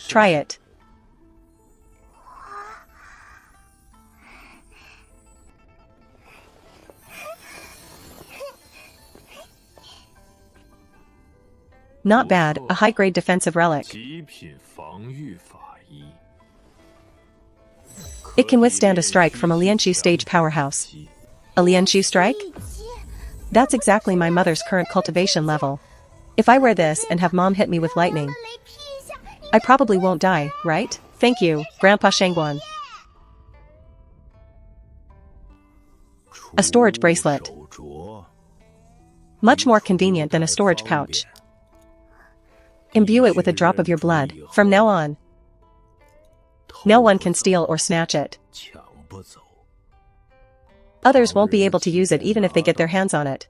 Try it. Not bad, a high-grade defensive relic. It can withstand a strike from a Lianshu stage powerhouse. A Lianshu strike? That's exactly my mother's current cultivation level. If I wear this and have mom hit me with lightning, I probably won't die, right? Thank you, Grandpa Shangguan. A storage bracelet. Much more convenient than a storage pouch. Imbue it with a drop of your blood. From now on, no one can steal or snatch it. Others won't be able to use it even if they get their hands on it.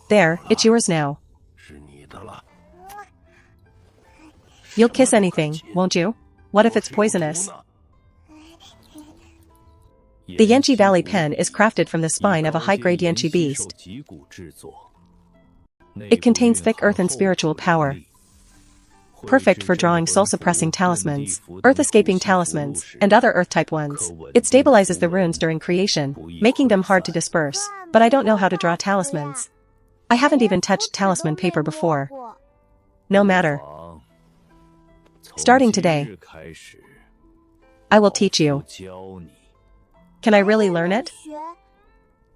There, it's yours now. You'll kiss anything, won't you? What if it's poisonous? The Yanqi Valley pen is crafted from the spine of a high-grade Yanqi beast. It contains thick earth and spiritual power. Perfect for drawing soul-suppressing talismans, earth-escaping talismans, and other earth-type ones. It stabilizes the runes during creation, making them hard to disperse. But I don't know how to draw talismans. I haven't even touched talisman paper before. No matter. Starting today, I will teach you. Can I really learn it?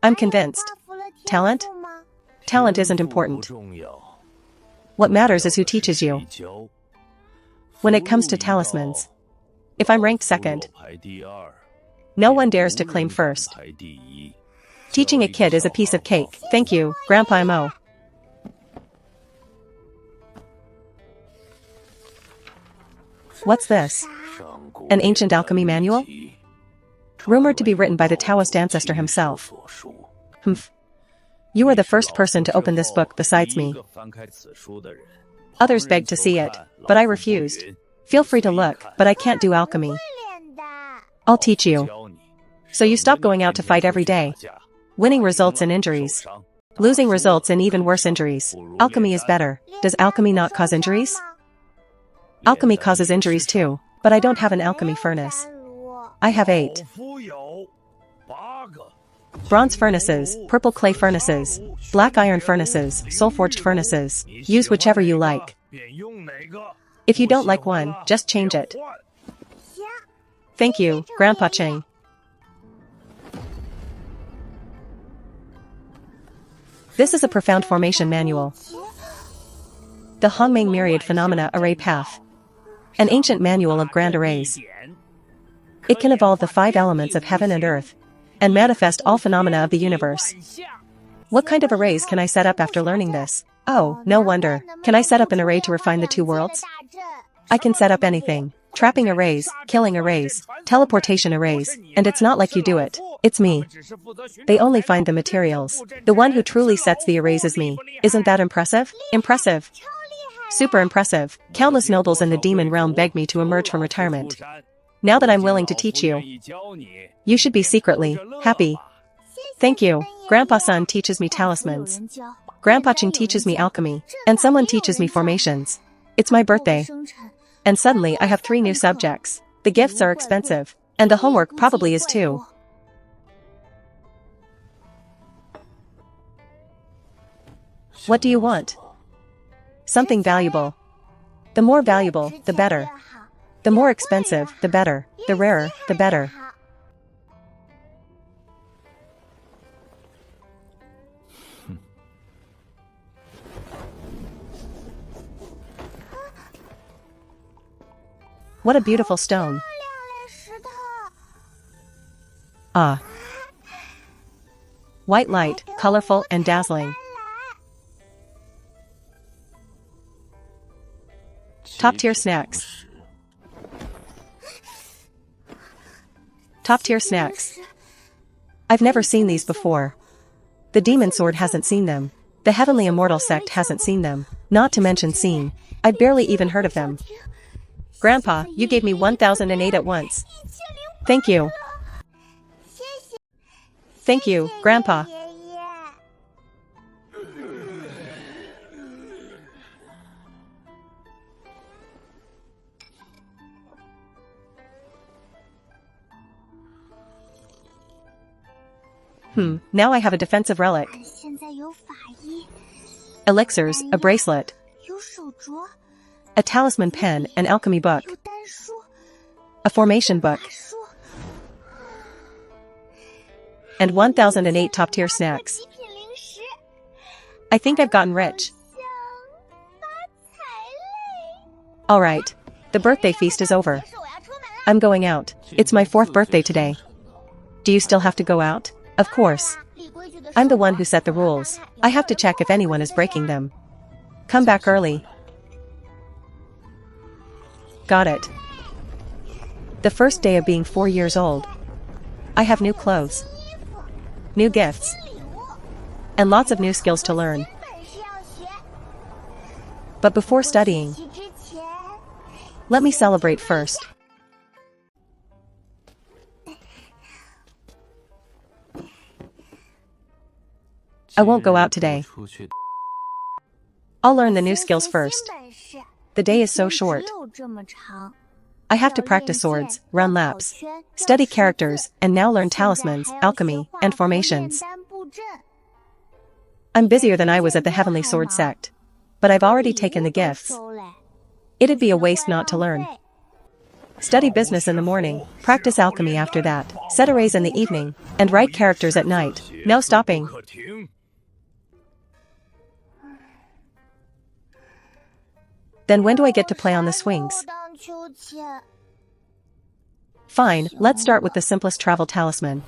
I'm convinced. Talent? Talent isn't important. What matters is who teaches you. When it comes to talismans, if I'm ranked second, no one dares to claim first. Teaching a kid is a piece of cake. Thank you, Grandpa Mo. What's this? An ancient alchemy manual? Rumored to be written by the Taoist ancestor himself. Humph. You are the first person to open this book besides me. Others begged to see it, but I refused. Feel free to look, but I can't do alchemy. I'll teach you. So you stop going out to fight every day. Winning results in injuries. Losing results in even worse injuries. Alchemy is better. Does alchemy not cause injuries? Alchemy causes injuries too, but I don't have an alchemy furnace. I have 8. Bronze furnaces, purple clay furnaces, black iron furnaces, soul-forged furnaces. Use whichever you like. If you don't like one, just change it. Thank you, Grandpa Cheng. This is a profound formation manual. The Hongming Myriad Phenomena Array Path. An ancient manual of grand arrays. It can evolve the 5 elements of heaven and earth, and manifest all phenomena of the universe. What kind of arrays can I set up after learning this? Oh, no wonder. Can I set up an array to refine the 2 worlds? I can set up anything. Trapping arrays, killing arrays, teleportation arrays, and it's not like you do it. It's me. They only find the materials. The one who truly sets the arrays is me. Isn't that impressive? Impressive. Super impressive. Countless nobles in the demon realm begged me to emerge from retirement. Now that I'm willing to teach you, you should be secretly happy. Thank you. Grandpa Sun teaches me talismans. Grandpa Ching teaches me alchemy. And someone teaches me formations. It's my birthday. And suddenly I have 3 new subjects. The gifts are expensive. And the homework probably is too. What do you want? Something valuable. The more valuable, the better. The more expensive, the better. The rarer, the better. What a beautiful stone. Ah. White light, colorful and dazzling. Top-tier snacks. Top-tier snacks. I've never seen these before. The demon sword hasn't seen them. The heavenly immortal sect hasn't seen them. Not to mention seen. I'd barely even heard of them. Grandpa, you gave me 1008 at once. Thank you. Thank you, Grandpa. Now I have a defensive relic. Elixirs, a bracelet. A talisman pen, an alchemy book. A formation book. And 1008 top-tier snacks. I think I've gotten rich. Alright. The birthday feast is over. I'm going out. It's my 4th birthday today. Do you still have to go out? Of course. I'm the one who set the rules. I have to check if anyone is breaking them. Come back early. Got it. The first day of being 4 years old. I have new clothes. New gifts. And lots of new skills to learn. But before studying, let me celebrate first. I won't go out today. I'll learn the new skills first. The day is so short. I have to practice swords, run laps, study characters, and now learn talismans, alchemy, and formations. I'm busier than I was at the Heavenly Sword Sect. But I've already taken the gifts. It'd be a waste not to learn. Study business in the morning, practice alchemy after that, set arrays in the evening, and write characters at night. No stopping. Then when do I get to play on the swings? Fine, let's start with the simplest travel talisman.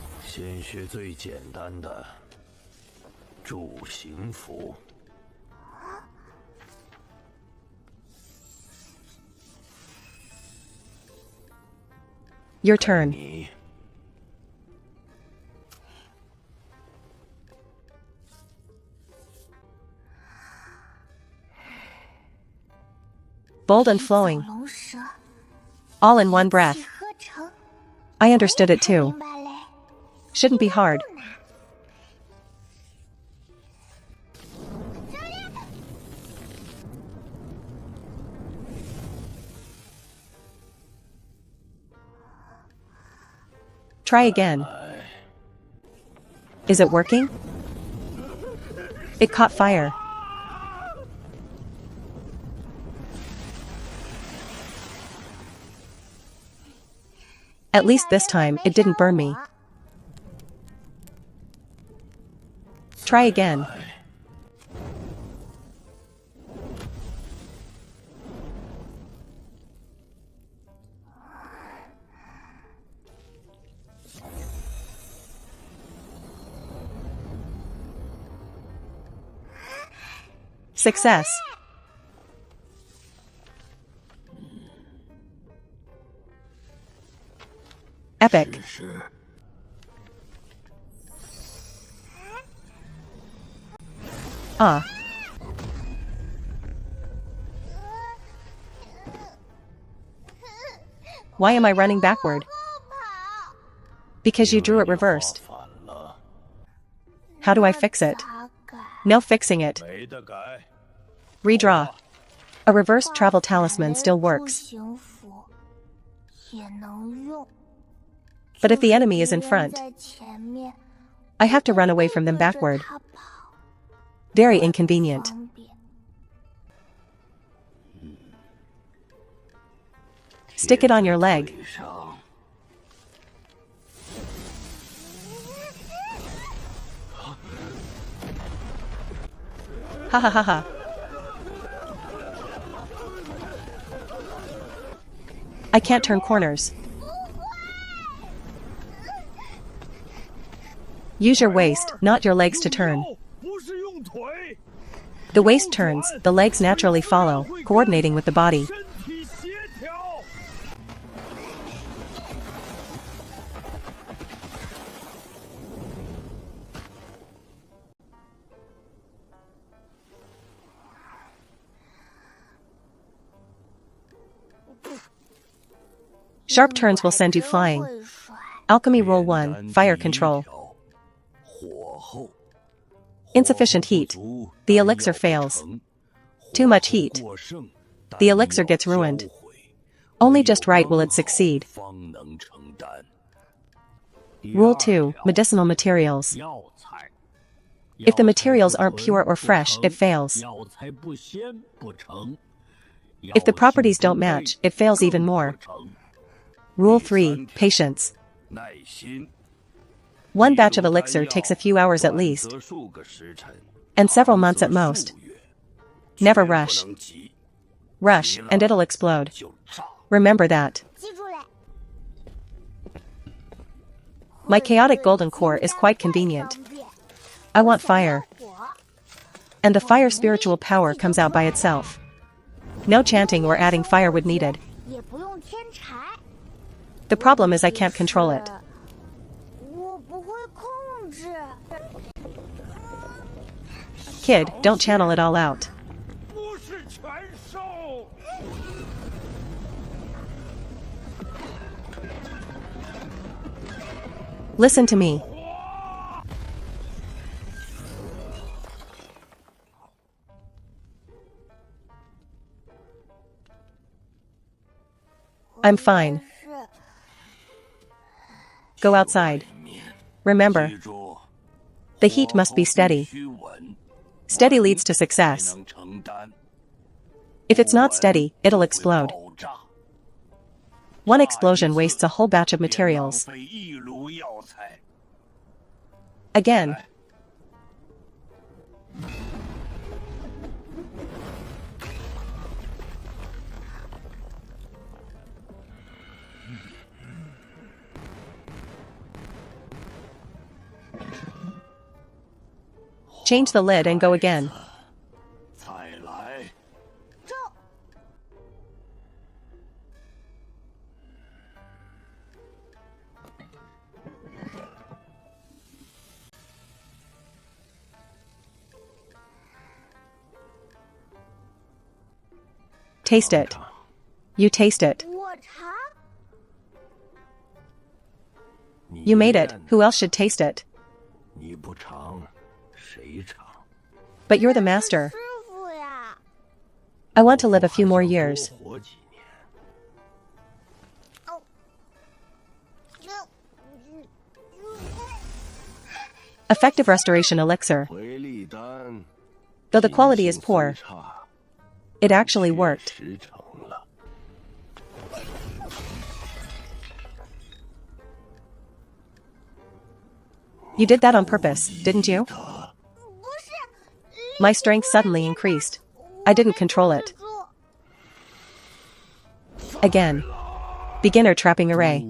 Your turn. Bold and flowing. All in one breath. I understood it too. Shouldn't be hard. Try again. Is it working? It caught fire. At least this time, it didn't burn me. Try again. Success. Epic. Ah. Why am I running backward? Because you drew it reversed. How do I fix it? No fixing it. Redraw. A reverse travel talisman still works. But if the enemy is in front, I have to run away from them backward. Very inconvenient. Stick it on your leg. Ha ha ha ha. I can't turn corners. Use your waist, not your legs to turn. The waist turns, the legs naturally follow, coordinating with the body. Sharp turns will send you flying. Alchemy Roll 1, Fire Control. Insufficient heat. The elixir fails. Too much heat. The elixir gets ruined. Only just right will it succeed. Rule 2, medicinal materials. If the materials aren't pure or fresh, it fails. If the properties don't match, it fails even more. Rule 3, patience. One batch of elixir takes a few hours at least, and several months at most. Never rush. Rush, and it'll explode. Remember that. My chaotic golden core is quite convenient. I want fire. And the fire spiritual power comes out by itself. No chanting or adding firewood needed. The problem is I can't control it. Kid, don't channel it all out. Listen to me. I'm fine. Go outside. Remember, the heat must be steady. Steady leads to success. If it's not steady, it'll explode. One explosion wastes a whole batch of materials. Again. Change the lid and go again. Taste it. You taste it. You made it. Who else should taste it? But you're the master. I want to live a few more years. Effective restoration elixir. Though the quality is poor, it actually worked. You did that on purpose, didn't you? My strength suddenly increased. I didn't control it. Again. Beginner trapping array.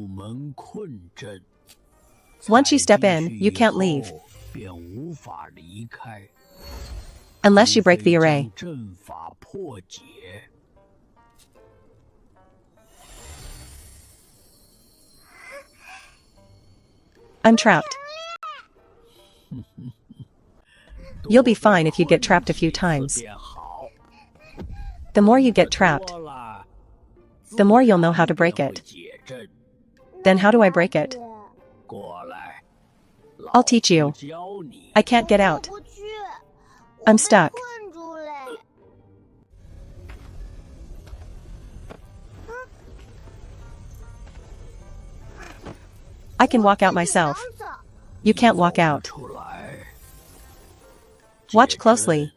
Once you step in, you can't leave. Unless you break the array. I'm trapped. You'll be fine if you get trapped a few times. The more you get trapped, the more you'll know how to break it. Then how do I break it? I'll teach you. I can't get out. I'm stuck. I can walk out myself. You can't walk out. Watch closely.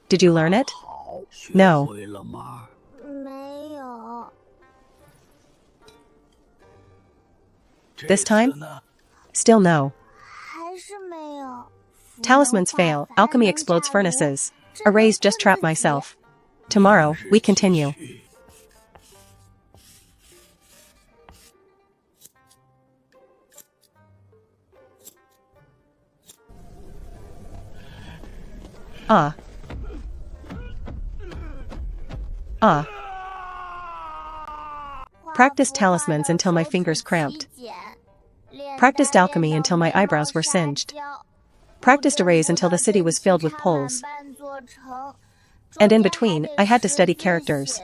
Did you learn it? No. This time? Still no. Talismans fail, alchemy explodes furnaces. Arrays just trap myself. Tomorrow, we continue. Ah. Ah. Practiced talismans until my fingers cramped. Practiced alchemy until my eyebrows were singed. Practiced arrays until the city was filled with poles. And in between, I had to study characters.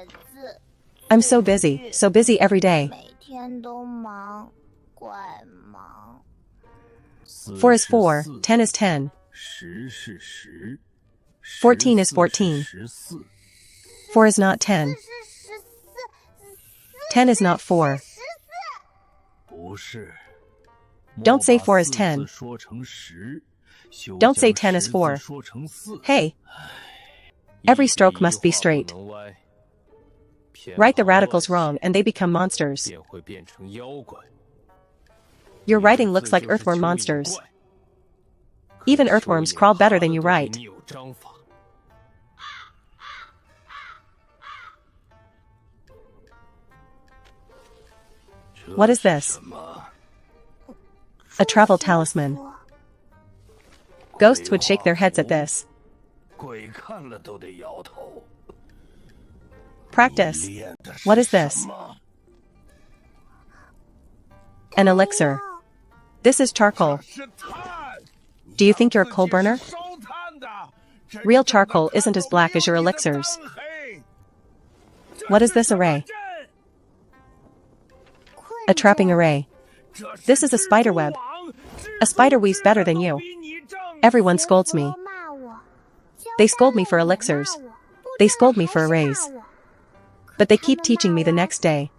I'm so busy every day. 4 is 4, 10 is 10. 14 is 14. 4 is not 10. 10 is not 4. Don't say 4 is 10. Don't say 10 is 4. Hey! Every stroke must be straight. Write the radicals wrong and they become monsters. Your writing looks like earthworm monsters. Even earthworms crawl better than you write. What is this? A travel talisman. Ghosts would shake their heads at this. Practice. What is this? An elixir. This is charcoal. Do you think you're a coal burner? Real charcoal isn't as black as your elixirs. What is this array? A trapping array. This is a spider web. A spider weaves better than you. Everyone scolds me. They scold me for elixirs. They scold me for arrays. But they keep teaching me the next day.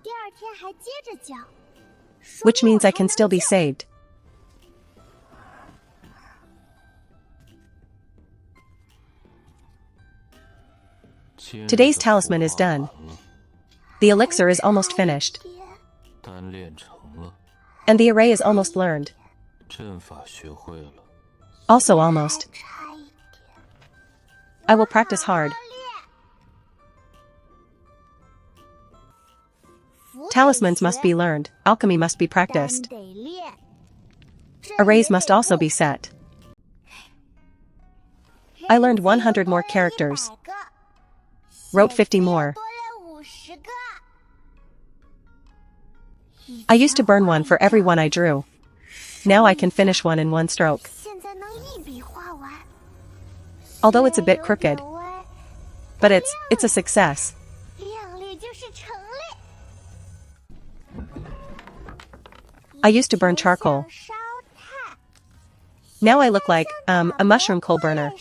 Which means I can still be saved. Today's talisman is done. The elixir is almost finished. And the array is almost learned. Also almost. I will practice hard. Talismans must be learned, alchemy must be practiced. Arrays must also be set. I learned 100 more characters. Wrote 50 more. I used to burn one for every one I drew. Now I can finish one in one stroke. Although it's a bit crooked. But it's a success. I used to burn charcoal. Now I look like, a mushroom coal burner.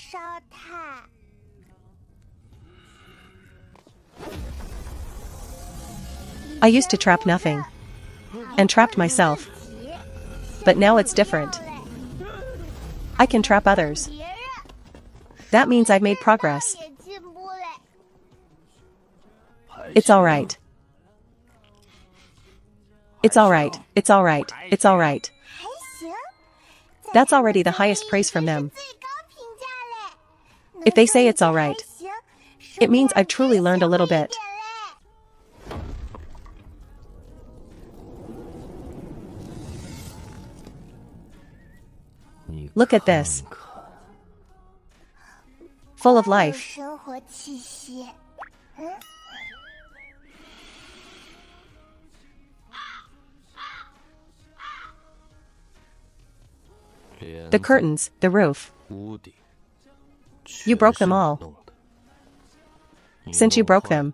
I used to trap nothing. And trapped myself. But now it's different. I can trap others. That means I've made progress. It's alright. It's alright, it's alright, it's alright. That's already the highest praise from them. If they say it's alright, it means I've truly learned a little bit. Look at this. Full of life. The curtains, the roof. You broke them all. Since you broke them,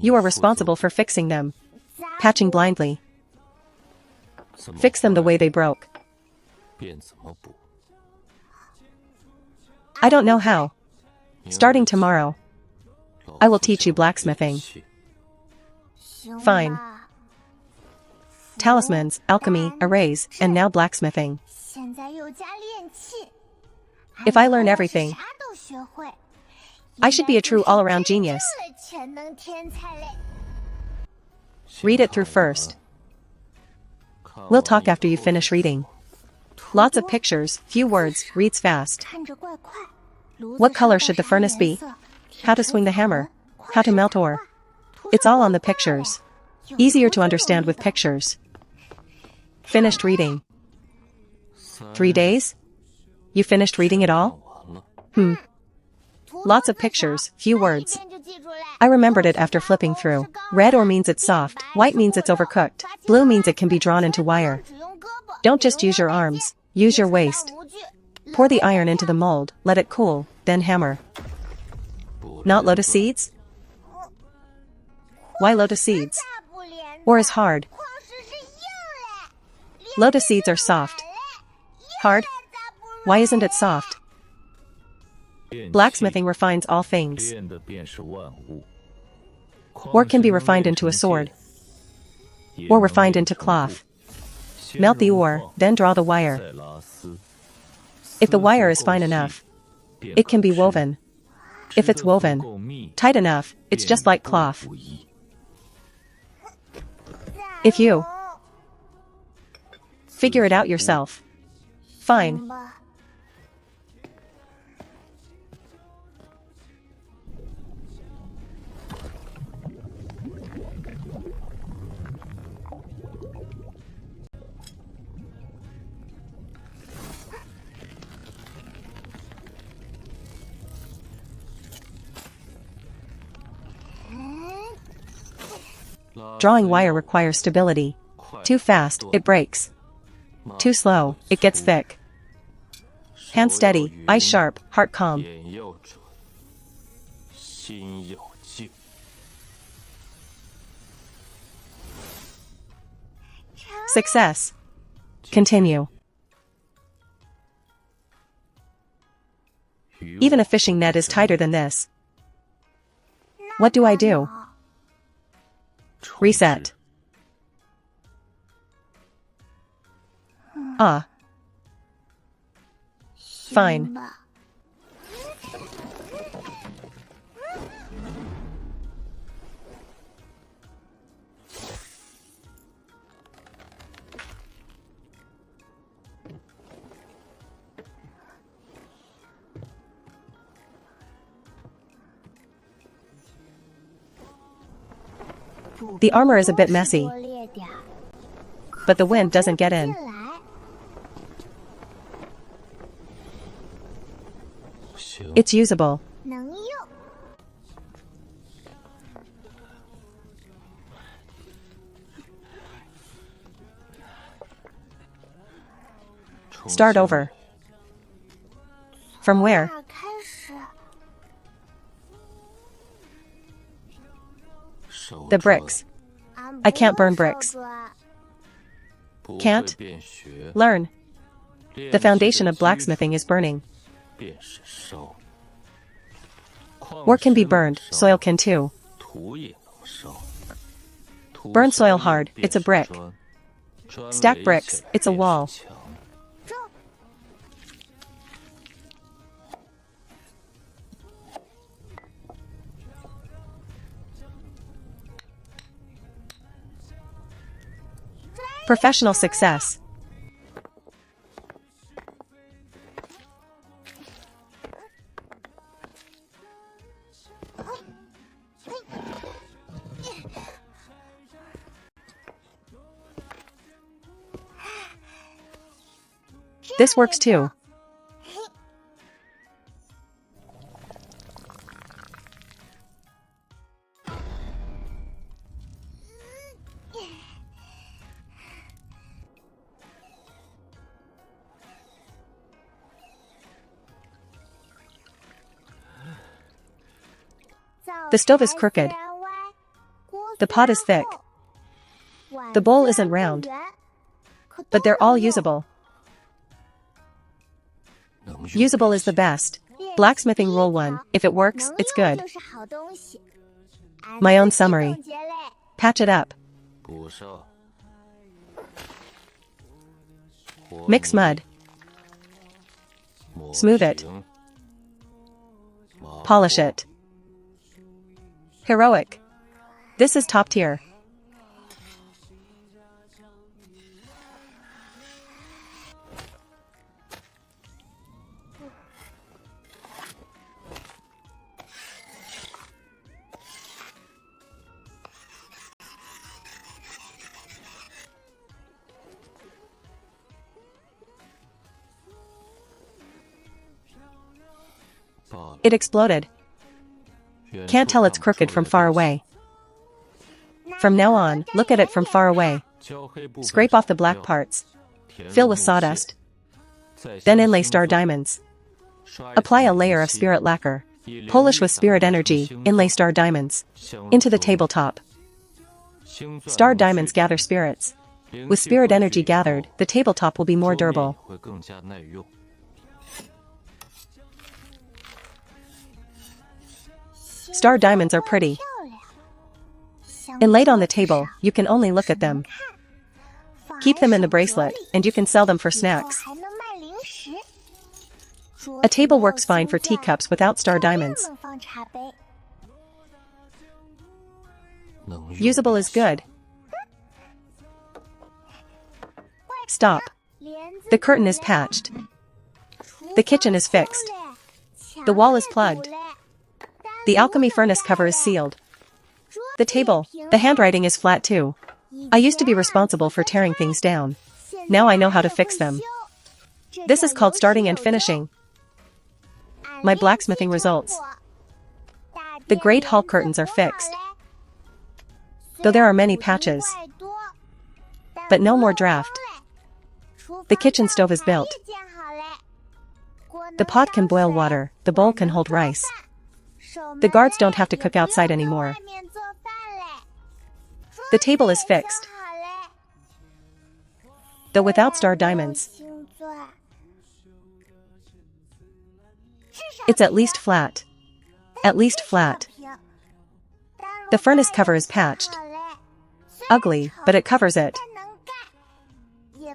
you are responsible for fixing them. Patching blindly. Fix them the way they broke. I don't know how. Starting tomorrow, I will teach you blacksmithing. Fine. Talismans, alchemy, arrays, and now blacksmithing. If I learn everything, I should be a true all-around genius. Read it through first. We'll talk after you finish reading. Lots of pictures, few words, reads fast. What color should the furnace be? How to swing the hammer? How to melt ore? It's all on the pictures. Easier to understand with pictures. Finished reading. 3 days? You finished reading it all? Lots of pictures, few words. I remembered it after flipping through. Red ore means it's soft, white means it's overcooked, blue means it can be drawn into wire. Don't just use your arms, use your waist. Pour the iron into the mold, let it cool, then hammer. Not lotus seeds? Why lotus seeds? Ore is hard. Lotus seeds are soft. Hard? Why isn't it soft? Blacksmithing refines all things. Ore can be refined into a sword. Or refined into cloth. Melt the ore, then draw the wire. If the wire is fine enough, it can be woven. If it's woven tight enough, it's just like cloth. If you figure it out yourself, fine. Drawing wire requires stability. Too fast, it breaks. Too slow, it gets thick. Hand steady, eyes sharp, heart calm. Success. Continue. Even a fishing net is tighter than this. What do I do? Reset. Ah. Fine. The armor is a bit messy, but the wind doesn't get in. It's usable. Start over. From where? The bricks. I can't burn bricks. Can't? Learn. The foundation of blacksmithing is burning. Work can be burned, soil can too. Burn soil hard, it's a brick. Stack bricks, it's a wall. Professional success. This works too. The stove is crooked. The pot is thick. The bowl isn't round. But they're all usable. Usable is the best. Blacksmithing rule 1. If it works, it's good. My own summary. Patch it up. Mix mud. Smooth it. Polish it. Heroic. This is top tier. It exploded. Can't tell it's crooked from far away. From now on, look at it from far away. Scrape off the black parts. Fill with sawdust. Then inlay star diamonds. Apply a layer of spirit lacquer. Polish with spirit energy, inlay star diamonds. Into the tabletop. Star diamonds gather spirits. With spirit energy gathered, the tabletop will be more durable. Star diamonds are pretty. Inlaid on the table, you can only look at them. Keep them in the bracelet, and you can sell them for snacks. A table works fine for teacups without star diamonds. Usable is good. Stop. The curtain is patched. The kitchen is fixed. The wall is plugged. The alchemy furnace cover is sealed. The table, the handwriting is flat too. I used to be responsible for tearing things down. Now I know how to fix them. This is called starting and finishing. My blacksmithing results. The great hall curtains are fixed. Though there are many patches. But no more draft. The kitchen stove is built. The pot can boil water, the bowl can hold rice. The guards don't have to cook outside anymore. The table is fixed. Though without star diamonds. It's at least flat. At least flat. The furnace cover is patched. Ugly, but it covers it.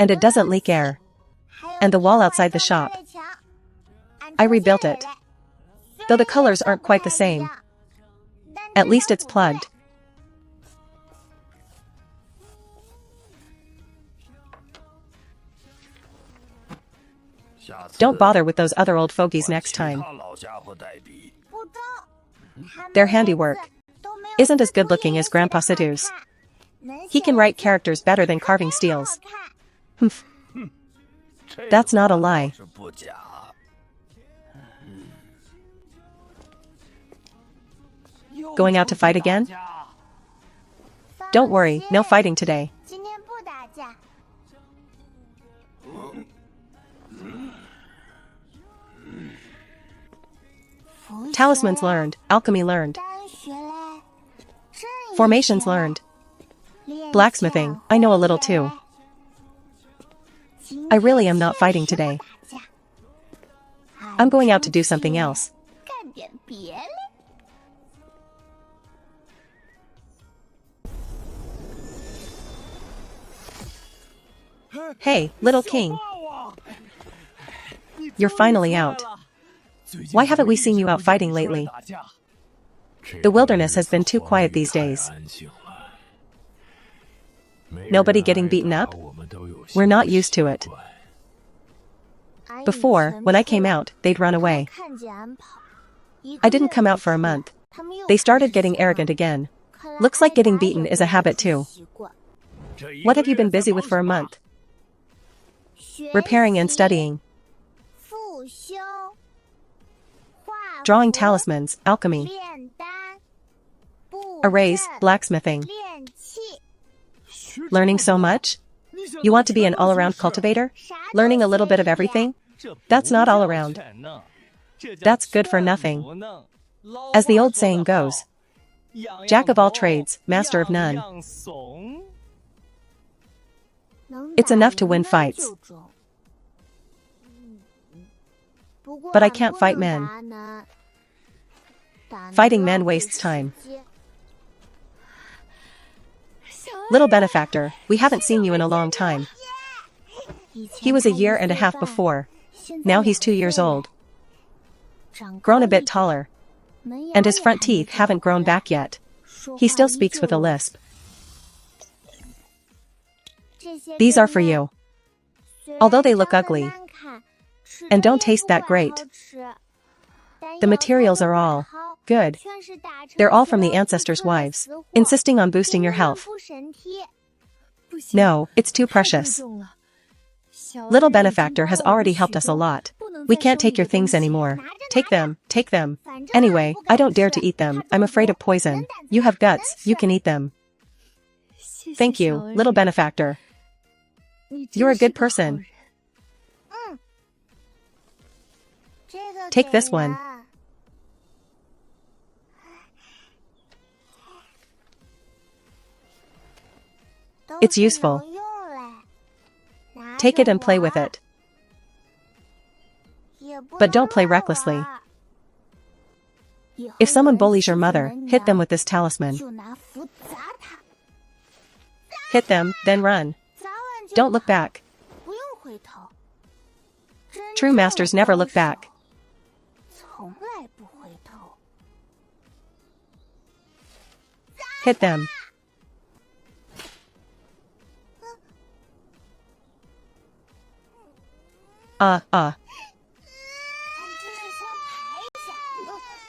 And it doesn't leak air. And the wall outside the shop. I rebuilt it. Though the colors aren't quite the same. At least it's plugged. Don't bother with those other old fogies next time. Their handiwork isn't as good looking as Grandpa Sidhu's. He can write characters better than carving steels. Humph. That's not a lie. Going out to fight again? Don't worry, no fighting today. Talismans learned, alchemy learned. Formations learned. Blacksmithing, I know a little too. I really am not fighting today. I'm going out to do something else. Hey, little king. You're finally out. Why haven't we seen you out fighting lately? The wilderness has been too quiet these days. Nobody getting beaten up? We're not used to it. Before, when I came out, they'd run away. I didn't come out for a month. They started getting arrogant again. Looks like getting beaten is a habit too. What have you been busy with for a month? Repairing and studying. Drawing talismans, alchemy. Arrays, blacksmithing. Learning so much? You want to be an all-around cultivator? Learning a little bit of everything? That's not all around. That's good for nothing. As the old saying goes, Jack of all trades, master of none. It's enough to win fights. But I can't fight men. Fighting men wastes time. Little benefactor, we haven't seen you in a long time. He was a year and a half before. Now he's 2 years old. Grown a bit taller. And his front teeth haven't grown back yet. He still speaks with a lisp. These are for you. Although they look ugly and don't taste that great, the materials are all good. They're all from the ancestors' wives, insisting on boosting your health. No, it's too precious. Little benefactor has already helped us a lot. We can't take your things anymore. Take them, take them. Anyway, I don't dare to eat them. I'm afraid of poison. You have guts, you can eat them. Thank you, little benefactor. You're a good person. Take this one. It's useful. Take it and play with it. But don't play recklessly. If someone bullies your mother, hit them with this talisman. Hit them, then run. Don't look back. True masters never look back. Hit them.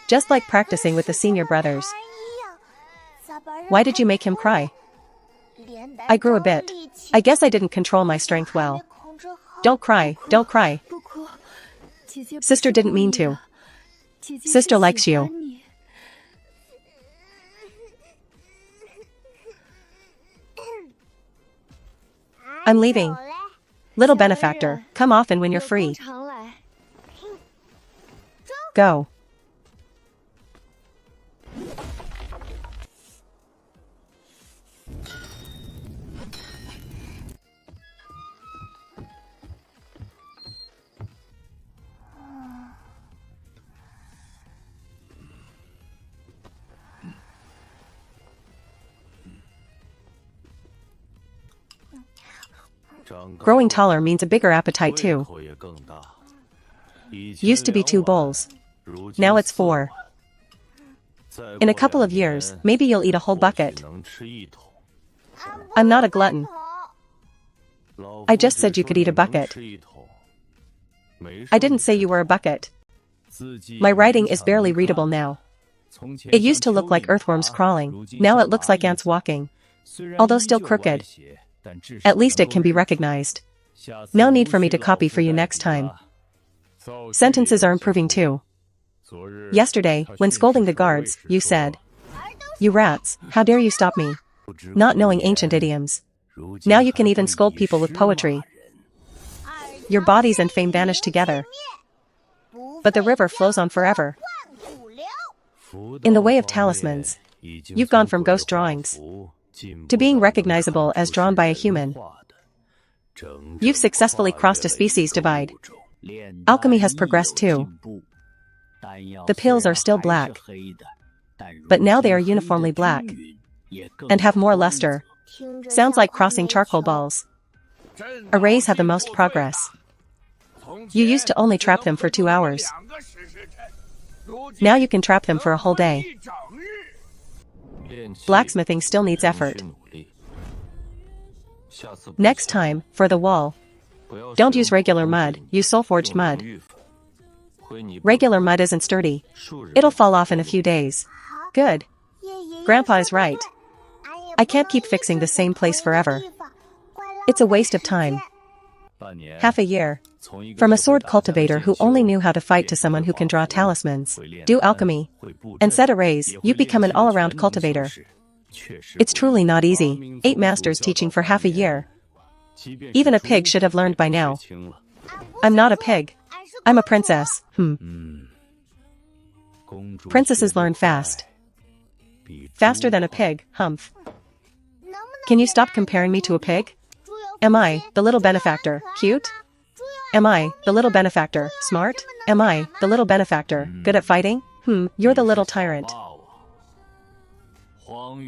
Just like practicing with the senior brothers. Why did you make him cry? I grew a bit. I guess I didn't control my strength well. Don't cry, don't cry. Sister didn't mean to. Sister likes you. I'm leaving. Little benefactor, come often when you're free. Go. Growing taller means a bigger appetite too. Used to be 2 bowls. Now it's 4. In a couple of years, maybe you'll eat a whole bucket. I'm not a glutton. I just said you could eat a bucket. I didn't say you were a bucket. My writing is barely readable now. It used to look like earthworms crawling, now it looks like ants walking. Although still crooked. At least it can be recognized. No need for me to copy for you next time. Sentences are improving too. Yesterday, when scolding the guards, you said, "You rats, how dare you stop me?" Not knowing ancient idioms. Now you can even scold people with poetry. Your bodies and fame vanish together. But the river flows on forever. In the way of talismans, you've gone from ghost drawings to being recognizable as drawn by a human. You've successfully crossed a species divide. Alchemy has progressed too. The pills are still black, but now they are uniformly black and have more luster. Sounds like crossing charcoal balls. Arrays have the most progress. You used to only trap them for 2 hours. Now you can trap them for a whole day. Blacksmithing still needs effort. Next time, for the wall, don't use regular mud, use soul-forged mud. Regular mud isn't sturdy. It'll fall off in a few days. Good. Grandpa is right. I can't keep fixing the same place forever. It's a waste of time. Half a year. From a sword cultivator who only knew how to fight to someone who can draw talismans, do alchemy, and set arrays, you become an all-around cultivator. It's truly not easy. 8 masters teaching for half a year. Even a pig should have learned by now. I'm not a pig. I'm a princess. Princesses learn fast. Faster than a pig, humph. Can you stop comparing me to a pig? Am I, the little benefactor, cute? Am I, the little benefactor, smart? Am I, the little benefactor, good at fighting? You're the little tyrant.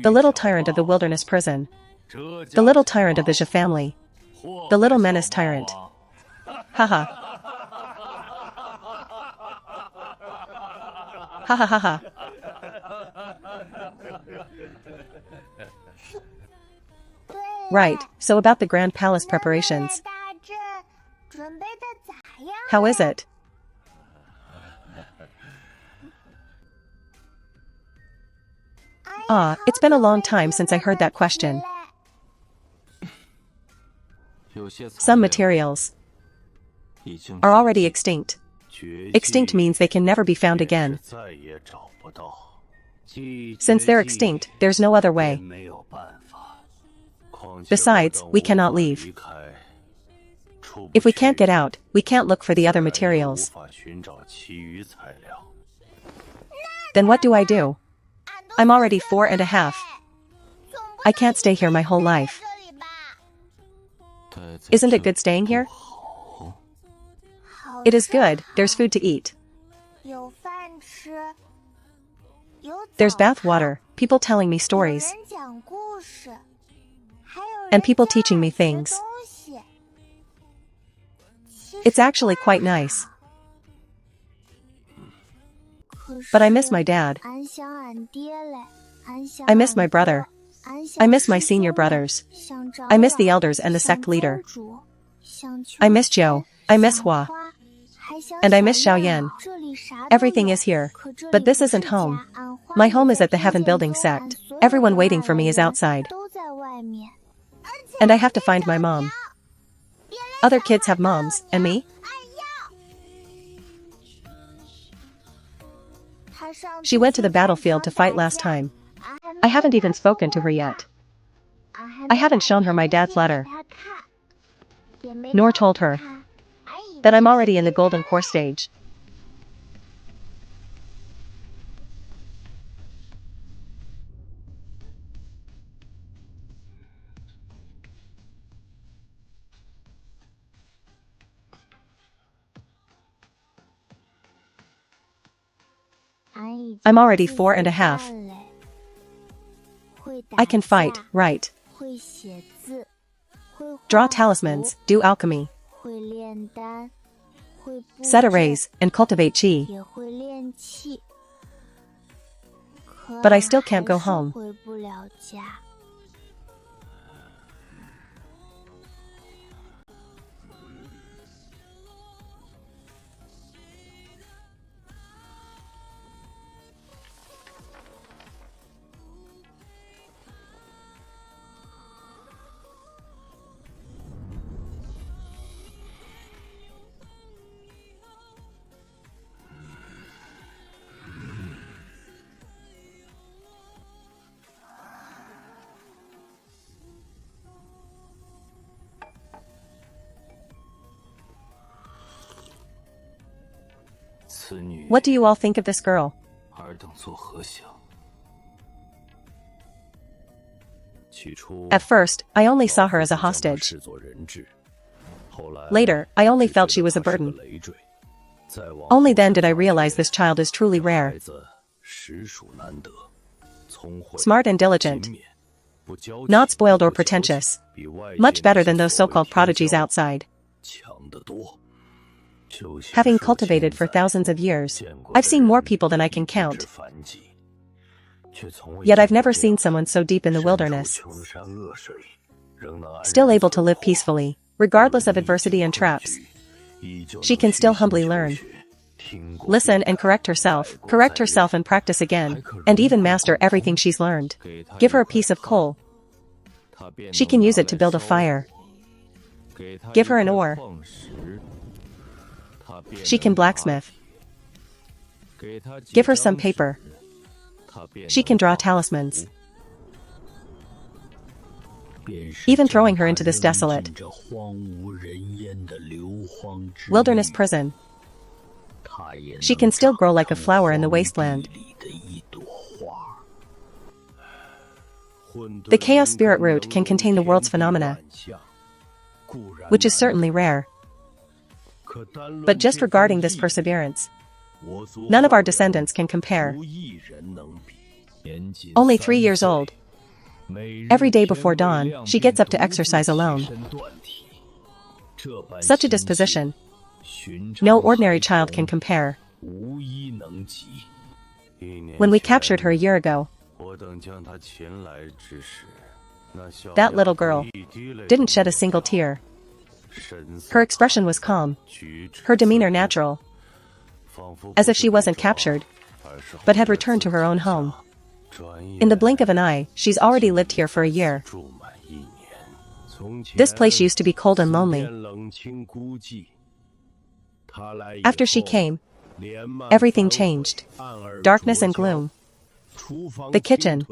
The little tyrant of the wilderness prison. The little tyrant of the Zhe family. The little menace tyrant. Haha. Ha ha ha ha. Right, so about the grand palace preparations. How is it? It's been a long time since I heard that question. Some materials are already extinct. Extinct means they can never be found again. Since they're extinct, there's no other way. Besides, we cannot leave. If we can't get out, we can't look for the other materials. Then what do I do? I'm already 4.5. I can't stay here my whole life. Isn't it good staying here? It is good, there's food to eat. There's bath water, people telling me stories, and people teaching me things. It's actually quite nice. But I miss my dad. I miss my brother. I miss my senior brothers. I miss the elders and the sect leader. I miss Joe. I miss Hua. And I miss Xiaoyan. Everything is here. But this isn't home. My home is at the Heaven Building sect. Everyone waiting for me is outside. And I have to find my mom. Other kids have moms, and me? She went to the battlefield to fight last time. I haven't even spoken to her yet. I haven't shown her my dad's letter. Nor told her that I'm already in the golden core stage. I'm already 4.5. I can fight, write, draw talismans, do alchemy, set arrays, and cultivate qi. But I still can't go home. What do you all think of this girl? At first, I only saw her as a hostage. Later, I only felt she was a burden. Only then did I realize this child is truly rare. Smart and diligent. Not spoiled or pretentious. Much better than those so-called prodigies outside. Having cultivated for thousands of years, I've seen more people than I can count. Yet I've never seen someone so deep in the wilderness, still able to live peacefully, regardless of adversity and traps. She can still humbly learn, listen and correct herself and practice again, and even master everything she's learned. Give her a piece of coal. She can use it to build a fire. Give her an oar. She can blacksmith. Give her some paper. She can draw talismans. Even throwing her into this desolate wilderness prison, she can still grow like a flower in the wasteland. The Chaos Spirit Root can contain the world's phenomena, which is certainly rare. But just regarding this perseverance, none of our descendants can compare. Only 3 years old. Every day before dawn, she gets up to exercise alone. Such a disposition, no ordinary child can compare. When we captured her a year ago, that little girl didn't shed a single tear. Her expression was calm, her demeanor natural, as if she wasn't captured, but had returned to her own home. In the blink of an eye, she's already lived here for a year. This place used to be cold and lonely. After she came, everything changed. Darkness and gloom. The kitchen,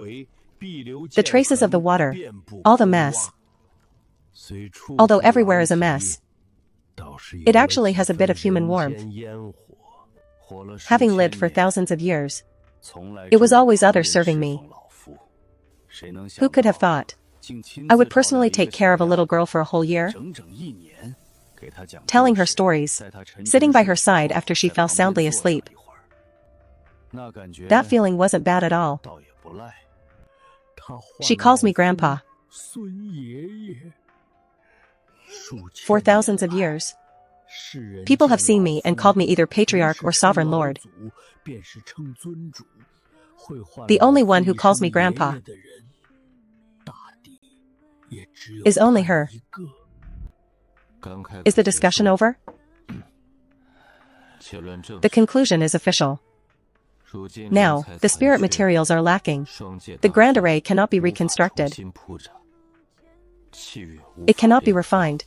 the traces of the water, all the mess. Although everywhere is a mess, it actually has a bit of human warmth. Having lived for thousands of years, it was always others serving me. Who could have thought I would personally take care of a little girl for a whole year? Telling her stories, sitting by her side after she fell soundly asleep. That feeling wasn't bad at all. She calls me Grandpa. For thousands of years, People have seen me and called me either patriarch or sovereign lord. The only one who calls me grandpa is only her. Is the discussion over? The conclusion is official. Now, the spirit materials are lacking. The grand array cannot be reconstructed. It cannot be refined.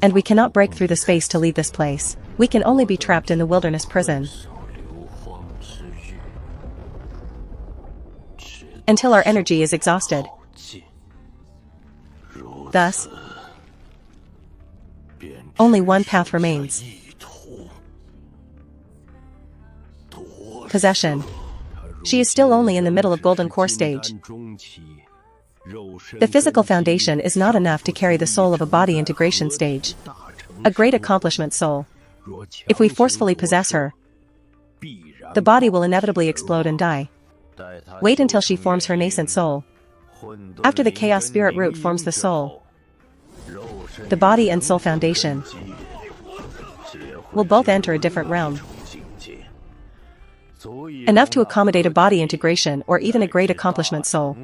And we cannot break through the space to leave this place. We can only be trapped in the wilderness prison until our energy is exhausted. Thus, only one path remains. Possession. She is still only in the middle of golden core stage. The physical foundation is not enough to carry the soul of a body integration stage. A great accomplishment soul. If we forcefully possess her, the body will inevitably explode and die. Wait until she forms her nascent soul. After the chaos spirit root forms the soul, the body and soul foundation will both enter a different realm. Enough to accommodate a body integration or even a great accomplishment soul.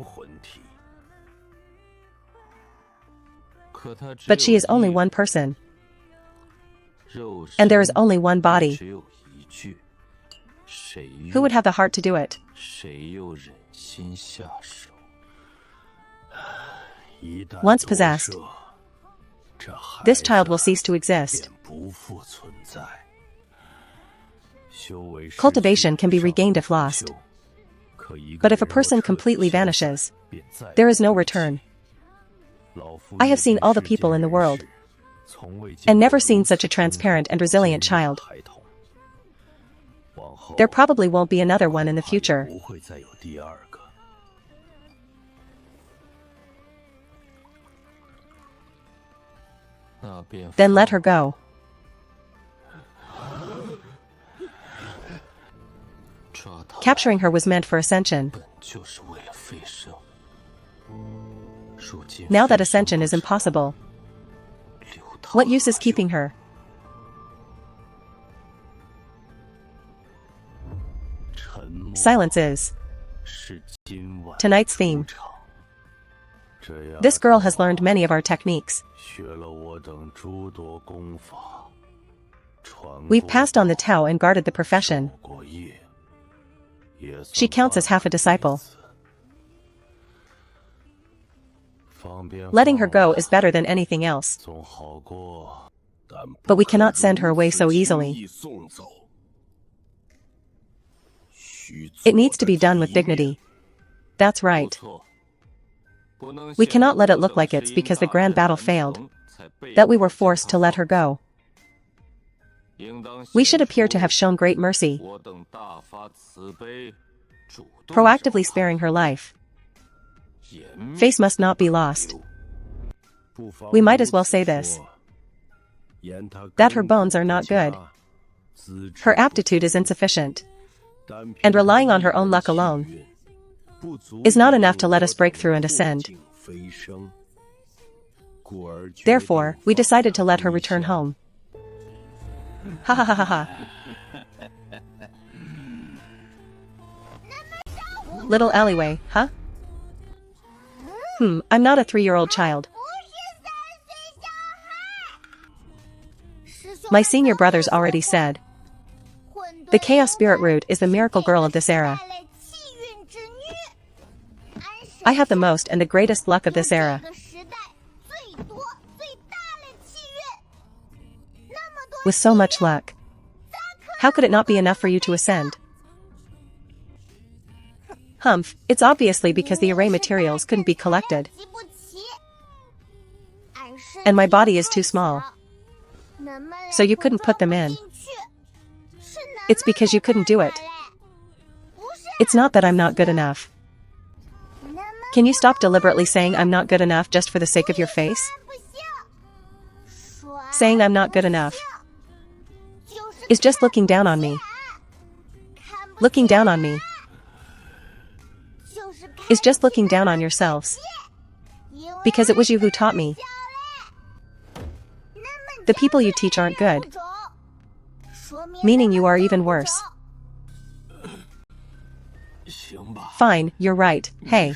But she is only one person. And there is only one body. Who would have the heart to do it? Once possessed, this child will cease to exist. Cultivation can be regained if lost. But if a person completely vanishes, there is no return. I have seen all the people in the world, and never seen such a transparent and resilient child. There probably won't be another one in the future. Then let her go. Capturing her was meant for ascension. Now that ascension is impossible, what use is keeping her? Silence is tonight's theme. This girl has learned many of our techniques. We've passed on the Tao and guarded the profession. She counts as half a disciple. Letting her go is better than anything else. But we cannot send her away so easily. It needs to be done with dignity. That's right. We cannot let it look like it's because the grand battle failed that we were forced to let her go. We should appear to have shown great mercy, proactively sparing her life. Face must not be lost. We might as well say this: that her bones are not good. Her aptitude is insufficient. And relying on her own luck alone is not enough to let us break through and ascend. Therefore, we decided to let her return home. Ha ha ha ha ha. Little alleyway, huh? I'm not a 3-year-old child. My senior brothers already said, the Chaos Spirit Root is the miracle girl of this era. I have the most and the greatest luck of this era. With so much luck, how could it not be enough for you to ascend? Humph, it's obviously because the array materials couldn't be collected. And my body is too small. So you couldn't put them in. It's because you couldn't do it. It's not that I'm not good enough. Can you stop deliberately saying I'm not good enough just for the sake of your face? Saying I'm not good enough is just looking down on me. Looking down on me is just looking down on yourselves. Because it was you who taught me. The people you teach aren't good. Meaning you are even worse. Fine, you're right. Hey.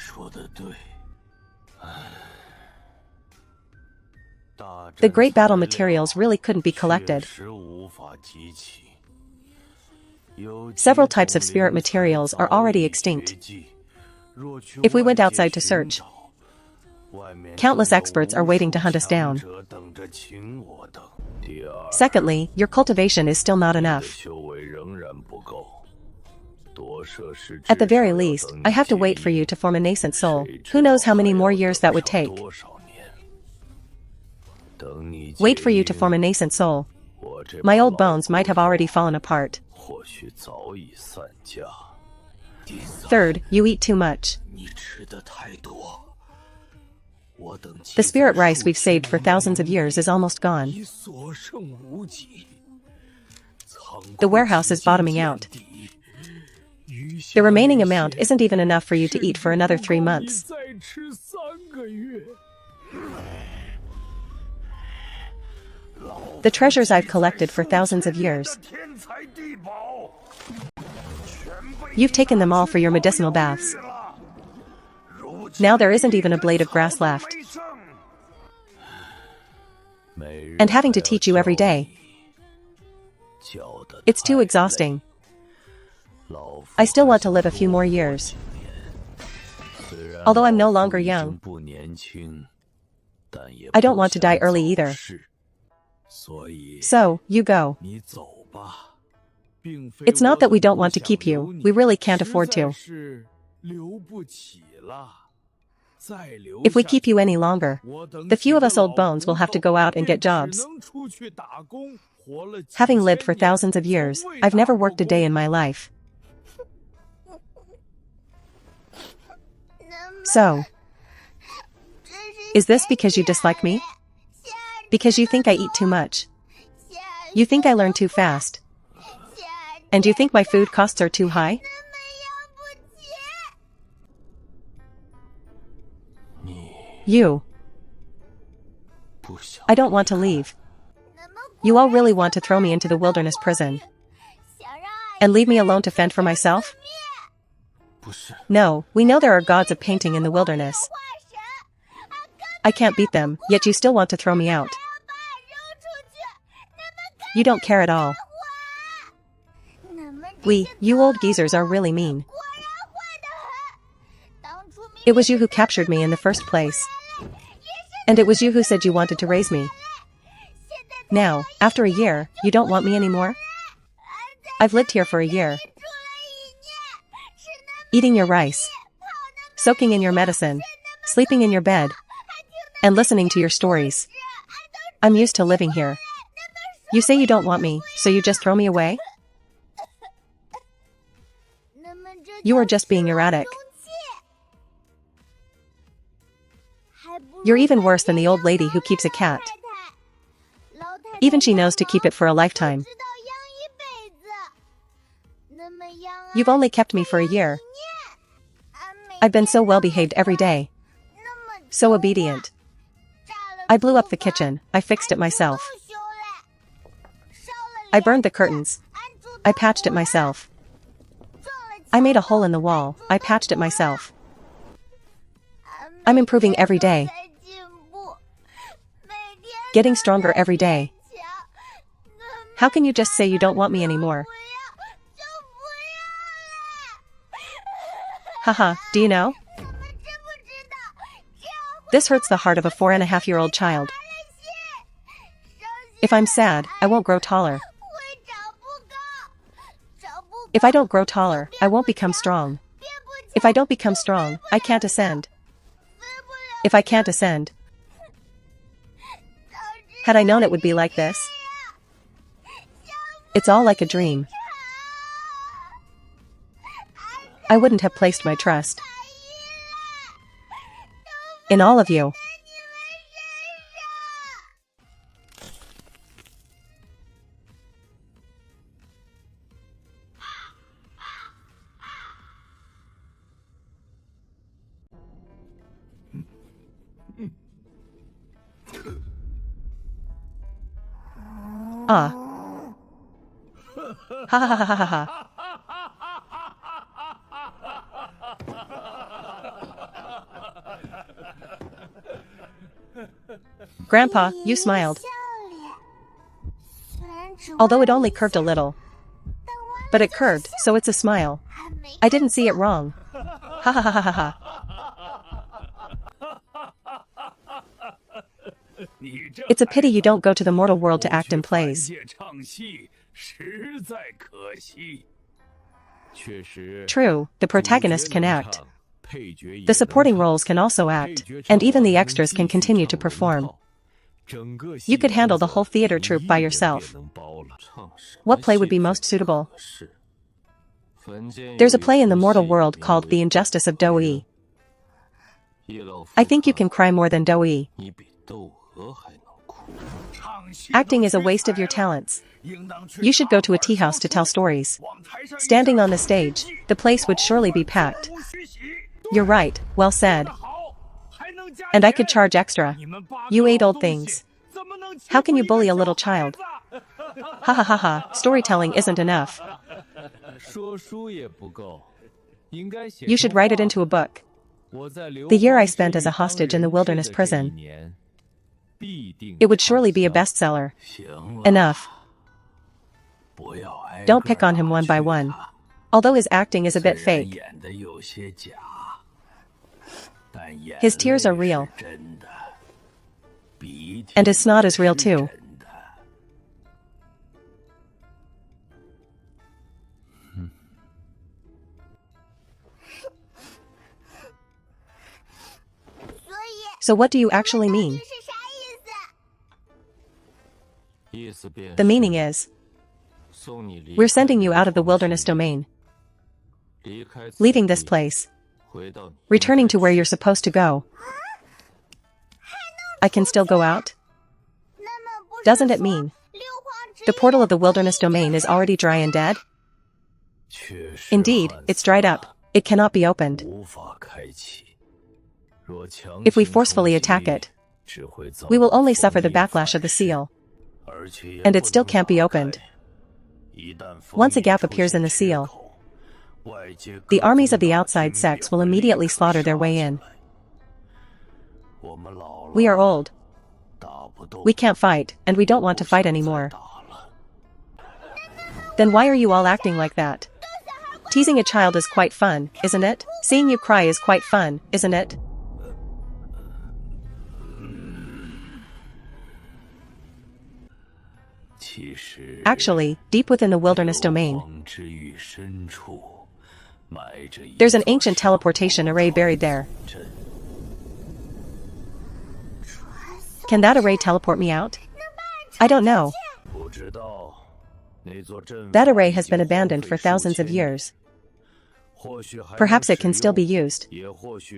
The great battle materials really couldn't be collected. Several types of spirit materials are already extinct. If we went outside to search, countless experts are waiting to hunt us down. Secondly, your cultivation is still not enough. At the very least, I have to wait for you to form a nascent soul. Who knows how many more years that would take? Wait for you to form a nascent soul. My old bones might have already fallen apart. Third, you eat too much. The spirit rice we've saved for thousands of years is almost gone. The warehouse is bottoming out. The remaining amount isn't even enough for you to eat for another 3 months. The treasures I've collected for thousands of years. You've taken them all for your medicinal baths. Now there isn't even a blade of grass left. And having to teach you every day. It's too exhausting. I still want to live a few more years. Although I'm no longer young. I don't want to die early either. So, you go. It's not that we don't want to keep you, we really can't afford to. If we keep you any longer, the few of us old bones will have to go out and get jobs. Having lived for thousands of years, I've never worked a day in my life. So, is this because you dislike me? Because you think I eat too much? You think I learn too fast? And you think my food costs are too high? You. I don't want to leave. You all really want to throw me into the wilderness prison and leave me alone to fend for myself? No, we know there are gods of painting in the wilderness. I can't beat them, yet you still want to throw me out. You don't care at all. You old geezers are really mean. It was you who captured me in the first place. And it was you who said you wanted to raise me. Now, after a year, you don't want me anymore? I've lived here for a year. Eating your rice. Soaking in your medicine. Sleeping in your bed. And listening to your stories. I'm used to living here. You say you don't want me, so you just throw me away? You are just being erratic. You're even worse than the old lady who keeps a cat. Even she knows to keep it for a lifetime. You've only kept me for a year. I've been so well behaved every day. So obedient. I blew up the kitchen, I fixed it myself. I burned the curtains. I patched it myself. I made a hole in the wall, I patched it myself. I'm improving every day. Getting stronger every day. How can you just say you don't want me anymore? Haha, do you know? This hurts the heart of a 4.5-year-old child. If I'm sad, I won't grow taller. If I don't grow taller, I won't become strong. If I don't become strong, I can't ascend. If I can't ascend. Had I known it would be like this? It's all like a dream. I wouldn't have placed my trust in all of you. Ah. Ha ha ha ha ha ha. Grandpa, you smiled. Although it only curved a little. But it curved, so it's a smile. I didn't see it wrong. Ha ha ha ha ha ha. It's a pity you don't go to the mortal world to act in plays. True, the protagonist can act. The supporting roles can also act, and even the extras can continue to perform. You could handle the whole theater troupe by yourself. What play would be most suitable? There's a play in the mortal world called The Injustice of Dou-yi. I think you can cry more than Dou-yi. Acting is a waste of your talents. You should go to a tea house to tell stories. Standing on the stage, the place would surely be packed. You're right, well said. And I could charge extra. You ate old things. How can you bully a little child? Ha ha ha ha, storytelling isn't enough. You should write it into a book. The year I spent as a hostage in the wilderness prison. It would surely be a bestseller. Enough. Don't pick on him one by one. Although his acting is a bit fake. His tears are real. And his snot is real too. So what do you actually mean? The meaning is, we're sending you out of the wilderness domain. Leaving this place. Returning to where you're supposed to go. I can still go out? Doesn't it mean the portal of the wilderness domain is already dry and dead? Indeed, it's dried up. It cannot be opened. If we forcefully attack it, we will only suffer the backlash of the seal. And it still can't be opened. Once a gap appears in the seal, the armies of the outside sects will immediately slaughter their way in. We are old. We can't fight, and we don't want to fight anymore. Then why are you all acting like that? Teasing a child is quite fun, isn't it? Seeing you cry is quite fun, isn't it? Actually, deep within the wilderness domain, there's an ancient teleportation array buried there. Can that array teleport me out? I don't know. That array has been abandoned for thousands of years. Perhaps it can still be used.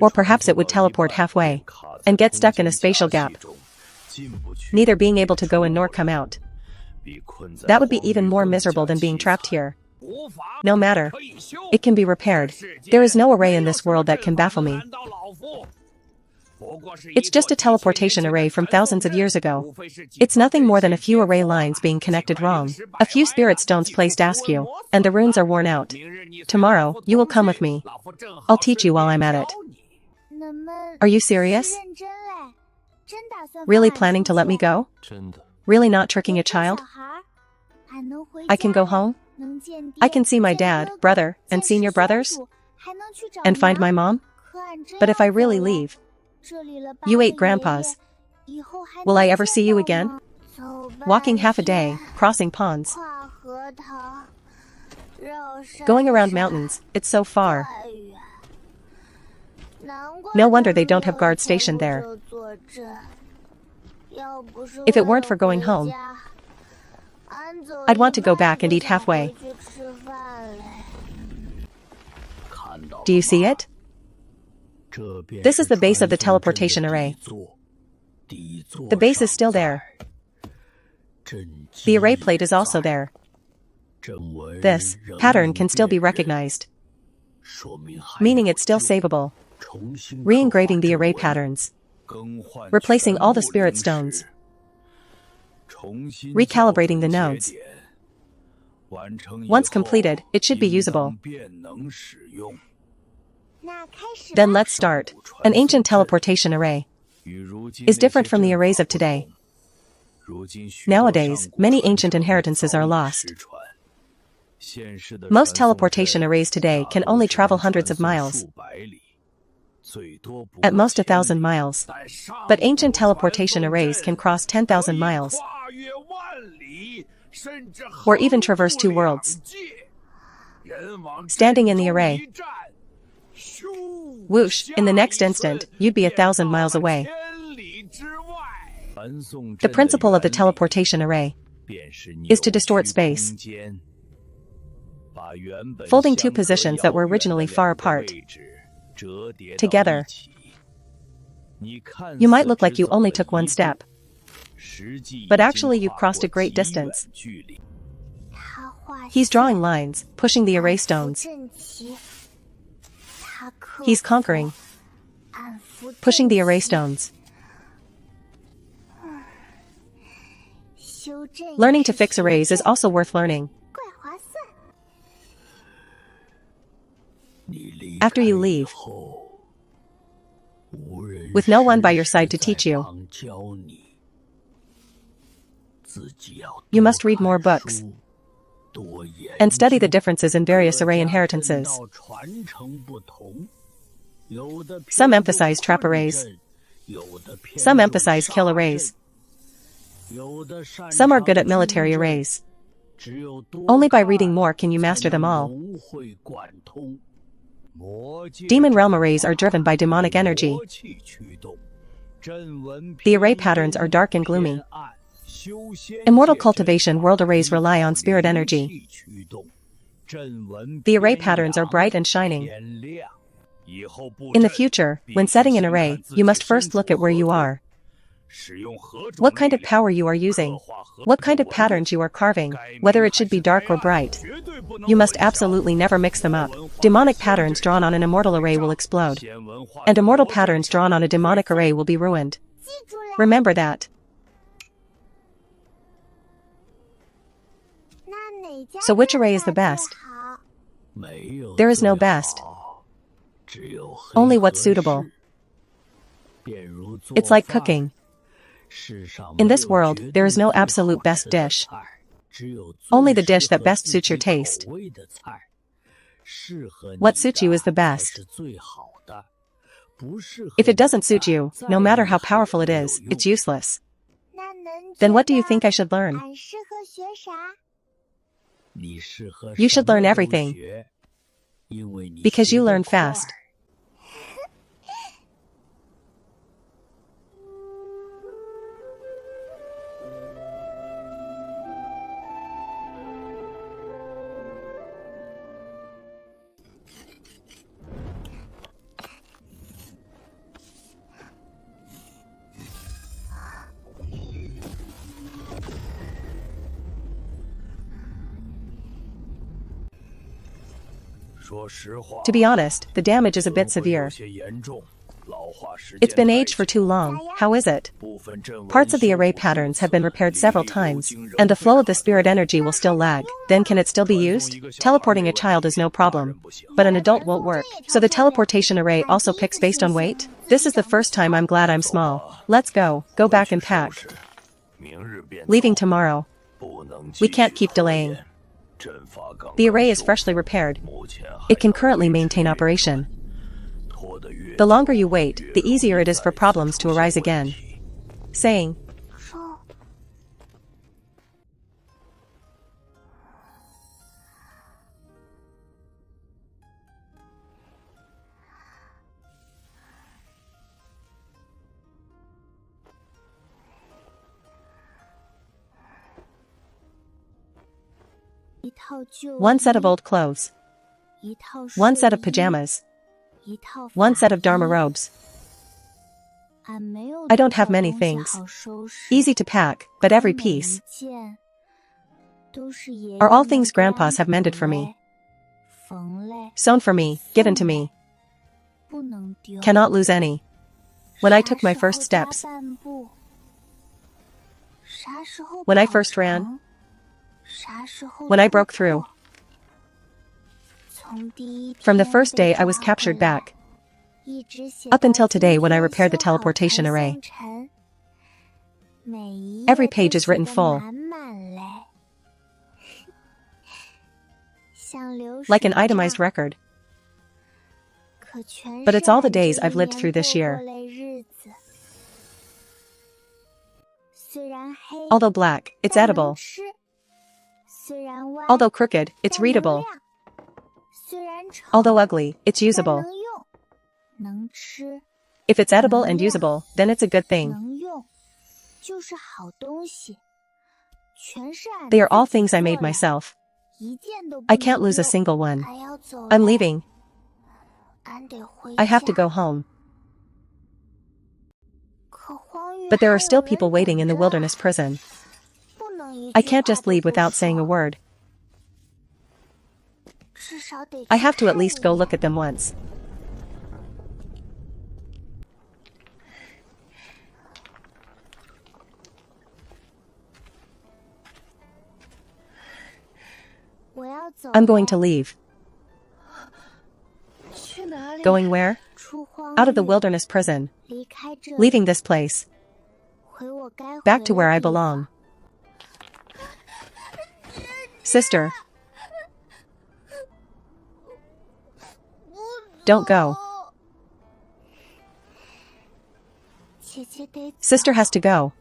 Or perhaps it would teleport halfway and get stuck in a spatial gap, neither being able to go in nor come out. That would be even more miserable than being trapped here. No matter. It can be repaired. There is no array in this world that can baffle me. It's just a teleportation array from thousands of years ago. It's nothing more than a few array lines being connected wrong, a few spirit stones placed askew, and the runes are worn out. Tomorrow, you will come with me. I'll teach you while I'm at it. Are you serious? Really planning to let me go? Really not tricking a child? I can go home? I can see my dad, brother, and senior brothers? And find my mom? But if I really leave, you ate grandpa's. Will I ever see you again? Walking half a day, crossing ponds, going around mountains, it's so far. No wonder they don't have guards stationed there. If it weren't for going home, I'd want to go back and eat halfway. Do you see it? This is the base of the teleportation array. The base is still there. The array plate is also there. This pattern can still be recognized, meaning it's still savable. Re-engraving the array patterns, replacing all the spirit stones. Recalibrating the nodes. Once completed, it should be usable. Then let's start. An ancient teleportation array is different from the arrays of today. Nowadays, many ancient inheritances are lost. Most teleportation arrays today can only travel hundreds of miles, at most 1,000 miles. But ancient teleportation arrays can cross 10,000 miles, or even traverse 2 worlds. Standing in the array, whoosh, in the next instant, you'd be 1,000 miles away. The principle of the teleportation array is to distort space, folding 2 positions that were originally far apart together. You might look like you only took 1 step, but actually you've crossed a great distance. He's drawing lines, pushing the array stones. He's conquering, pushing the array stones. Learning to fix arrays is also worth learning. After you leave, with no one by your side to teach you, you must read more books and study the differences in various array inheritances. Some emphasize trap arrays. Some emphasize kill arrays. Some are good at military arrays. Only by reading more can you master them all. Demon realm arrays are driven by demonic energy. The array patterns are dark and gloomy. Immortal cultivation world arrays rely on spirit energy. The array patterns are bright and shining. In the future, when setting an array, you must first look at where you are, what kind of power you are using, what kind of patterns you are carving, whether it should be dark or bright. You must absolutely never mix them up. Demonic patterns drawn on an immortal array will explode, and immortal patterns drawn on a demonic array will be ruined. Remember that. So which array is the best? There is no best, only what's suitable. It's like cooking. In this world, there is no absolute best dish, only the dish that best suits your taste. What suits you is the best. If it doesn't suit you, no matter how powerful it is, it's useless. Then what do you think I should learn? You should learn everything, because you learn fast. To be honest, the damage is a bit severe. It's been aged for too long. How is it? Parts of the array patterns have been repaired several times, and the flow of the spirit energy will still lag. Then can it still be used? Teleporting a child is no problem, but an adult won't work. So the teleportation array also picks based on weight? This is the first time I'm glad I'm small. Let's go. Go back and pack. Leaving tomorrow. We can't keep delaying. The array is freshly repaired. It can currently maintain operation. The longer you wait, the easier it is for problems to arise again. Saying, one set of old clothes, one set of pajamas, one set of Dharma robes. I don't have many things. Easy to pack, but every piece are all things grandpas have mended for me, sewn for me, given to me. Cannot lose any. When I took my first steps, When I first ran. When I broke through. From the first day I was captured back. Up until today when I repaired the teleportation array. Every page is written full. Like an itemized record. But it's all the days I've lived through this year. Although black, it's edible. Although crooked, it's readable. Although ugly, it's usable. If it's edible and usable, then it's a good thing. They are all things I made myself. I can't lose a single one. I'm leaving. I have to go home. But there are still people waiting in the wilderness prison. I can't just leave without saying a word. I have to at least go look at them once. I'm going to leave. Going where? Out of the wilderness prison. Leaving this place. Back to where I belong. Sister. Don't go. Sister has to go.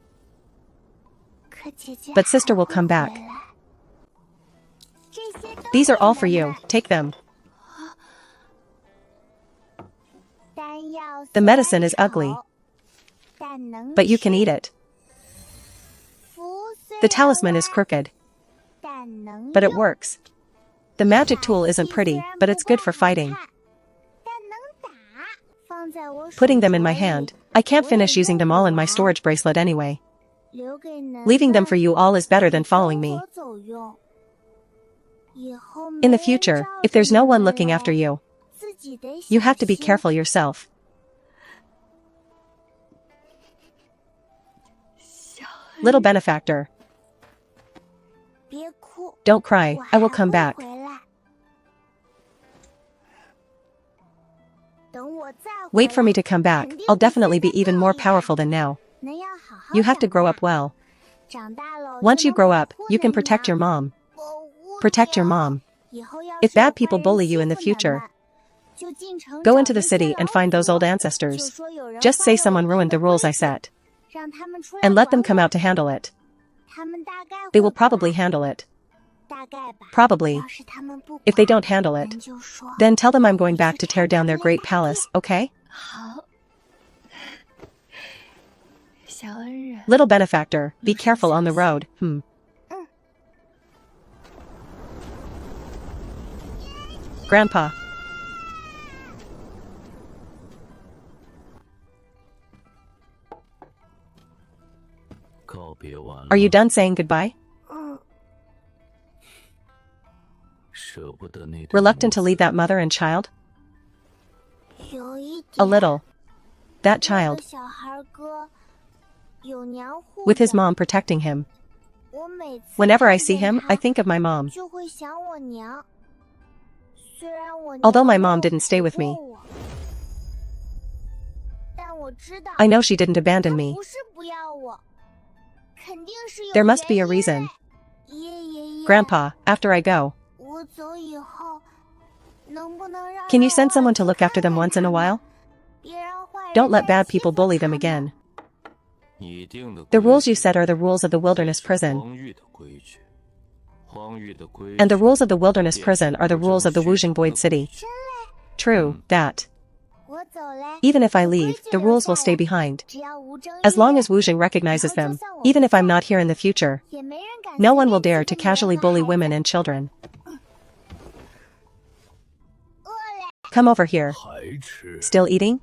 But sister will come back. These are all for you, take them. The medicine is ugly, but you can eat it. The talisman is crooked, but it works. The magic tool isn't pretty, but it's good for fighting. Putting them in my hand, I can't finish using them all in my storage bracelet anyway. Leaving them for you all is better than following me. In the future, if there's no one looking after you, you have to be careful yourself. Little benefactor. Don't cry, I will come back. Wait for me to come back, I'll definitely be even more powerful than now. You have to grow up well. Once you grow up, you can protect your mom. Protect your mom. If bad people bully you in the future, go into the city and find those old ancestors. Just say someone ruined the rules I set. And let them come out to handle it. They will probably handle it. Probably. If they don't handle it, then tell them I'm going back to tear down their great palace, okay? Little benefactor, be careful on the road, Grandpa. Are you done saying goodbye? Reluctant to leave that mother and child? A little. That child. With his mom protecting him. Whenever I see him, I think of my mom. Although my mom didn't stay with me, I know she didn't abandon me. There must be a reason. Grandpa, after I go, can you send someone to look after them once in a while? Don't let bad people bully them again. The rules you set are the rules of the wilderness prison. And the rules of the wilderness prison are the rules of the Wujing Void City. True, that. Even if I leave, the rules will stay behind. As long as Wujing recognizes them, even if I'm not here in the future, no one will dare to casually bully women and children. Come over here. Still eating?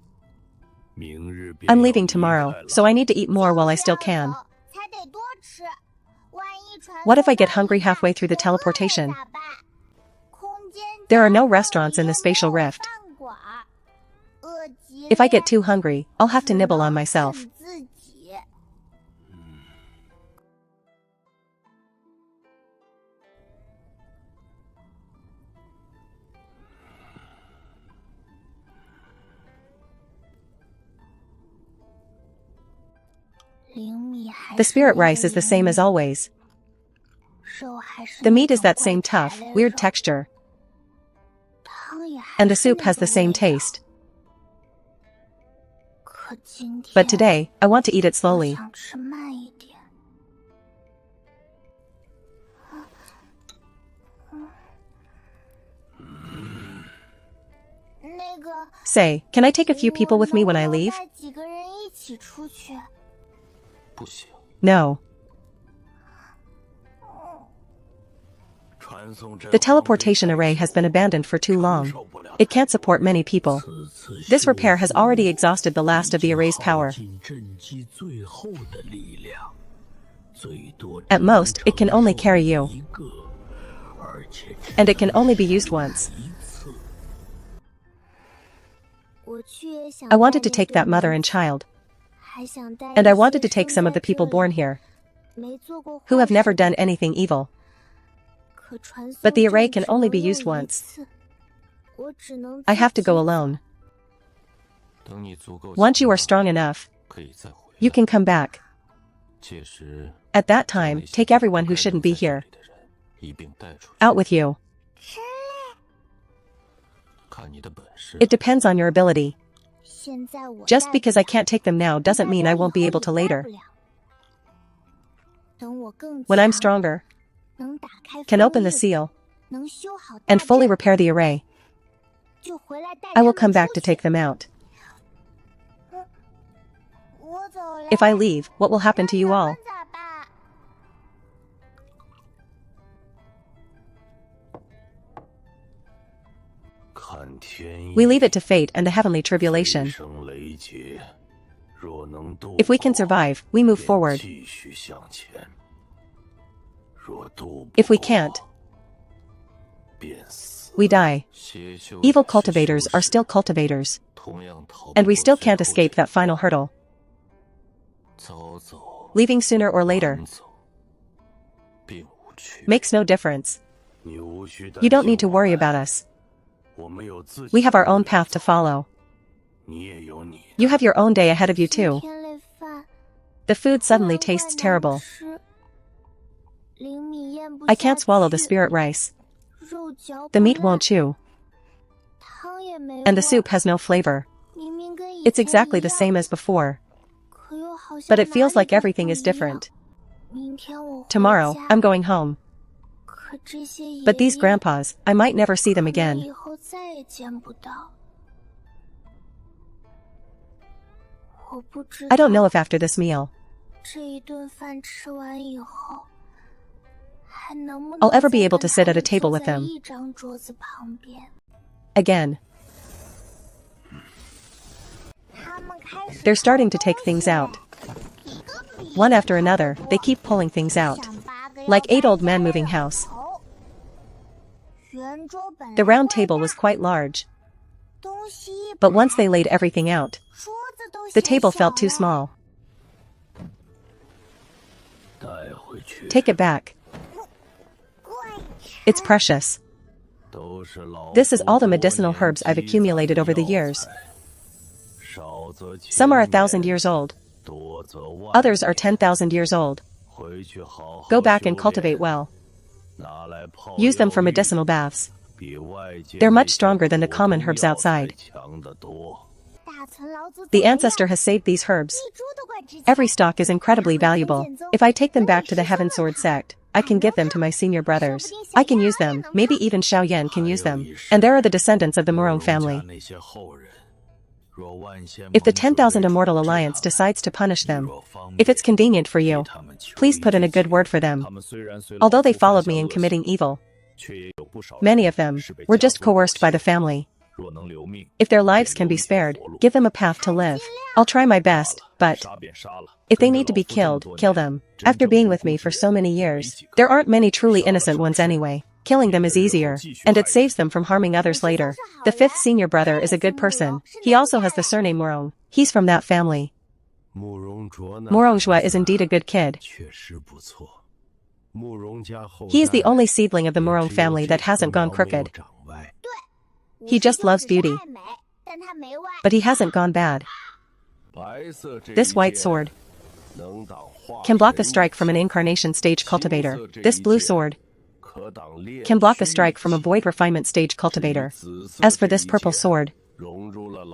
I'm leaving tomorrow, so I need to eat more while I still can. What if I get hungry halfway through the teleportation? There are no restaurants in the spatial rift. If I get too hungry, I'll have to nibble on myself. The spirit rice is the same as always. The meat is that same tough, weird texture. And the soup has the same taste. But today, I want to eat it slowly. Say, can I take a few people with me when I leave? No. The teleportation array has been abandoned for too long. It can't support many people. This repair has already exhausted the last of the array's power. At most, it can only carry you. And it can only be used once. I wanted to take that mother and child. And I wanted to take some of the people born here, who have never done anything evil. But the array can only be used once. I have to go alone. Once you are strong enough, you can come back. At that time, take everyone who shouldn't be here. Out with you. It depends on your ability. Just because I can't take them now doesn't mean I won't be able to later. When I'm stronger, can open the seal, and fully repair the array, I will come back to take them out. If I leave, what will happen to you all? We leave it to fate and the heavenly tribulation. If we can survive, we move forward. If we can't, we die. Evil cultivators are still cultivators. And we still can't escape that final hurdle. Leaving sooner or later makes no difference. You don't need to worry about us. We have our own path to follow. You have your own day ahead of you too. The food suddenly tastes terrible. I can't swallow the spirit rice. The meat won't chew. And the soup has no flavor. It's exactly the same as before. But it feels like everything is different. Tomorrow, I'm going home. But these grandpas, I might never see them again. I don't know if after this meal, I'll ever be able to sit at a table with them again. They're starting to take things out. One after another, they keep pulling things out. Like 8 old men moving house. The round table was quite large. But once they laid everything out, the table felt too small. Take it back. It's precious. This is all the medicinal herbs I've accumulated over the years. Some are 1,000 years old. Others are 10,000 years old. Go back and cultivate well. Use them for medicinal baths. They're much stronger than the common herbs outside. The ancestor has saved these herbs. Every stalk is incredibly valuable. If I take them back to the Heaven Sword sect, I can give them to my senior brothers. I can use them, maybe even Xiao Yan can use them. And there are the descendants of the Murong family. If the 10,000 Immortal Alliance decides to punish them, if it's convenient for you, please put in a good word for them. Although they followed me in committing evil, many of them were just coerced by the family. If their lives can be spared, give them a path to live. I'll try my best, but if they need to be killed, kill them. After being with me for so many years, there aren't many truly innocent ones anyway. Killing them is easier, and it saves them from harming others later. The 5th senior brother is a good person. He also has the surname Murong. He's from that family. Murongjua is indeed a good kid. He is the only seedling of the Murong family that hasn't gone crooked. He just loves beauty. But he hasn't gone bad. This white sword. Can block a strike from an incarnation stage cultivator. This blue sword can block a strike from a void refinement stage cultivator. As for this purple sword,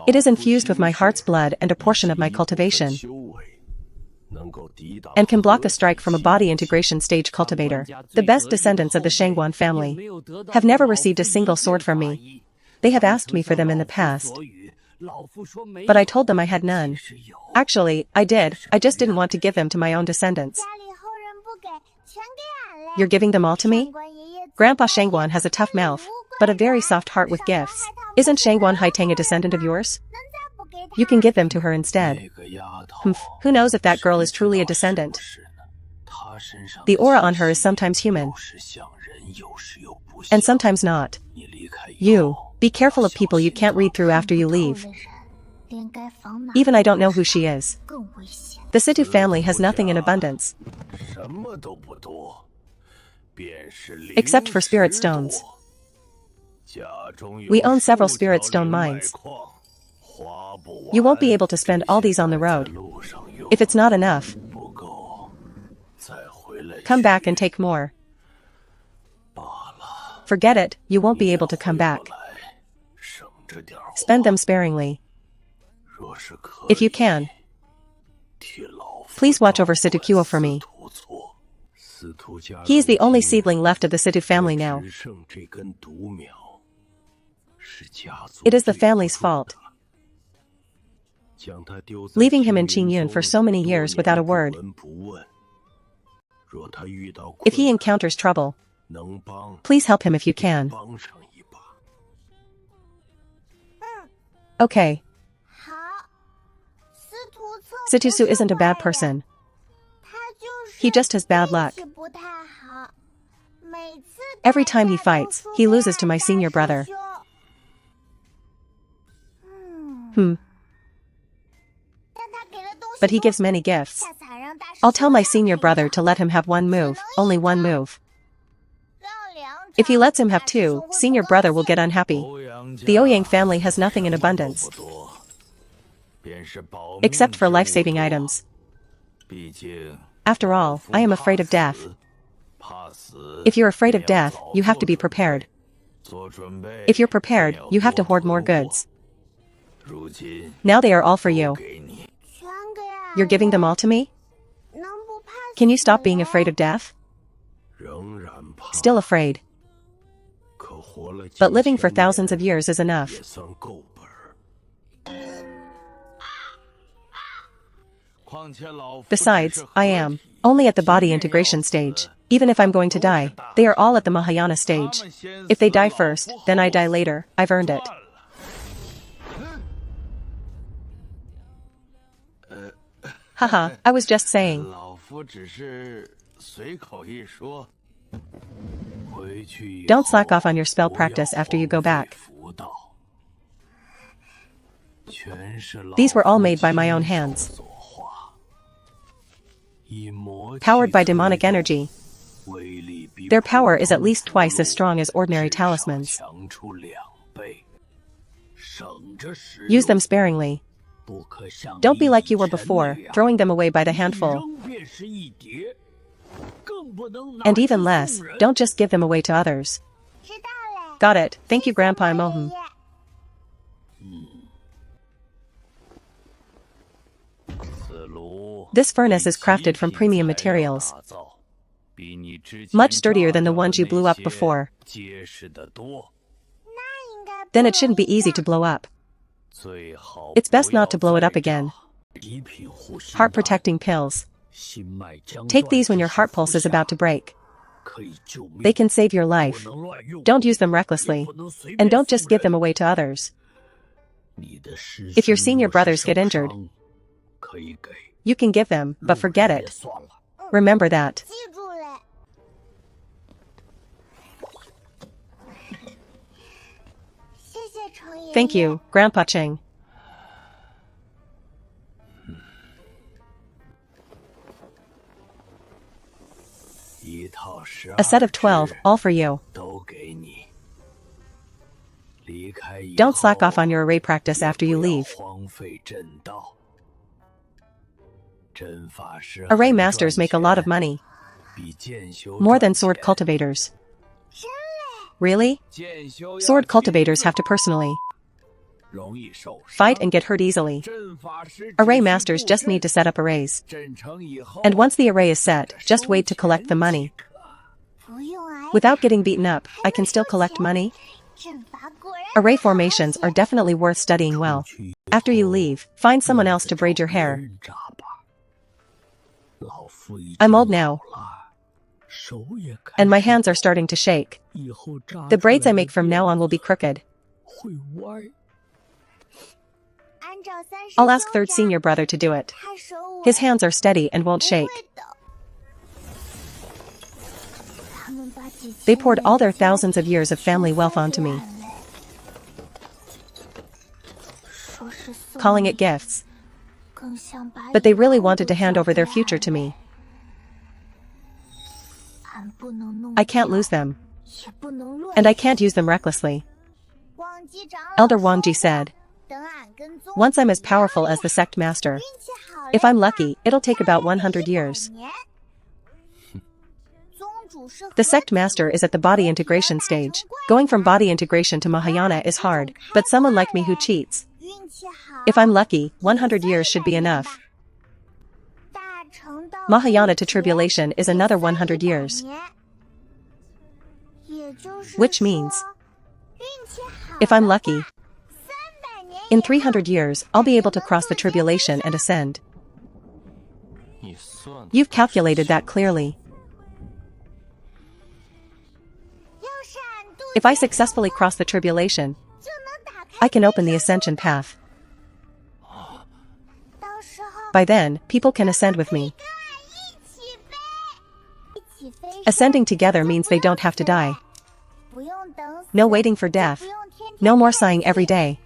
it is infused with my heart's blood and a portion of my cultivation, and can block a strike from a body integration stage cultivator. The best descendants of the Shangguan family have never received a single sword from me. They have asked me for them in the past, but I told them I had none. Actually, I did, I just didn't want to give them to my own descendants. You're giving them all to me? Grandpa Shangguan has a tough mouth, but a very soft heart with gifts. Isn't Shangguan Haitang a descendant of yours? You can give them to her instead. Who knows if that girl is truly a descendant? The aura on her is sometimes human, and sometimes not. You, be careful of people you can't read through after you leave. Even I don't know who she is. The Situ family has nothing in abundance, except for spirit stones. We own several spirit stone mines. You won't be able to spend all these on the road. If it's not enough, come back and take more. Forget it, you won't be able to come back. Spend them sparingly. If you can, please watch over Situkuo for me. He is the only seedling left of the Situ family now. It is the family's fault, leaving him in Qingyun for so many years without a word. If he encounters trouble, please help him if you can. Okay. Situsu isn't a bad person. He just has bad luck. Every time he fights, he loses to my senior brother. But he gives many gifts. I'll tell my senior brother to let him have one move, only one move. If he lets him have two, senior brother will get unhappy. The Ouyang family has nothing in abundance, except for life-saving items. After all, I am afraid of death. If you're afraid of death, you have to be prepared. If you're prepared, you have to hoard more goods. Now they are all for you. You're giving them all to me? Can you stop being afraid of death? Still afraid. But living for thousands of years is enough. Besides, I am only at the body integration stage. Even if I'm going to die, they are all at the Mahayana stage. If they die first, then I die later, I've earned it. Haha, I was just saying. Don't slack off on your spell practice after you go back. These were all made by my own hands, powered by demonic energy. Their power is at least twice as strong as ordinary talismans. Use them sparingly. Don't be like you were before, throwing them away by the handful. And even less, don't just give them away to others. Got it, thank you Grandpa Imohun. This furnace is crafted from premium materials, much sturdier than the ones you blew up before. Then it shouldn't be easy to blow up. It's best not to blow it up again. Heart protecting pills. Take these when your heart pulse is about to break. They can save your life. Don't use them recklessly. And don't just give them away to others. If your senior brothers get injured, you can give them, but forget it. Remember that. Thank you, Grandpa Cheng. A set of 12, all for you. Don't slack off on your array practice after you leave. Array masters make a lot of money. More than sword cultivators. Really? Sword cultivators have to personally fight and get hurt easily. Array masters just need to set up arrays. And once the array is set, just wait to collect the money. Without getting beaten up, I can still collect money? Array formations are definitely worth studying well. After you leave, find someone else to braid your hair. I'm old now. And my hands are starting to shake. The braids I make from now on will be crooked. I'll ask third senior brother to do it. His hands are steady and won't shake. They poured all their thousands of years of family wealth onto me, calling it gifts. But they really wanted to hand over their future to me. I can't lose them. And I can't use them recklessly. Elder Wangji said, once I'm as powerful as the sect master, if I'm lucky, it'll take about 100 years. The sect master is at the body integration stage. Going from body integration to Mahayana is hard, but someone like me who cheats. If I'm lucky, 100 years should be enough. Mahayana to tribulation is another 100 years. Which means, if I'm lucky, in 300 years, I'll be able to cross the tribulation and ascend. You've calculated that clearly. If I successfully cross the tribulation, I can open the ascension path. By then, people can ascend with me. Ascending together means they don't have to die. No waiting for death. No more sighing every day.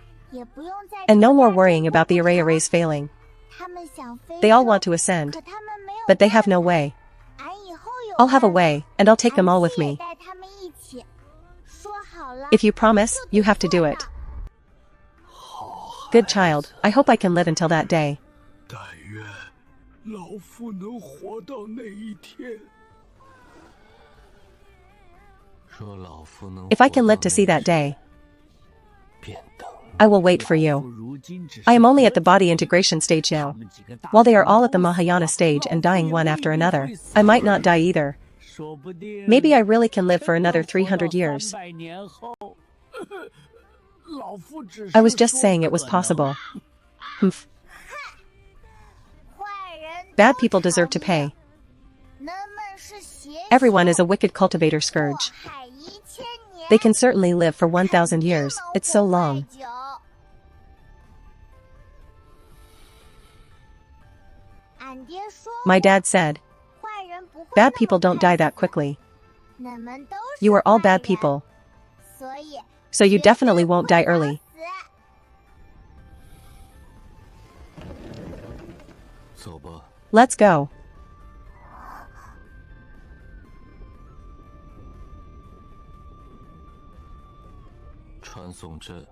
And no more worrying about the arrays failing. They all want to ascend, but they have no way. I'll have a way, and I'll take them all with me. If you promise, you have to do it. Good child, I hope I can live until that day. If I can live to see that day, I will wait for you. I am only at the body integration stage now. While they are all at the Mahayana stage and dying one after another, I might not die either. Maybe I really can live for another 300 years. I was just saying it was possible. Humph. Bad people deserve to pay. Everyone is a wicked cultivator scourge. They can certainly live for 1,000 years, it's so long. My dad said, bad people don't die that quickly. You are all bad people. So you definitely won't die early. Let's go.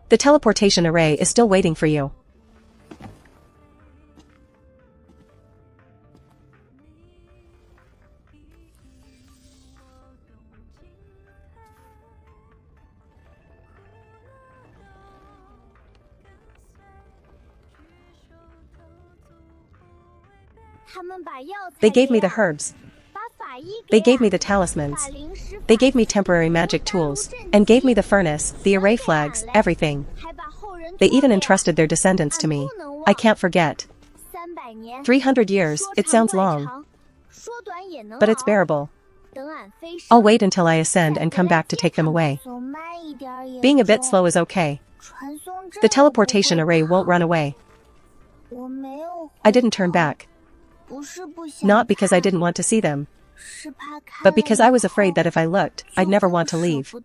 The teleportation array is still waiting for you. They gave me the herbs. They gave me the talismans. They gave me temporary magic tools, and gave me the furnace, the array flags, everything. They even entrusted their descendants to me. I can't forget. 300 years, it sounds long. But it's bearable. I'll wait until I ascend and come back to take them away. Being a bit slow is okay. The teleportation array won't run away. I didn't turn back. Not because I didn't want to see them, but because I was afraid that if I looked, I'd never want to leave.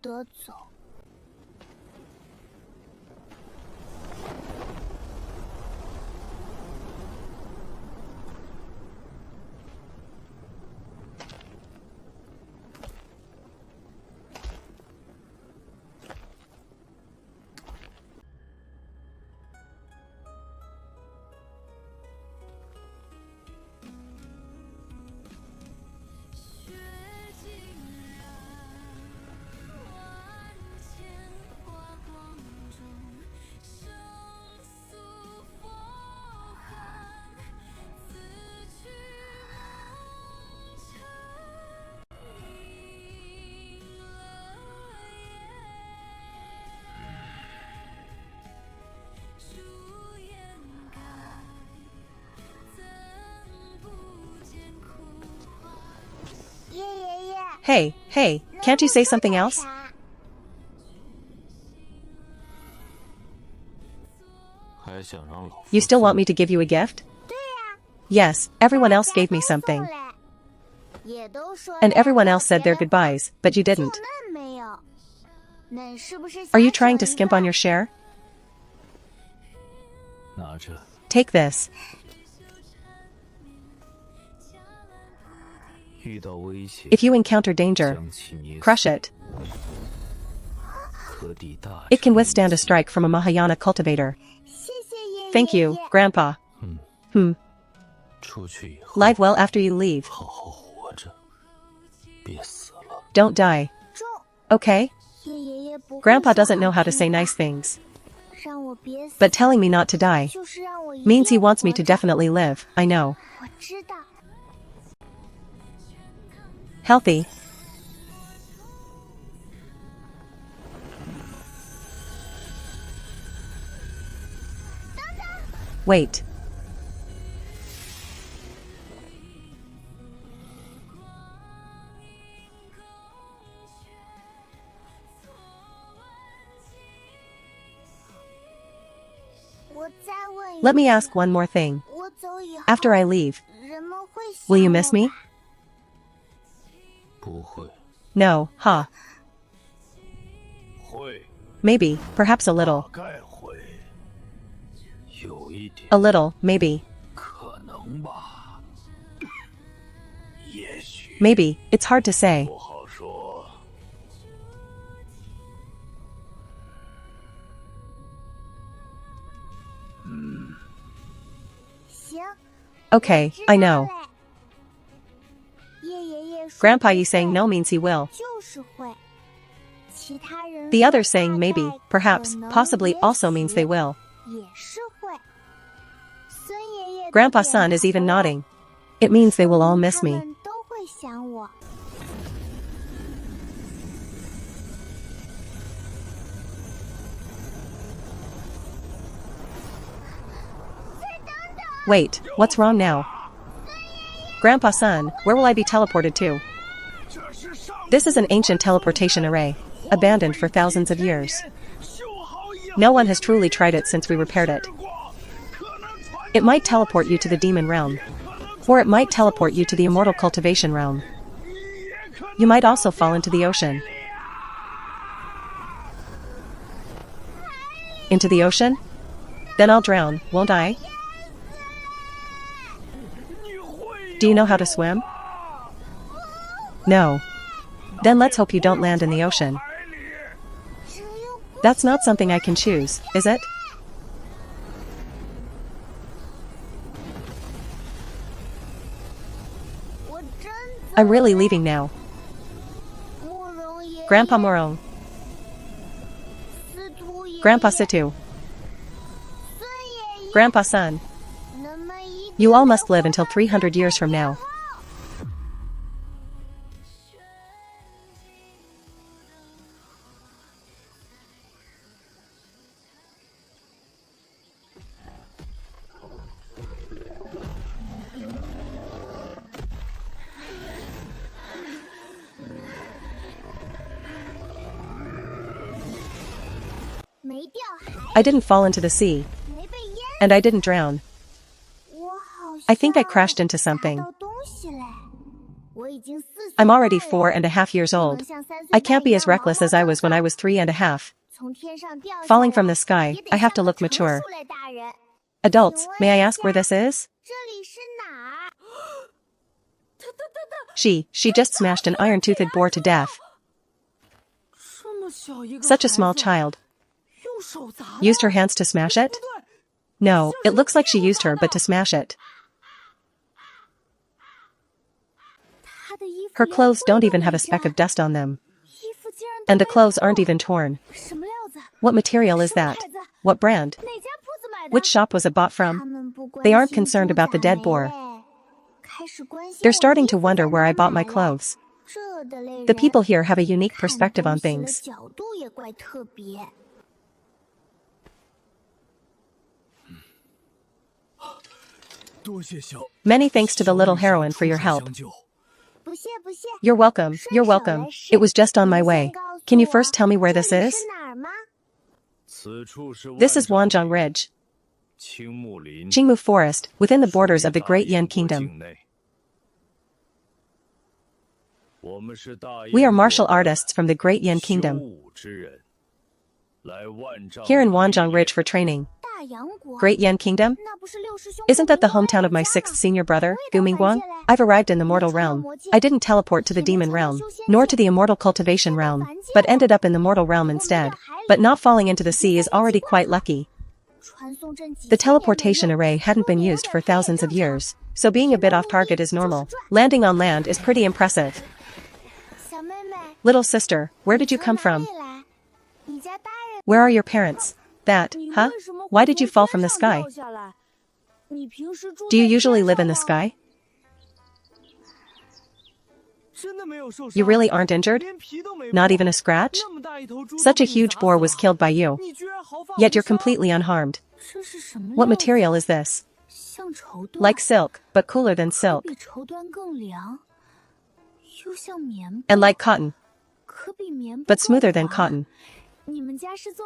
Hey, can't you say something else? You still want me to give you a gift? Yes, everyone else gave me something. And everyone else said their goodbyes, but you didn't. Are you trying to skimp on your share? Take this. If you encounter danger, crush it. It can withstand a strike from a Mahayana cultivator. Thank you, Grandpa. Live well after you leave. Don't die. Okay? Grandpa doesn't know how to say nice things. But telling me not to die means he wants me to definitely live, I know. Healthy. Wait. Let me ask one more thing. After I leave, will you miss me? No, huh? Maybe, perhaps a little. A little, maybe. Maybe, it's hard to say. Okay, I know. Grandpa you saying no means he will. The others saying maybe, perhaps, possibly also means they will. Grandpa's son is even nodding. It means they will all miss me. Wait, what's wrong now? Grandpa's son, where will I be teleported to? This is an ancient teleportation array, abandoned for thousands of years. No one has truly tried it since we repaired it. It might teleport you to the demon realm. Or it might teleport you to the immortal cultivation realm. You might also fall into the ocean. Into the ocean? Then I'll drown, won't I? Do you know how to swim? No. Then let's hope you don't land in the ocean. That's not something I can choose, is it? I'm really leaving now. Grandpa Morong. Grandpa Situ. Grandpa Son. You all must live until 300 years from now. I didn't fall into the sea. And I didn't drown. I think I crashed into something. I'm already 4.5 years old. I can't be as reckless as I was when I was 3.5. Falling from the sky, I have to look mature. Adults, may I ask where this is? She just smashed an iron-toothed boar to death. Such a small child. Used her hands to smash it? No, it looks like she used her butt to smash it. Her clothes don't even have a speck of dust on them. And the clothes aren't even torn. What material is that? What brand? Which shop was it bought from? They aren't concerned about the dead boar. They're starting to wonder where I bought my clothes. The people here have a unique perspective on things. Many thanks to the little heroine for your help. You're welcome, you're welcome. It was just on my way. Can you first tell me where this is? This is Wanzhong Ridge, Qingmu Forest, within the borders of the Great Yan Kingdom. We are martial artists from the Great Yan Kingdom, here in Wanzhong Ridge for training. Great Yan Kingdom? Isn't that the hometown of my 6th senior brother, Gu Mingguang? I've arrived in the mortal realm. I didn't teleport to the demon realm, nor to the immortal cultivation realm, but ended up in the mortal realm instead. But not falling into the sea is already quite lucky. The teleportation array hadn't been used for thousands of years, so being a bit off target is normal. Landing on land is pretty impressive. Little sister, where did you come from? Where are your parents? That, huh? Why did you fall from the sky? Do you usually live in the sky? You really aren't injured? Not even a scratch? Such a huge boar was killed by you. Yet you're completely unharmed. What material is this? Like silk, but cooler than silk. And like cotton, but smoother than cotton.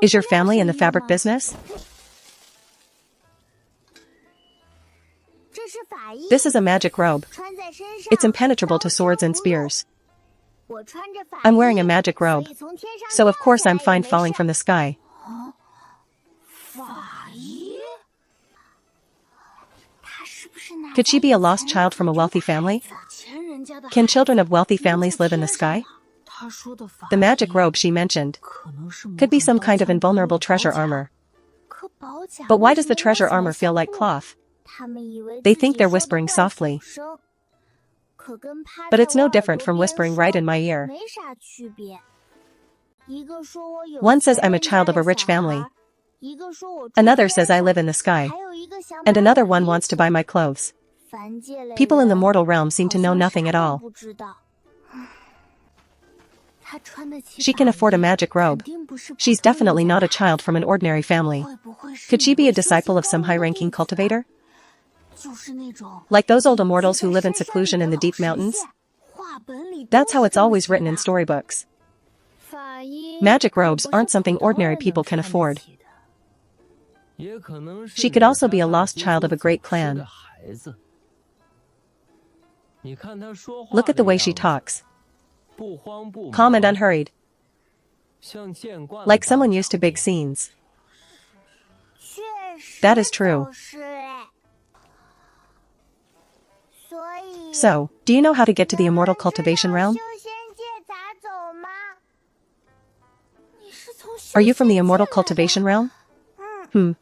Is your family in the fabric business? This is a magic robe. It's impenetrable to swords and spears. I'm wearing a magic robe, so of course I'm fine falling from the sky. Could she be a lost child from a wealthy family? Can children of wealthy families live in the sky? The magic robe she mentioned could be some kind of invulnerable treasure armor. But why does the treasure armor feel like cloth? They think they're whispering softly. But it's no different from whispering right in my ear. One says I'm a child of a rich family. Another says I live in the sky. And another one wants to buy my clothes. People in the mortal realm seem to know nothing at all. She can afford a magic robe. She's definitely not a child from an ordinary family. Could she be a disciple of some high-ranking cultivator? Like those old immortals who live in seclusion in the deep mountains? That's how it's always written in storybooks. Magic robes aren't something ordinary people can afford. She could also be a lost child of a great clan. Look at the way she talks. Calm and unhurried. Like someone used to big scenes. That is true. So, do you know how to get to the immortal cultivation realm? Are you from the immortal cultivation realm? Ha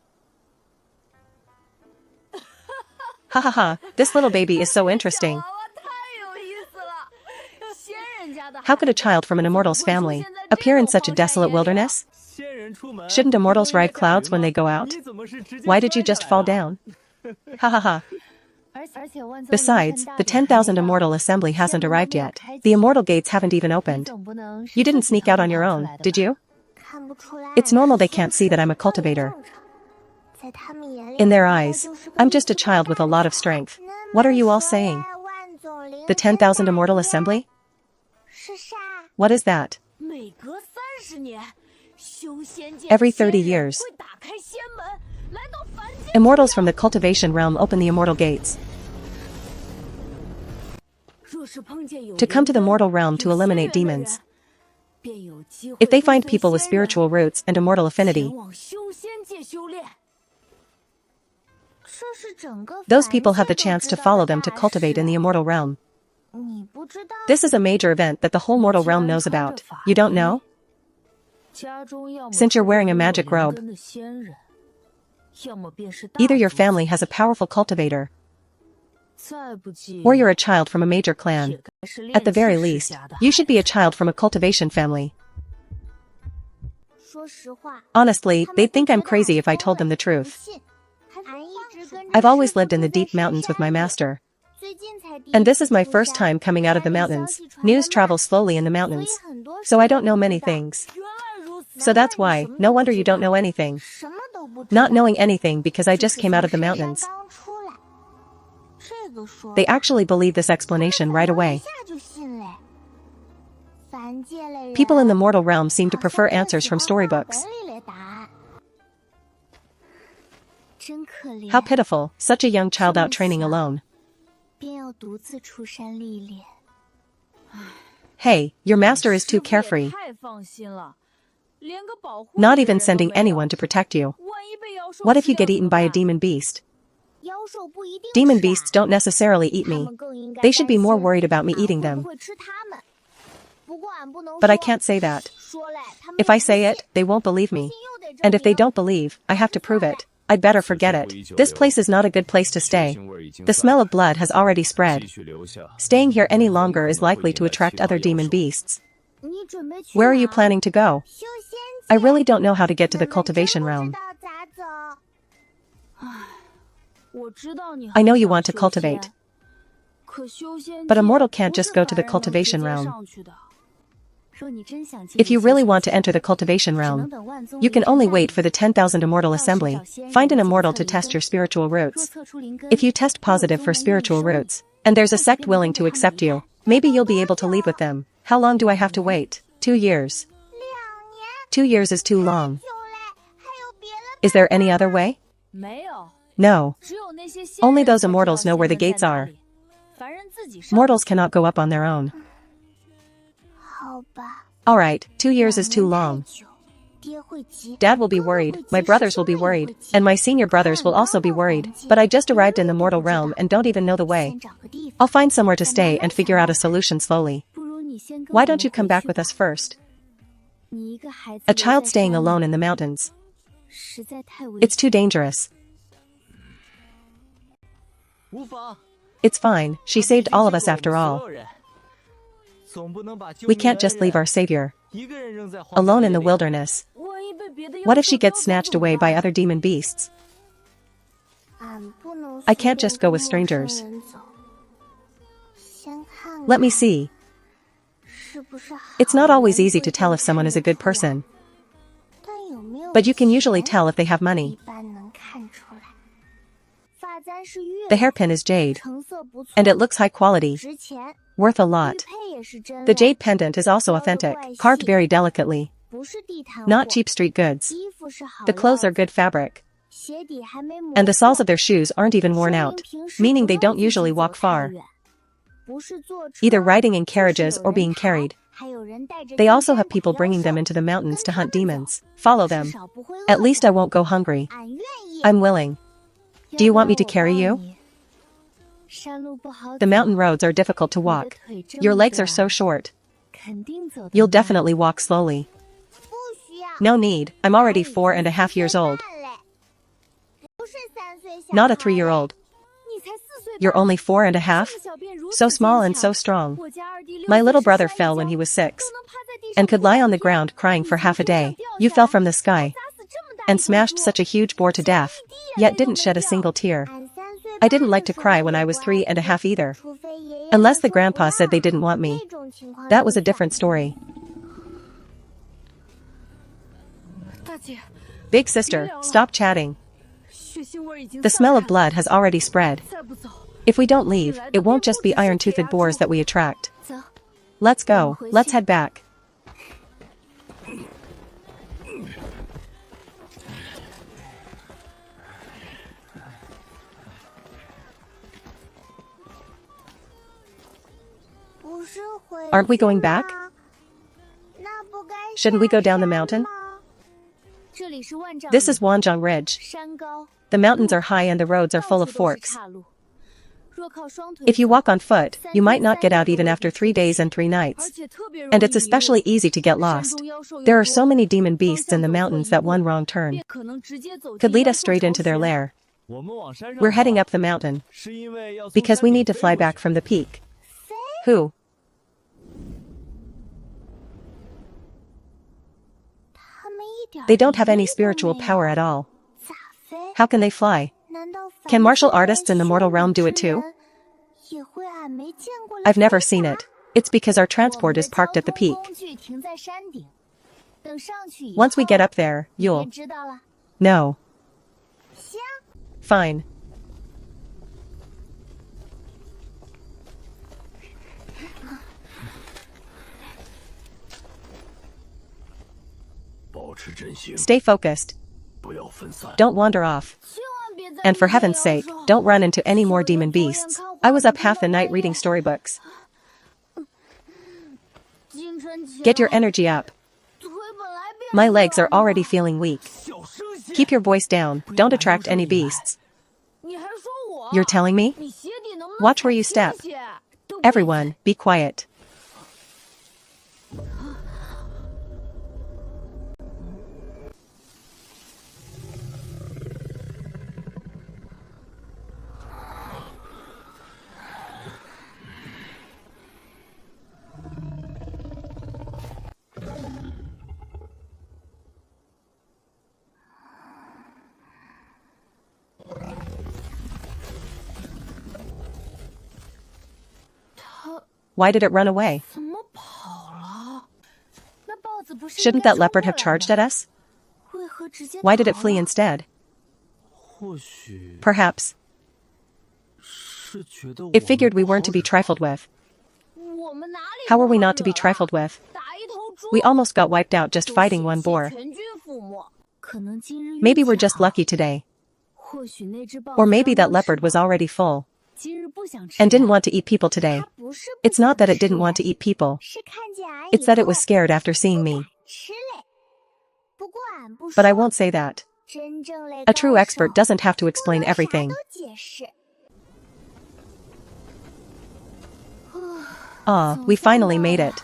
ha ha, this little baby is so interesting. How could a child from an immortal's family appear in such a desolate wilderness? Shouldn't immortals ride clouds when they go out? Why did you just fall down? Ha ha ha. Besides, the 10,000 immortal assembly hasn't arrived yet. The immortal gates haven't even opened. You didn't sneak out on your own, did you? It's normal they can't see that I'm a cultivator. In their eyes, I'm just a child with a lot of strength. What are you all saying? The 10,000 immortal assembly? What is that? Every 30 years, immortals from the cultivation realm open the immortal gates to come to the mortal realm to eliminate demons. If they find people with spiritual roots and immortal affinity, those people have the chance to follow them to cultivate in the immortal realm. This is a major event that the whole mortal realm knows about. You don't know? Since you're wearing a magic robe, either your family has a powerful cultivator, or you're a child from a major clan. At the very least, you should be a child from a cultivation family. Honestly, they'd think I'm crazy if I told them the truth. I've always lived in the deep mountains with my master. And this is my first time coming out of the mountains. News travels slowly in the mountains. So I don't know many things. So that's why, no wonder you don't know anything. Not knowing anything because I just came out of the mountains. They actually believe this explanation right away. People in the mortal realm seem to prefer answers from storybooks. How pitiful, such a young child out training alone. Hey, your master is too carefree. Not even sending anyone to protect you. What if you get eaten by a demon beast? Demon beasts don't necessarily eat me. They should be more worried about me eating them. But I can't say that. If I say it, they won't believe me. And if they don't believe, I have to prove it. I'd better forget it. This place is not a good place to stay. The smell of blood has already spread. Staying here any longer is likely to attract other demon beasts. Where are you planning to go? I really don't know how to get to the cultivation realm. I know you want to cultivate. But a mortal can't just go to the cultivation realm. If you really want to enter the cultivation realm, you can only wait for the 10,000 immortal assembly. Find an immortal to test your spiritual roots. If you test positive for spiritual roots, and there's a sect willing to accept you, maybe you'll be able to leave with them. How long do I have to wait? 2 years. 2 years is too long. Is there any other way? No. Only those immortals know where the gates are. Mortals cannot go up on their own. Alright, 2 years is too long. Dad will be worried, my brothers will be worried, and my senior brothers will also be worried, but I just arrived in the mortal realm and don't even know the way. I'll find somewhere to stay and figure out a solution slowly. Why don't you come back with us first? A child staying alone in the mountains. It's too dangerous. It's fine, she saved all of us after all. We can't just leave our savior alone in the wilderness. What if she gets snatched away by other demon beasts? I can't just go with strangers. Let me see. It's not always easy to tell if someone is a good person. But you can usually tell if they have money. The hairpin is jade, and it looks high quality, worth a lot. The jade pendant is also authentic, carved very delicately. Not cheap street goods. The clothes are good fabric. And the soles of their shoes aren't even worn out, meaning they don't usually walk far. Either riding in carriages or being carried. They also have people bringing them into the mountains to hunt demons. Follow them. At least I won't go hungry. I'm willing. Do you want me to carry you? The mountain roads are difficult to walk. Your legs are so short. You'll definitely walk slowly. No need, I'm already 4.5 years old. Not a 3-year-old. You're only 4.5? So small and so strong. My little brother fell when he was 6. And could lie on the ground crying for half a day. You fell from the sky. And smashed such a huge boar to death. Yet didn't shed a single tear. I didn't like to cry when I was 3.5 either. Unless the grandpa said they didn't want me. That was a different story. Big sister, stop chatting. The smell of blood has already spread. If we don't leave, it won't just be iron-toothed boars that we attract. Let's go, let's head back. Aren't we going back? Shouldn't we go down the mountain? This is Wanzhong Ridge. The mountains are high and the roads are full of forks. If you walk on foot, you might not get out even after 3 days and 3 nights. And it's especially easy to get lost. There are so many demon beasts in the mountains that one wrong turn could lead us straight into their lair. We're heading up the mountain because we need to fly back from the peak. Who? They don't have any spiritual power at all. How can they fly? Can martial artists in the mortal realm do it too? I've never seen it. It's because our transport is parked at the peak. Once we get up there, you'll... No. Fine. Stay focused. Don't wander off. And for heaven's sake, don't run into any more demon beasts. I was up half the night reading storybooks. Get your energy up. My legs are already feeling weak. Keep your voice down, don't attract any beasts. You're telling me? Watch where you step. Everyone, be quiet. Why did it run away? Shouldn't that leopard have charged at us? Why did it flee instead? Perhaps it figured we weren't to be trifled with. How were we not to be trifled with? We almost got wiped out just fighting one boar. Maybe we're just lucky today. Or maybe that leopard was already full and didn't want to eat people today. It's not that it didn't want to eat people. It's that it was scared after seeing me. But I won't say that. A true expert doesn't have to explain everything. Ah, we finally made it.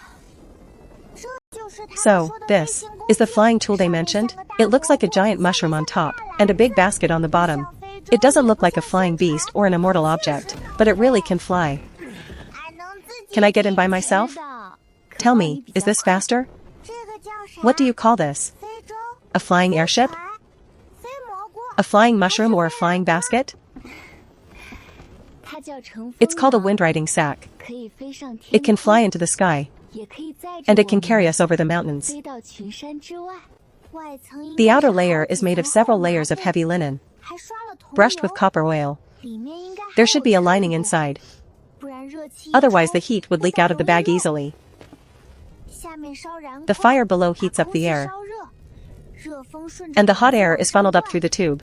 So, this is the flying tool they mentioned. It looks like a giant mushroom on top, and a big basket on the bottom. It doesn't look like a flying beast or an immortal object, but it really can fly. Can I get in by myself? Tell me, is this faster? What do you call this? A flying airship? A flying mushroom or a flying basket? It's called a windriding sack. It can fly into the sky, and it can carry us over the mountains. The outer layer is made of several layers of heavy linen, brushed with copper oil. There should be a lining inside. Otherwise the heat would leak out of the bag easily. The fire below heats up the air, and the hot air is funneled up through the tube.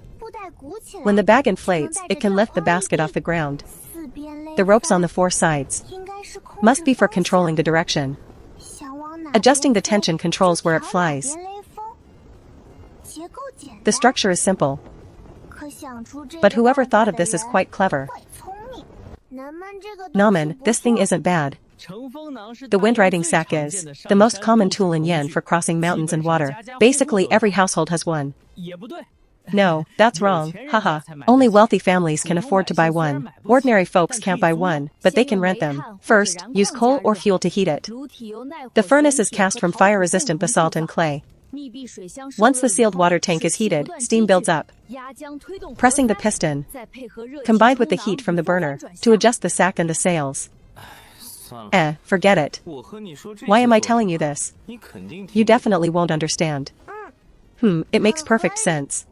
When the bag inflates, it can lift the basket off the ground. The ropes on the four sides must be for controlling the direction. Adjusting the tension controls where it flies. The structure is simple, but whoever thought of this is quite clever. Namen, this thing isn't bad. The windriding sack is the most common tool in Yen for crossing mountains and water. Basically every household has one. No, that's wrong, haha. Only wealthy families can afford to buy one. Ordinary folks can't buy one, but they can rent them. First, use coal or fuel to heat it. The furnace is cast from fire-resistant basalt and clay. Once the sealed water tank is heated, steam builds up. Pressing the piston, combined with the heat from the burner, to adjust the sack and the sails. Forget it. Why am I telling you this? You definitely won't understand. It makes perfect sense.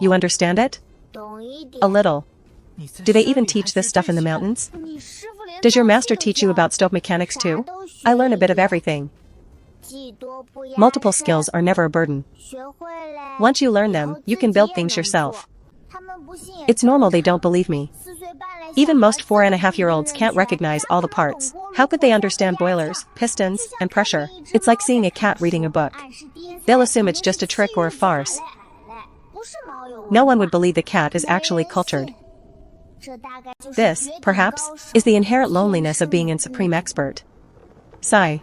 You understand it? A little. Do they even teach this stuff in the mountains? Does your master teach you about stove mechanics too? I learn a bit of everything. Multiple skills are never a burden. Once you learn them, you can build things yourself. It's normal they don't believe me. Even most 4.5-year-olds can't recognize all the parts. How could they understand boilers, pistons, and pressure? It's like seeing a cat reading a book. They'll assume it's just a trick or a farce. No one would believe the cat is actually cultured. This, perhaps, is the inherent loneliness of being a supreme expert. Sigh.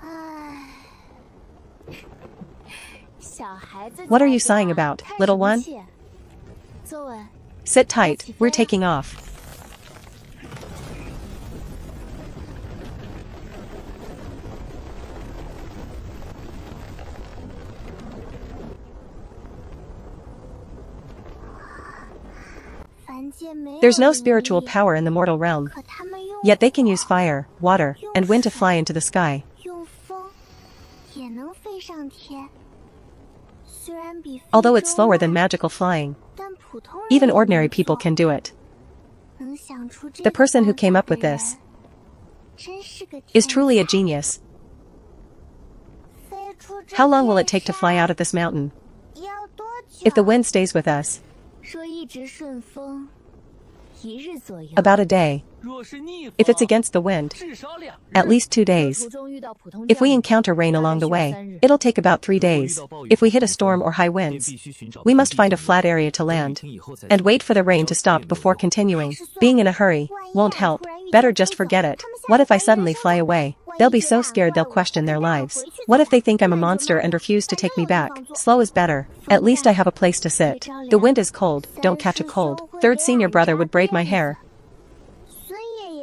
What are you sighing about, little one? Sit tight, we're taking off. There's no spiritual power in the mortal realm, yet they can use fire, water, and wind to fly into the sky. Although it's slower than magical flying, even ordinary people can do it. The person who came up with this is truly a genius. How long will it take to fly out of this mountain? If the wind stays with us, about a day. If it's against the wind, at least 2 days. If we encounter rain along the way, it'll take about 3 days. If we hit a storm or high winds, we must find a flat area to land and wait for the rain to stop before continuing. Being in a hurry won't help. Better just forget it. What if I suddenly fly away? They'll be so scared they'll question their lives. What if they think I'm a monster and refuse to take me back? Slow is better. At least I have a place to sit. The wind is cold, don't catch a cold. Third senior brother would braid my hair.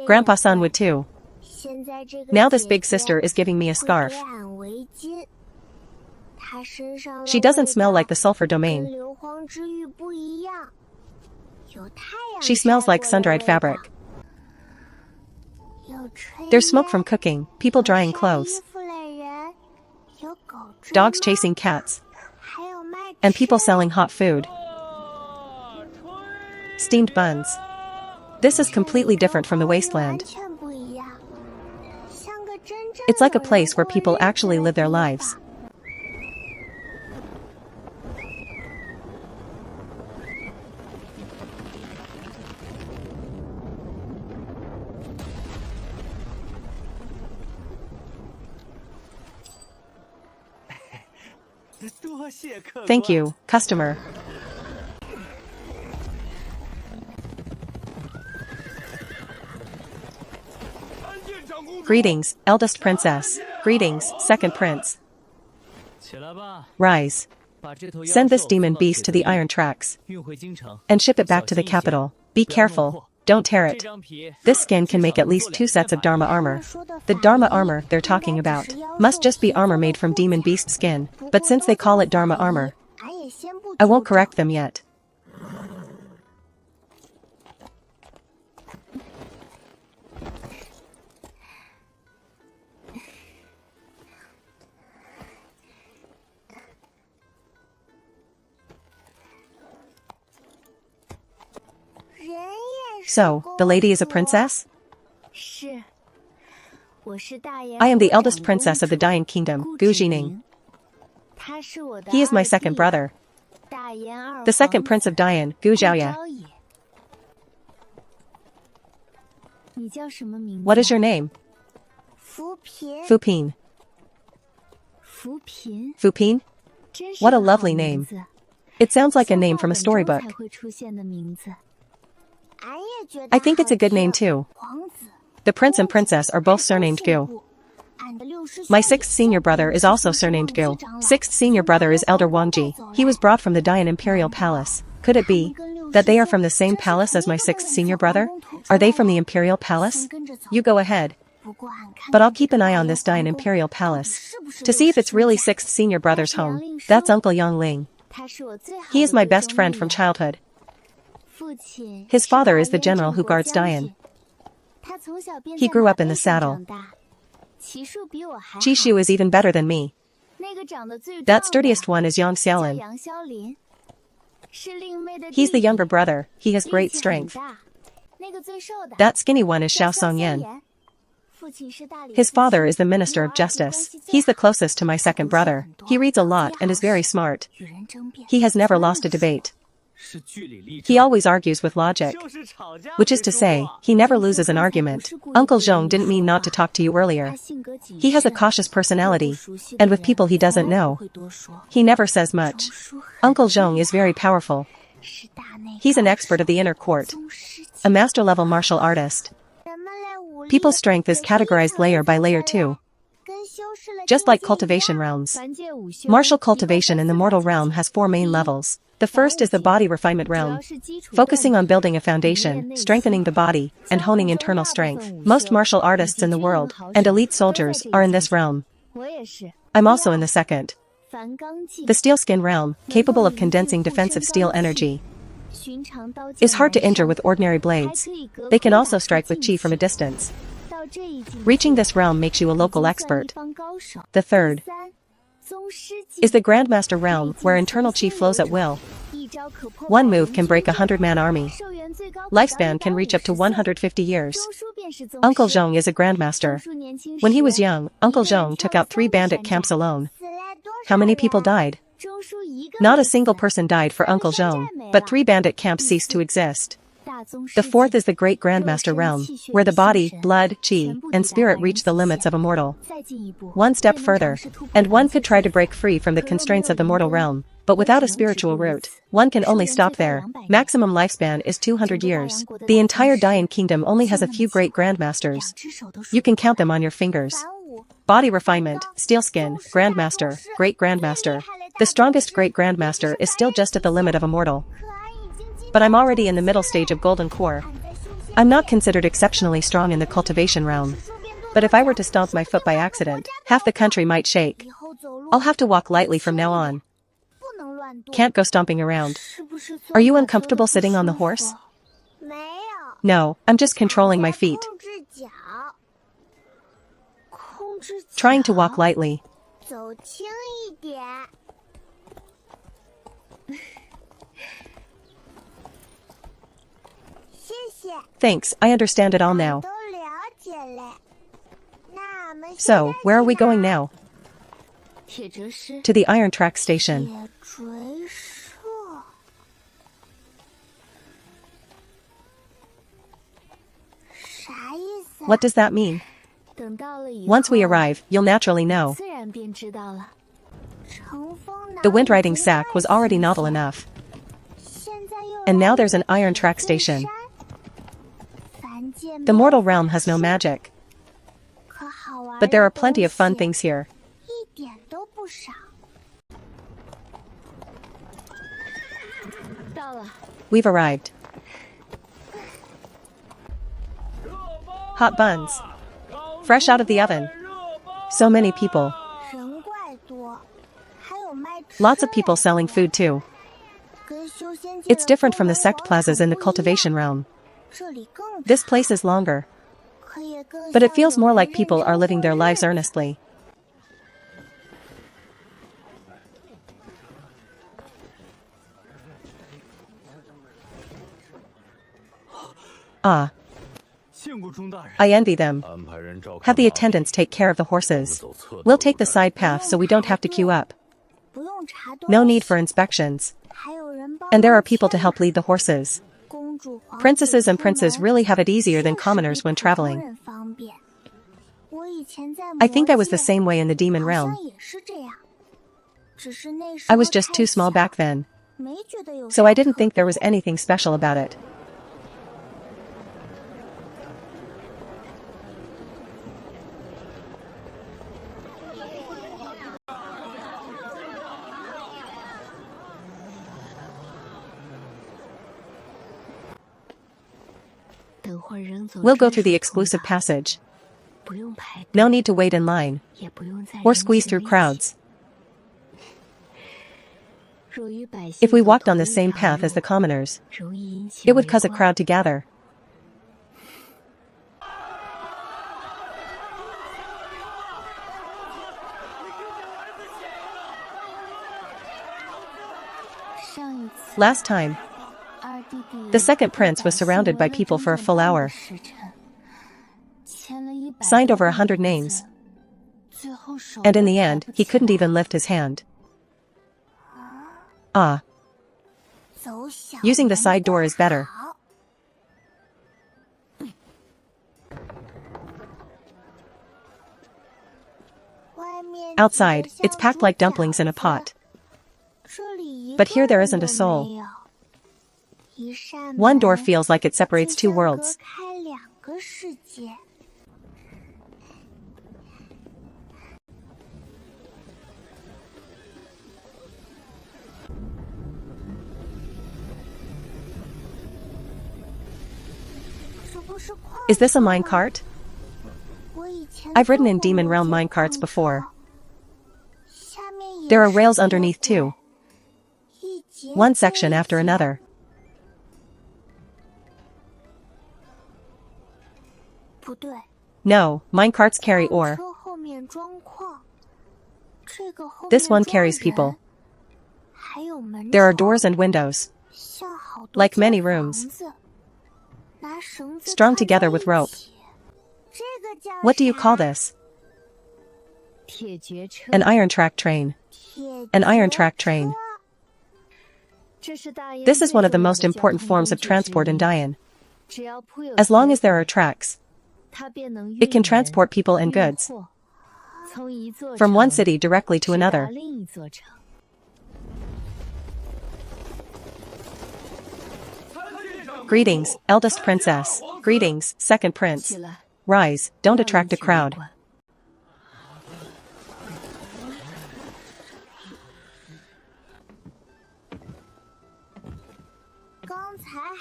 Grandpa's son would too. Now this big sister is giving me a scarf. She doesn't smell like the sulfur domain. She smells like sun-dried fabric. There's smoke from cooking, people drying clothes, dogs chasing cats, and people selling hot food. Steamed buns. This is completely different from the wasteland. It's like a place where people actually live their lives. Thank you, customer. Greetings, eldest princess. Greetings, second prince. Rise. Send this demon beast to the iron tracks and ship it back to the capital. Be careful, don't tear it. This skin can make at least 2 sets of Dharma armor. The Dharma armor they're talking about must just be armor made from demon beast skin, but since they call it Dharma armor, I won't correct them yet. So, the lady is a princess? I am the eldest princess of the Dian Kingdom, Gu Jining. He is my second brother. The second prince of Dian, Gu Zhaoye. What is your name? Fupin. Fupin? What a lovely name. It sounds like a name from a storybook. I think it's a good name too. The prince and princess are both surnamed Gu. My 6th senior brother is also surnamed Gu. 6th senior brother is Elder Wangji. He was brought from the Dian Imperial Palace. Could it be that they are from the same palace as my 6th senior brother? Are they from the Imperial Palace? You go ahead. But I'll keep an eye on this Dian Imperial Palace to see if it's really 6th senior brother's home. That's Uncle Yang Ling. He is my best friend from childhood. His father is the general who guards Dian. He grew up in the saddle. Qishu is even better than me. That sturdiest one is Yang Xiaolin. He's the younger brother, he has great strength. That skinny one is Xiao Songyan. His father is the Minister of Justice. He's the closest to my second brother. He reads a lot and is very smart. He has never lost a debate. He always argues with logic. Which is to say, he never loses an argument. Uncle Zhong didn't mean not to talk to you earlier. He has a cautious personality, and with people he doesn't know, he never says much. Uncle Zhong is very powerful. He's an expert of the inner court, a master-level martial artist. People's strength is categorized layer by layer too. Just like cultivation realms. Martial cultivation in the mortal realm has 4 main levels. The first is the body refinement realm, focusing on building a foundation, strengthening the body, and honing internal strength. Most martial artists in the world, and elite soldiers, are in this realm. I'm also in the second. The steel skin realm, capable of condensing defensive steel energy, is hard to injure with ordinary blades. They can also strike with chi from a distance. Reaching this realm makes you a local expert. The third is the Grandmaster realm, where internal chi flows at will. One move can break a 100-man army. Lifespan can reach up to 150 years. Uncle Zhong is a Grandmaster. When he was young, Uncle Zhong took out 3 bandit camps alone. How many people died? Not a single person died for Uncle Zhong, but 3 bandit camps ceased to exist. The 4th is the Great Grandmaster realm, where the body, blood, qi, and spirit reach the limits of immortal. One step further, and one could try to break free from the constraints of the mortal realm, but without a spiritual root, one can only stop there. Maximum lifespan is 200 years. The entire Dayan kingdom only has a few great grandmasters. You can count them on your fingers. Body refinement, steel skin, grandmaster, great grandmaster. The strongest great grandmaster is still just at the limit of immortal. But I'm already in the middle stage of golden core. I'm not considered exceptionally strong in the cultivation realm. But if I were to stomp my foot by accident, half the country might shake. I'll have to walk lightly from now on. Can't go stomping around. Are you uncomfortable sitting on the horse? No, I'm just controlling my feet. Trying to walk lightly. Thanks, I understand it all now. So, where are we going now? To the iron track station. What does that mean? Once we arrive, you'll naturally know. The windriding sack was already novel enough. And now there's an iron track station. The mortal realm has no magic. But there are plenty of fun things here. We've arrived. Hot buns. Fresh out of the oven. So many people. Lots of people selling food too. It's different from the sect plazas in the cultivation realm. This place is longer. But it feels more like people are living their lives earnestly. Ah. I envy them. Have the attendants take care of the horses. We'll take the side path so we don't have to queue up. No need for inspections. And there are people to help lead the horses. Princesses and princes really have it easier than commoners when traveling. I think I was the same way in the demon realm. I was just too small back then. So I didn't think there was anything special about it. We'll go through the exclusive passage. No need to wait in line. Or squeeze through crowds. If we walked on the same path as the commoners, it would cause a crowd to gather. Last time, the second prince was surrounded by people for a full hour. Signed over 100 names. And in the end, he couldn't even lift his hand. Ah. Using the side door is better. Outside, it's packed like dumplings in a pot. But here there isn't a soul. One door feels like it separates two worlds. Is this a minecart? I've ridden in Demon Realm minecarts before. There are rails underneath too. One section after another. No, minecarts carry ore. This one carries people. There are doors and windows. Like many rooms. Strung together with rope. What do you call this? An iron track train. An iron track train. This is one of the most important forms of transport in Dayan. As long as there are tracks, it can transport people and goods from one city directly to another. Greetings, eldest princess. Greetings, second prince. Rise, don't attract a crowd.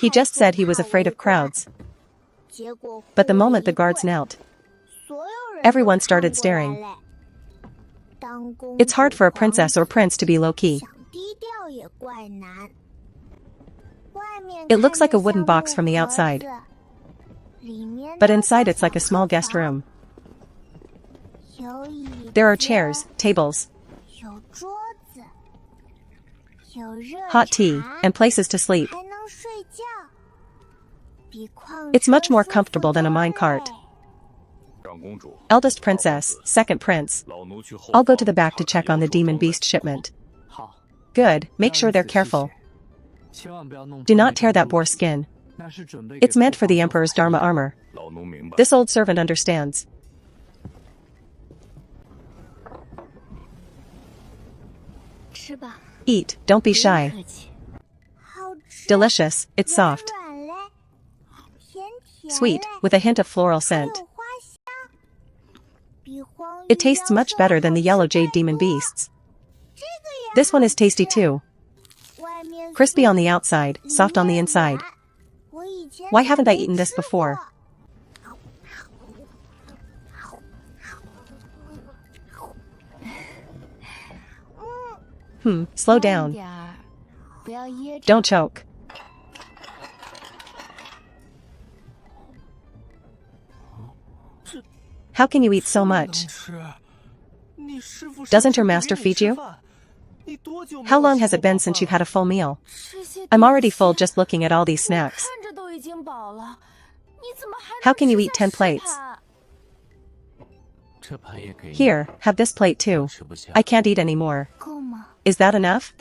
He just said he was afraid of crowds. But the moment the guards knelt, everyone started staring. It's hard for a princess or prince to be low-key. It looks like a wooden box from the outside, but inside it's like a small guest room. There are chairs, tables, hot tea, and places to sleep. It's much more comfortable than a minecart. Eldest princess, second prince. I'll go to the back to check on the demon beast shipment. Good, make sure they're careful. Do not tear that boar skin. It's meant for the emperor's Dharma armor. This old servant understands. Eat, don't be shy. Delicious, it's soft. Sweet, with a hint of floral scent. It tastes much better than the yellow jade demon beasts. This one is tasty too. Crispy on the outside, soft on the inside. Why haven't I eaten this before? Slow down. Don't choke. How can you eat so much? Doesn't your master feed you? How long has it been since you've had a full meal? I'm already full just looking at all these snacks. How can you eat 10 plates? Here, have this plate too. I can't eat any more. Is that enough?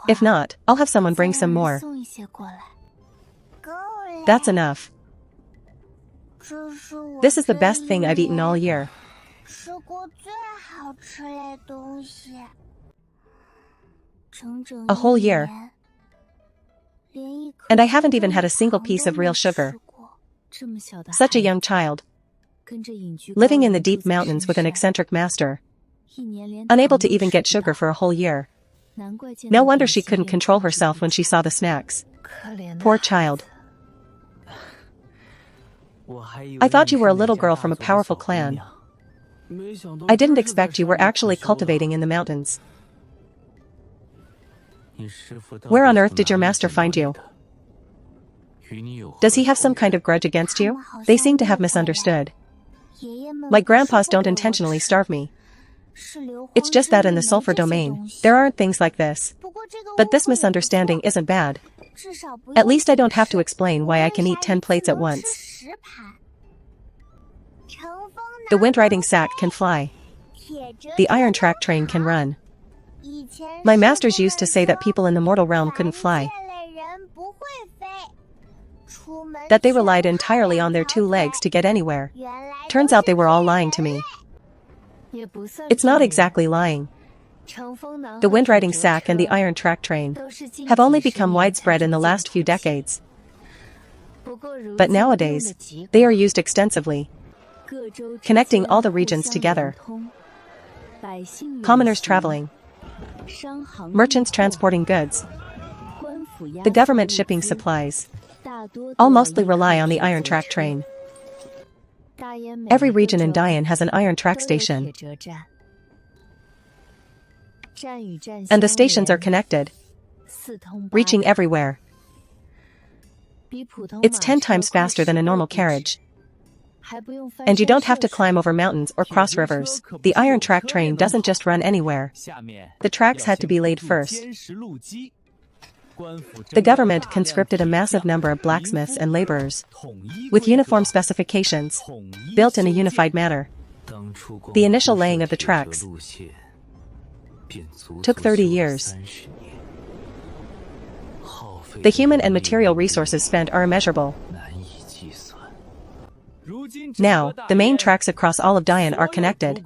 If not, I'll have someone bring some more. That's enough. This is the best thing I've eaten all year. A whole year. And I haven't even had a single piece of real sugar. Such a young child. Living in the deep mountains with an eccentric master. Unable to even get sugar for a whole year. No wonder she couldn't control herself when she saw the snacks. Poor child. I thought you were a little girl from a powerful clan. I didn't expect you were actually cultivating in the mountains. Where on earth did your master find you? Does he have some kind of grudge against you? They seem to have misunderstood. My grandpas don't intentionally starve me. It's just that in the sulfur domain, there aren't things like this. But this misunderstanding isn't bad. At least I don't have to explain why I can eat 10 plates at once. The wind riding sack can fly. The iron track train can run. My masters used to say that people in the mortal realm couldn't fly. That they relied entirely on their 2 legs to get anywhere. Turns out they were all lying to me. It's not exactly lying. The wind riding sack and the iron track train have only become widespread in the last few decades. But nowadays, they are used extensively, connecting all the regions together. Commoners traveling, merchants transporting goods, the government shipping supplies, all mostly rely on the iron track train. Every region in Dayan has an iron track station. And the stations are connected, reaching everywhere. It's 10 times faster than a normal carriage. And you don't have to climb over mountains or cross rivers. The iron track train doesn't just run anywhere. The tracks had to be laid first. The government conscripted a massive number of blacksmiths and laborers with uniform specifications, built in a unified manner. The initial laying of the tracks took 30 years. The human and material resources spent are immeasurable. Now, the main tracks across all of Dian are connected.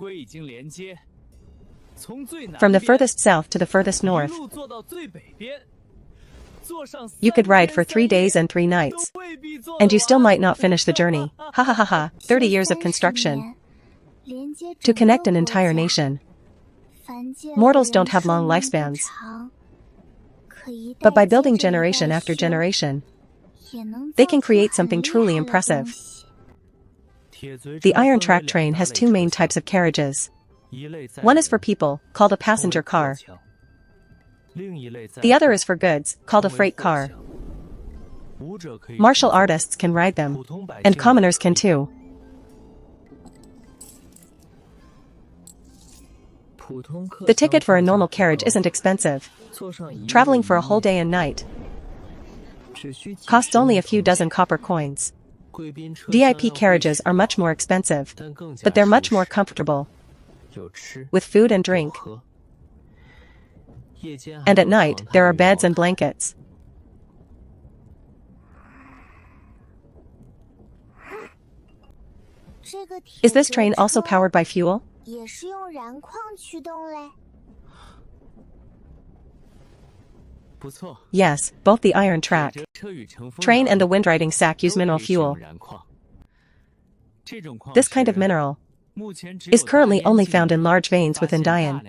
From the furthest south to the furthest north. You could ride for 3 days and 3 nights. And you still might not finish the journey. Ha ha ha ha, 30 years of construction. To connect an entire nation. Mortals don't have long lifespans. But by building generation after generation, they can create something truly impressive. The iron track train has 2 main types of carriages. One is for people, called a passenger car. The other is for goods, called a freight car. Martial artists can ride them, and commoners can too. The ticket for a normal carriage isn't expensive. Traveling for a whole day and night costs only a few dozen copper coins. VIP carriages are much more expensive, but they're much more comfortable, with food and drink. And at night, there are beds and blankets. Is this train also powered by fuel? Yes, both the iron track train and the windriding sack use mineral fuel. This kind of mineral is currently only found in large veins within Dian.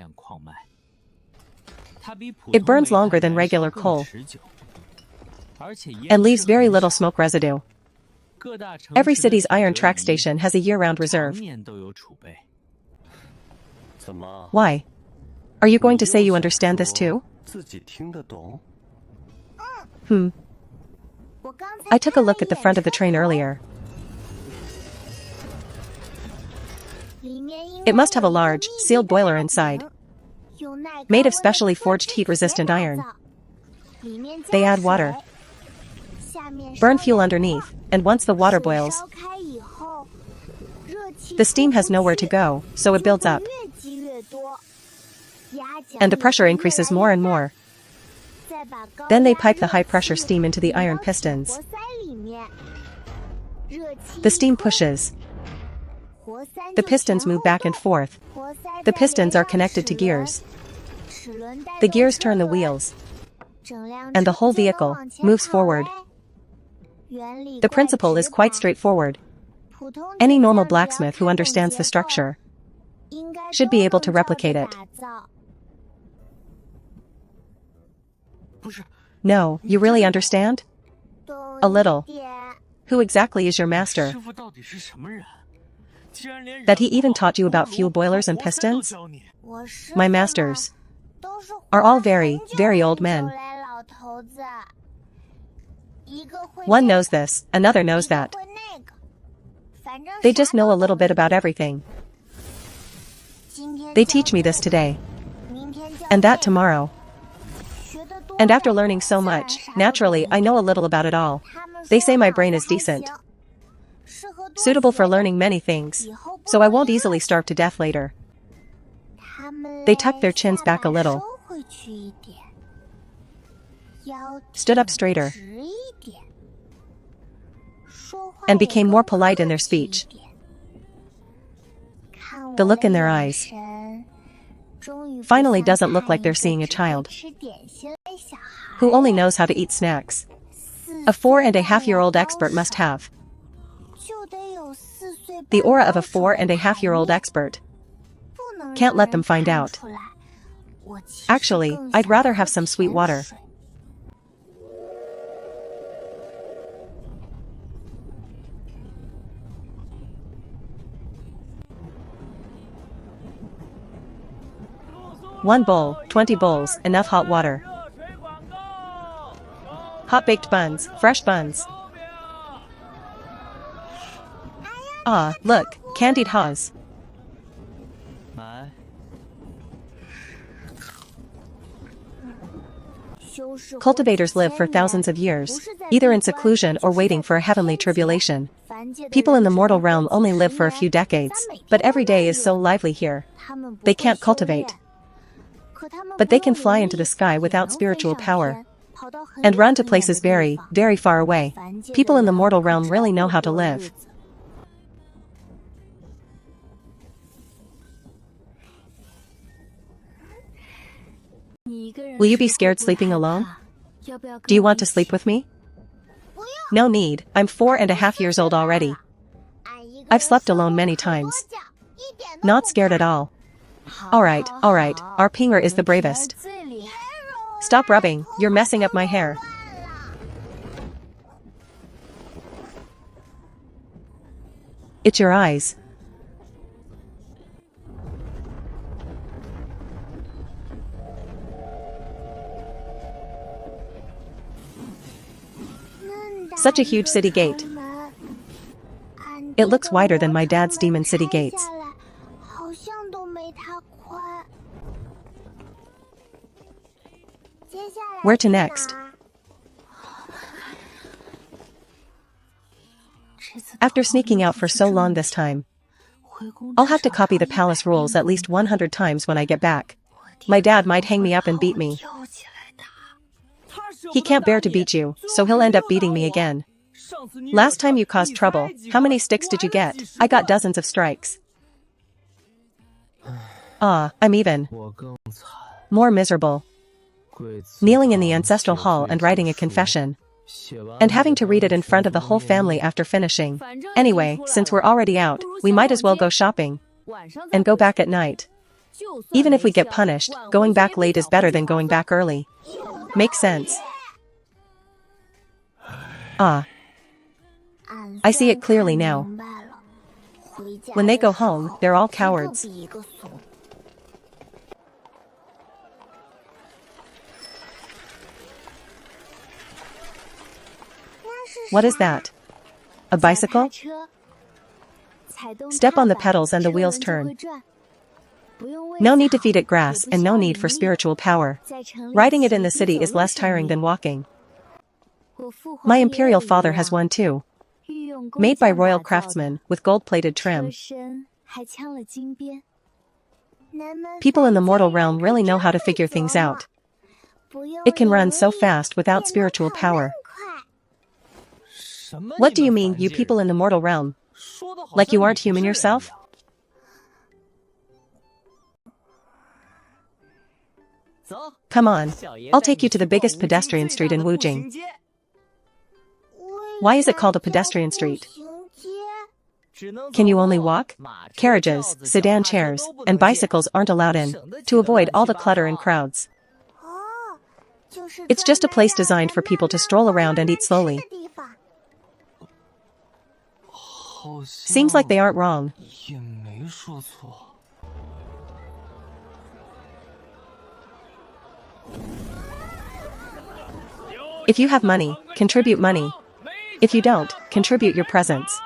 It burns longer than regular coal and leaves very little smoke residue. Every city's iron track station has a year-round reserve. Why? Are you going to say you understand this too? I took a look at the front of the train earlier. It must have a large, sealed boiler inside, made of specially forged heat-resistant iron. They add water, burn fuel underneath, and once the water boils, the steam has nowhere to go, so it builds up. And the pressure increases more and more. Then they pipe the high-pressure steam into the iron pistons. The steam pushes. The pistons move back and forth. The pistons are connected to gears. The gears turn the wheels, and the whole vehicle moves forward. The principle is quite straightforward. Any normal blacksmith who understands the structure should be able to replicate it. No, you really understand? A little. Who exactly is your master? That he even taught you about fuel boilers and pistons? My masters are all very, very old men. One knows this, another knows that. They just know a little bit about everything. They teach me this today, and that tomorrow. And after learning so much, naturally I know a little about it all. They say my brain is decent, suitable for learning many things, so I won't easily starve to death later. They tucked their chins back a little, stood up straighter, and became more polite in their speech. The look in their eyes finally doesn't look like they're seeing a child who only knows how to eat snacks. A 4.5-year-old expert must have the aura of a 4.5-year-old expert. Can't let them find out. Actually, I'd rather have some sweet water. One bowl, 20 bowls, enough hot water. Hot-baked buns, fresh buns. Ah, look, candied haws. Cultivators live for thousands of years, either in seclusion or waiting for a heavenly tribulation. People in the mortal realm only live for a few decades, but every day is so lively here. They can't cultivate. But they can fly into the sky without spiritual power. And run to places very, very far away. People in the mortal realm really know how to live. Will you be scared sleeping alone? Do you want to sleep with me? No need, I'm 4.5 years old already. I've slept alone many times. Not scared at all. Alright, our Pinger is the bravest. Stop rubbing, you're messing up my hair. It's your eyes. Such a huge city gate. It looks wider than my dad's demon city gates. Where to next? After sneaking out for so long this time, I'll have to copy the palace rules at least 100 times when I get back. My dad might hang me up and beat me. He can't bear to beat you, so he'll end up beating me again. Last time you caused trouble, how many sticks did you get? I got dozens of strikes. I'm even more miserable. Kneeling in the ancestral hall and writing a confession. And having to read it in front of the whole family after finishing. Anyway, since we're already out, we might as well go shopping. And go back at night. Even if we get punished, going back late is better than going back early. Makes sense. I see it clearly now. When they go home, they're all cowards. What is that? A bicycle? Step on the pedals and the wheels turn. No need to feed it grass and no need for spiritual power. Riding it in the city is less tiring than walking. My imperial father has one too. Made by royal craftsmen, with gold-plated trim. People in the mortal realm really know how to figure things out. It can run so fast without spiritual power. What do you mean, you people in the mortal realm? Like you aren't human yourself? Come on, I'll take you to the biggest pedestrian street in Wujing. Why is it called a pedestrian street? Can you only walk? Carriages, sedan chairs, and bicycles aren't allowed in, to avoid all the clutter and crowds. It's just a place designed for people to stroll around and eat slowly. Seems like they aren't wrong. If you have money, contribute money. If you don't, contribute your presence.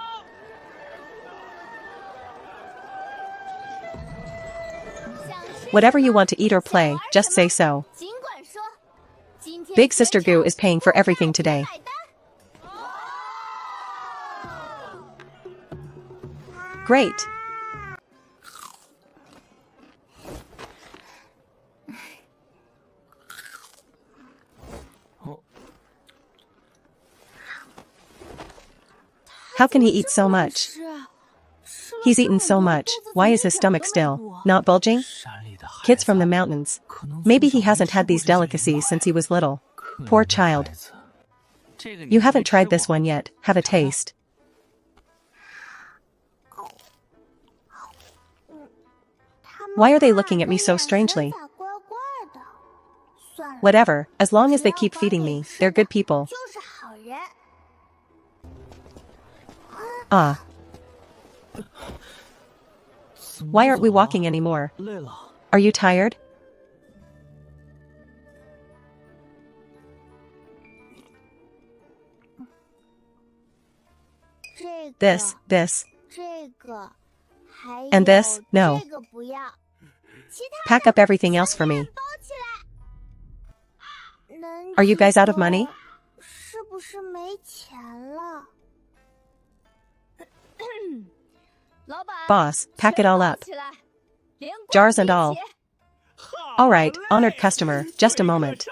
Whatever you want to eat or play, just say so. Big Sister Gu is paying for everything today. Great! How can he eat so much? He's eaten so much, why is his stomach still not bulging? Kids from the mountains. Maybe he hasn't had these delicacies since he was little. Poor child. You haven't tried this one yet, have a taste. Why are they looking at me so strangely? Whatever, as long as they keep feeding me, they're good people. Why aren't we walking anymore? Are you tired? This, and this, no. Pack up everything else for me. Are you guys out of money? Boss, pack it all up. Jars and all. All right, honored customer, just a moment.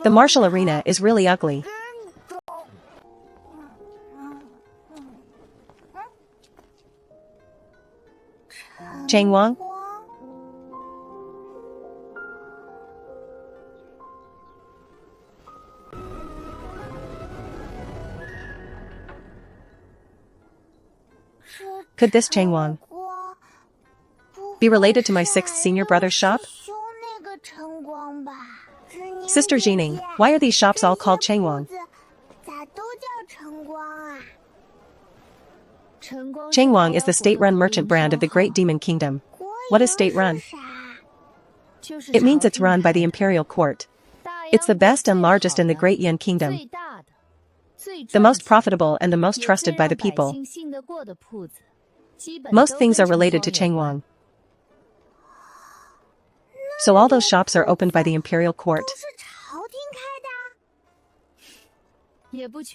The martial arena is really ugly. Chang Wang? Could this Chang Wang be related to my 6th senior brother's shop? Sister Jining, why are these shops all called Chang Wang? Chang Wang is the state-run merchant brand of the Great Demon Kingdom. What is state-run? It means it's run by the imperial court. It's the best and largest in the Great Yan Kingdom. The most profitable and the most trusted by the people. Most things are related to Chang Wang. So all those shops are opened by the imperial court?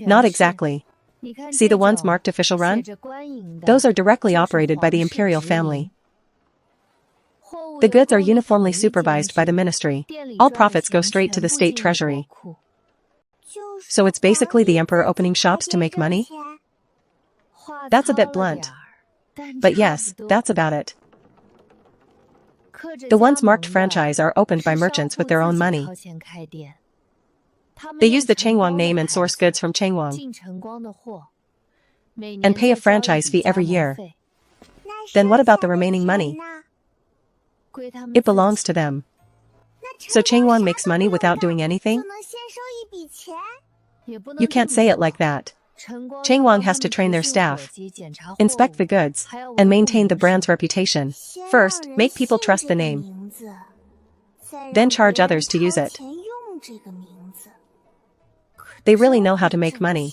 Not exactly. See the ones marked official run? Those are directly operated by the imperial family. The goods are uniformly supervised by the ministry. All profits go straight to the state treasury. So it's basically the emperor opening shops to make money? That's a bit blunt. But yes, that's about it. The ones marked franchise are opened by merchants with their own money. They use the Chang Wang name and source goods from Chang Wang and pay a franchise fee every year. Then what about the remaining money? It belongs to them. So Chang Wang makes money without doing anything? You can't say it like that. Chang Wang has to train their staff, inspect the goods, and maintain the brand's reputation. First, make people trust the name. Then charge others to use it. They really know how to make money.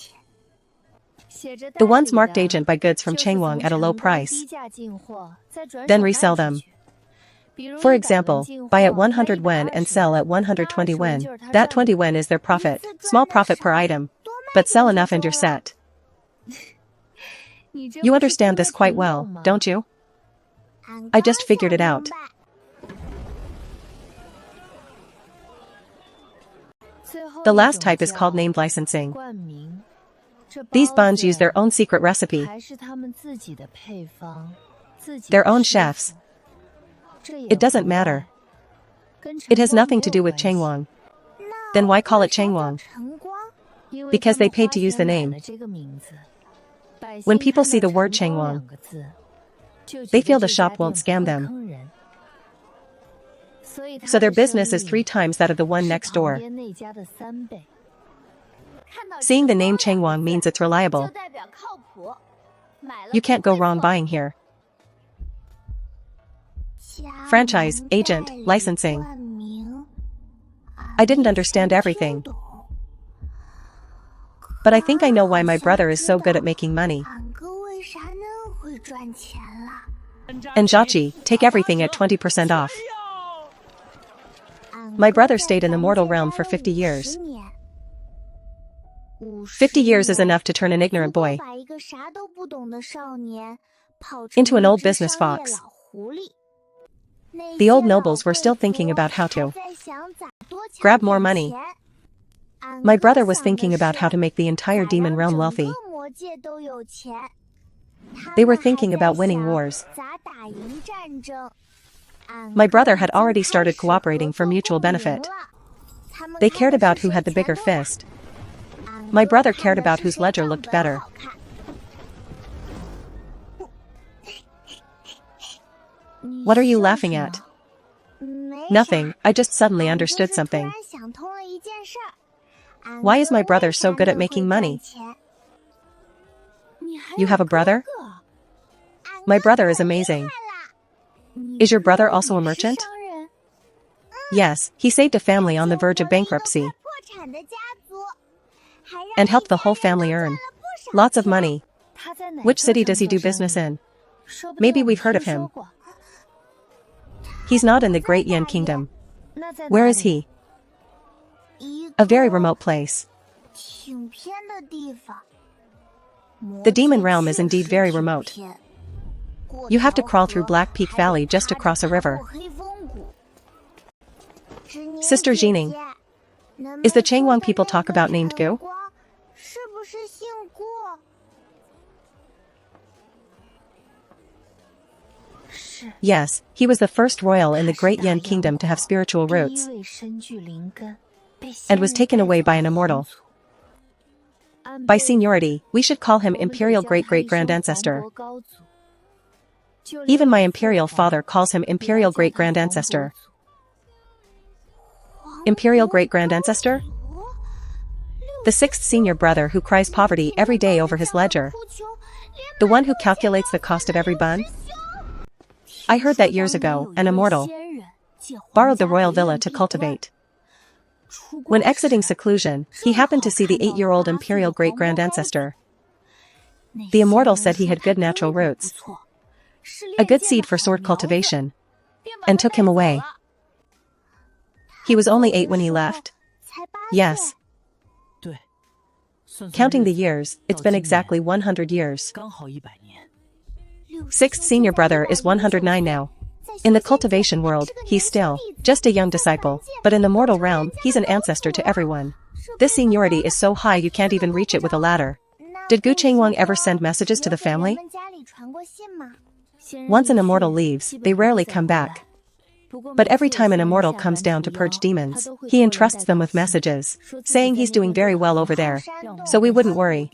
The ones marked agent buy goods from Chang Wang at a low price, then resell them. For example, buy at 100 wen and sell at 120 wen. That 20 wen is their profit, small profit per item. But sell enough and you're set. You understand this quite well, don't you? I just figured it out. The last type is called named licensing. These buns use their own secret recipe, their own chefs. It doesn't matter. It has nothing to do with Chang Wang. Then why call it Chang Wang? Because they paid to use the name. When people see the word Chang Wang, they feel the shop won't scam them. So their business is 3 times that of the one next door. Seeing the name Chang Wang means it's reliable. You can't go wrong buying here. Franchise, agent, licensing. I didn't understand everything. But I think I know why my brother is so good at making money. And Jiaqi, take everything at 20% off. My brother stayed in the mortal realm for 50 years. 50 years is enough to turn an ignorant boy into an old business fox. The old nobles were still thinking about how to grab more money. My brother was thinking about how to make the entire demon realm wealthy. They were thinking about winning wars. My brother had already started cooperating for mutual benefit. They cared about who had the bigger fist. My brother cared about whose ledger looked better. What are you laughing at? Nothing, I just suddenly understood something. Why is my brother so good at making money? You have a brother? My brother is amazing. Is your brother also a merchant? Yes, he saved a family on the verge of bankruptcy and helped the whole family earn lots of money. Which city does he do business in? Maybe we've heard of him. He's not in the Great Yan Kingdom. Where is he? A very remote place. The demon realm is indeed very remote. You have to crawl through Black Peak Valley just to cross a river. Sister Jining, is the Changwon people talk about named Gu? Yes, he was the first royal in the Great Yan Kingdom to have spiritual roots, and was taken away by an immortal. By seniority, we should call him Imperial Great-Great-Grand Ancestor. Even my Imperial father calls him Imperial Great-Grand Ancestor. Imperial Great-Grand Ancestor? The sixth senior brother who cries poverty every day over his ledger. The one who calculates the cost of every bun? I heard that years ago, an immortal borrowed the royal villa to cultivate. When exiting seclusion, he happened to see the 8-year-old Imperial Great-Grand Ancestor. The immortal said he had good natural roots, a good seed for sword cultivation, and took him away. He was only 8 when he left. Yes. Counting the years, it's been exactly 100 years. Sixth senior brother is 109 now. In the cultivation world, he's still just a young disciple, but in the mortal realm, he's an ancestor to everyone. This seniority is so high you can't even reach it with a ladder. Did Gu Changwang ever send messages to the family? Once an immortal leaves, they rarely come back. But every time an immortal comes down to purge demons, he entrusts them with messages, saying he's doing very well over there, so we wouldn't worry.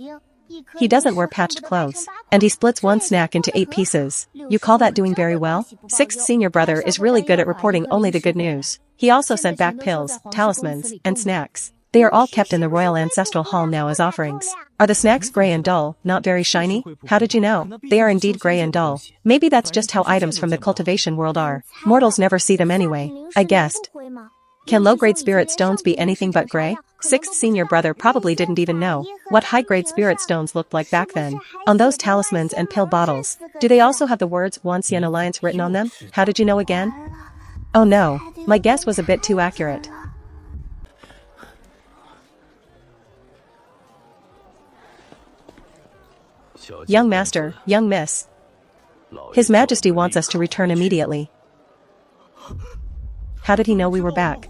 He doesn't wear patched clothes, and he splits one snack into 8 pieces. You call that doing very well? Sixth senior brother is really good at reporting only the good news. He also sent back pills, talismans, and snacks. They are all kept in the royal ancestral hall now as offerings. Are the snacks gray and dull, not very shiny? How did you know? They are indeed gray and dull. Maybe that's just how items from the cultivation world are. Mortals never see them anyway. I guessed. Can low-grade spirit stones be anything but gray? Sixth senior brother probably didn't even know what high-grade spirit stones looked like back then. On those talismans and pill bottles, do they also have the words Wanxian Alliance written on them? How did you know again? Oh no, my guess was a bit too accurate. Young master, young miss. His Majesty wants us to return immediately. How did he know we were back?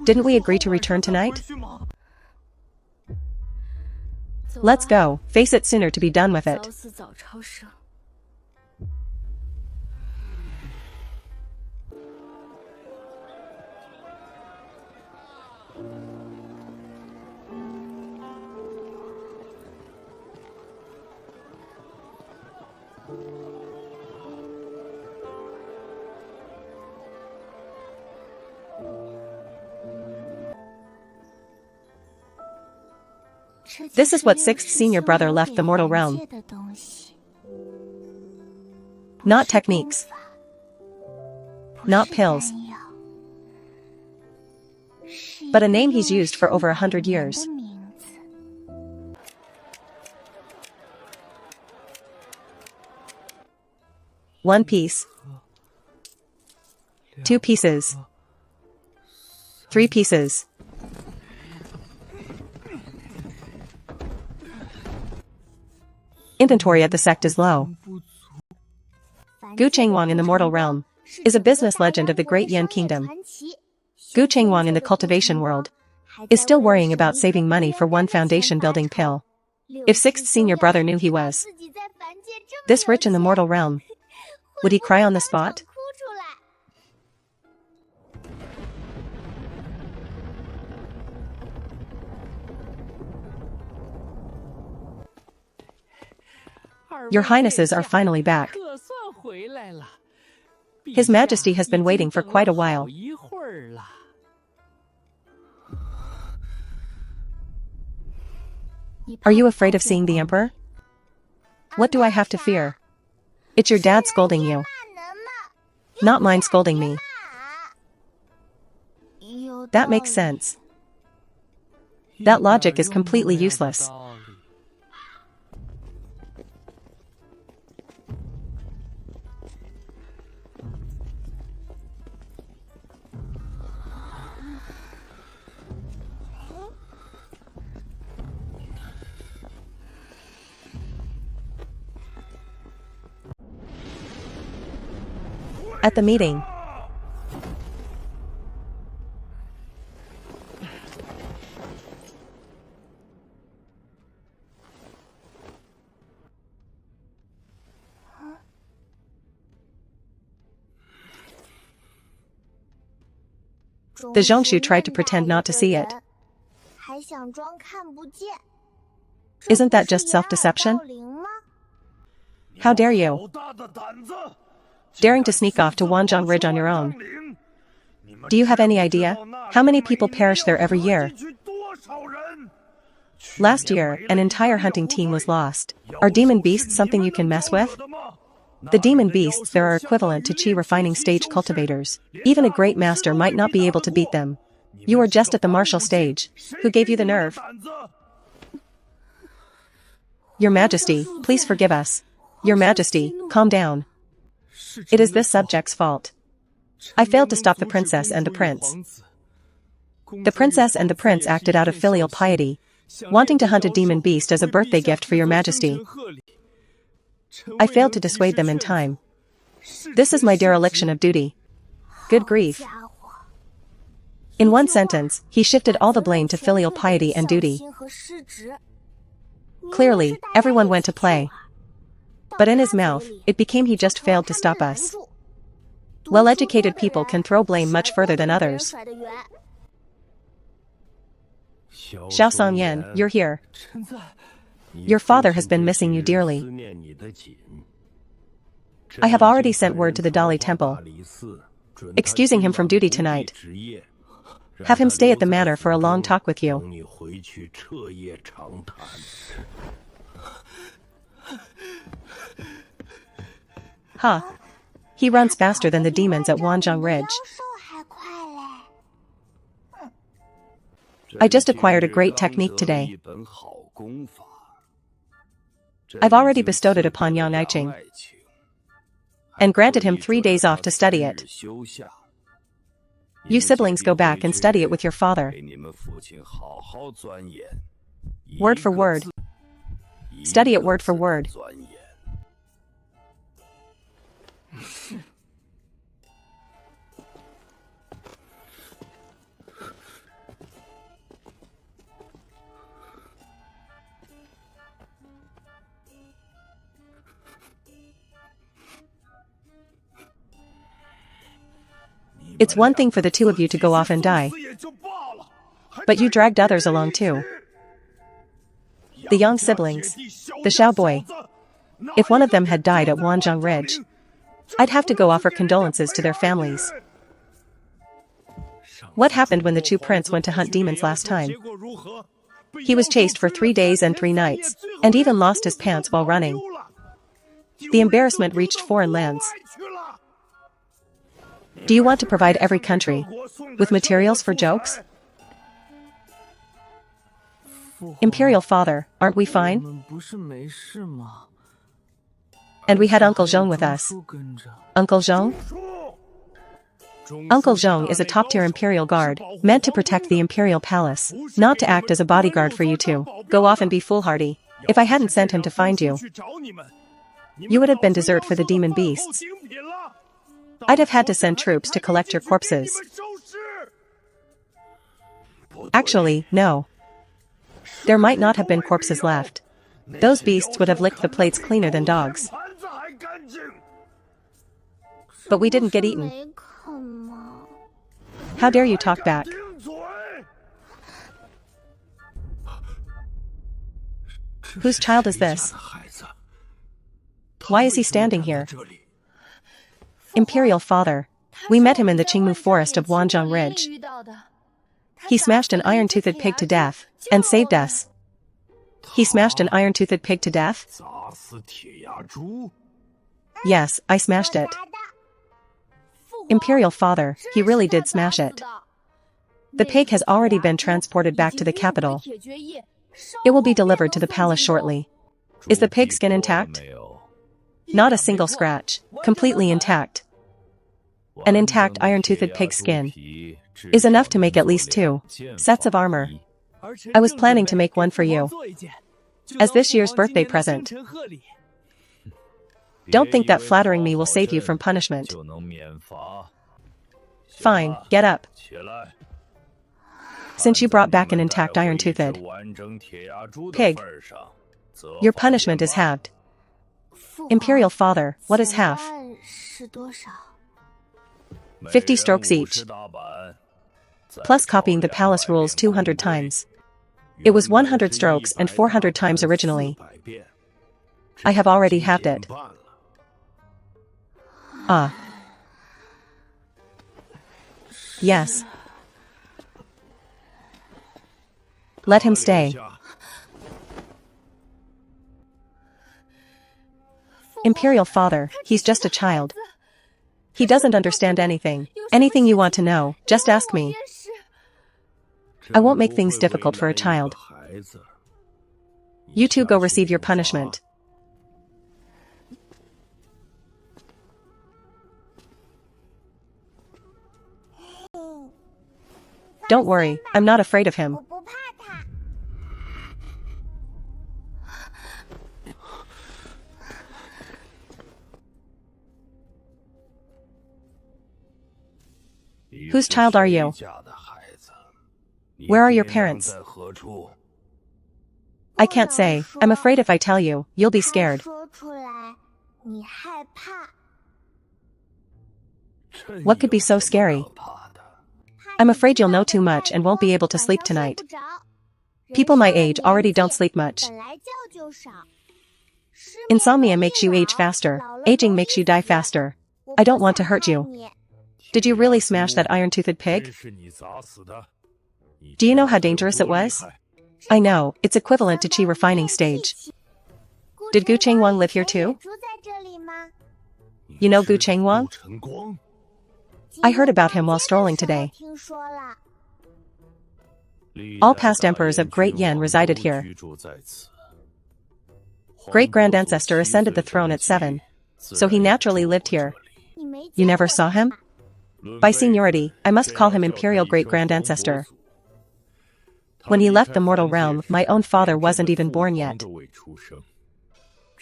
Didn't we agree to return tonight? Let's go, face it sooner to be done with it. This is what sixth senior brother left the mortal realm. Not techniques. Not pills. But a name he's used for over 100 years. One piece. 2 pieces. 3 pieces. Inventory at the sect is low. Gu Changwang in the mortal realm is a business legend of the Great Yan Kingdom. Gu Changwang in the cultivation world is still worrying about saving money for one foundation building pill. If sixth senior brother knew he was this rich in the mortal realm, would he cry on the spot? Your Highnesses are finally back. His Majesty has been waiting for quite a while. Are you afraid of seeing the Emperor? What do I have to fear? It's your dad scolding you. Not mine scolding me. That makes sense. That logic is completely useless. At the meeting, the Zhongshu tried to pretend not to see it. Isn't that just self-deception? How dare you? Daring to sneak off to Wanzhong Ridge on your own. Do you have any idea how many people perish there every year? Last year, an entire hunting team was lost. Are demon beasts something you can mess with? The demon beasts there are equivalent to chi refining stage cultivators. Even a great master might not be able to beat them. You are just at the martial stage. Who gave you the nerve? Your Majesty, please forgive us. Your Majesty, calm down. It is this subject's fault. I failed to stop the princess and the prince. The princess and the prince acted out of filial piety, wanting to hunt a demon beast as a birthday gift for your Majesty. I failed to dissuade them in time. This is my dereliction of duty. Good grief. In one sentence, he shifted all the blame to filial piety and duty. Clearly, everyone went to play. But in his mouth, it became he just failed to stop us. Well-educated people can throw blame much further than others. Xiao Songyan, you're here. Your father has been missing you dearly. I have already sent word to the Dali Temple, excusing him from duty tonight. Have him stay at the manor for a long talk with you. Huh. He runs faster than the demons at Wanzhong Ridge. I just acquired a great technique today. I've already bestowed it upon Yang Aiqing and granted him 3 days off to study it. You siblings go back and study it with your father. Word for word. Study it word for word. It's one thing for the two of you to go off and die, but you dragged others along too. The Yang siblings, the Xiao boy. If one of them had died at Wanzhong Ridge, I'd have to go offer condolences to their families. What happened when the Chu prince went to hunt demons last time? He was chased for 3 days and 3 nights, and even lost his pants while running. The embarrassment reached foreign lands. Do you want to provide every country with materials for jokes? Imperial father, aren't we fine? And we had Uncle Zhong with us. Uncle Zhong? Uncle Zhong is a top-tier imperial guard, meant to protect the imperial palace, not to act as a bodyguard for you two. Go off and be foolhardy. If I hadn't sent him to find you, you would have been dessert for the demon beasts. I'd have had to send troops to collect your corpses. Actually, no. There might not have been corpses left. Those beasts would have licked the plates cleaner than dogs. But we didn't get eaten. How dare you talk back? Whose child is this? Why is he standing here? Imperial father. We met him in the Qingmu forest of Wanzhong Ridge. He smashed an iron-toothed pig to death, and saved us. He smashed an iron-toothed pig to death? Yes, I smashed it. Imperial father, he really did smash it. The pig has already been transported back to the capital. It will be delivered to the palace shortly. Is the pig skin intact? Not a single scratch, completely intact. An intact iron-toothed pig skin is enough to make at least 2 sets of armor. I was planning to make one for you, as this year's birthday present. Don't think that flattering me will save you from punishment. Fine, get up. Since you brought back an intact iron-toothed pig, your punishment is halved. Imperial Father, what is half? 50 strokes each. Plus copying the palace rules 200 times. It was 100 strokes and 400 times originally. I have already halved it. Ah. Yes. Let him stay. Imperial Father, he's just a child. He doesn't understand anything. Anything you want to know, just ask me. I won't make things difficult for a child. You two go receive your punishment. Don't worry, I'm not afraid of him. Whose child are you? Where are your parents? I can't say. I'm afraid if I tell you, you'll be scared. What could be so scary? I'm afraid you'll know too much and won't be able to sleep tonight. People my age already don't sleep much. Insomnia makes you age faster. Aging makes you die faster. I don't want to hurt you. Did you really smash that iron-toothed pig? Do you know how dangerous it was? I know, it's equivalent to Qi refining stage. Did Gu Chengwang live here too? You know Gu Chengwang? I heard about him while strolling today. All past emperors of Great Yan resided here. Great-grand-ancestor ascended the throne at 7, so he naturally lived here. You never saw him? By seniority, I must call him Imperial Great-Grand-Ancestor. When he left the mortal realm, my own father wasn't even born yet.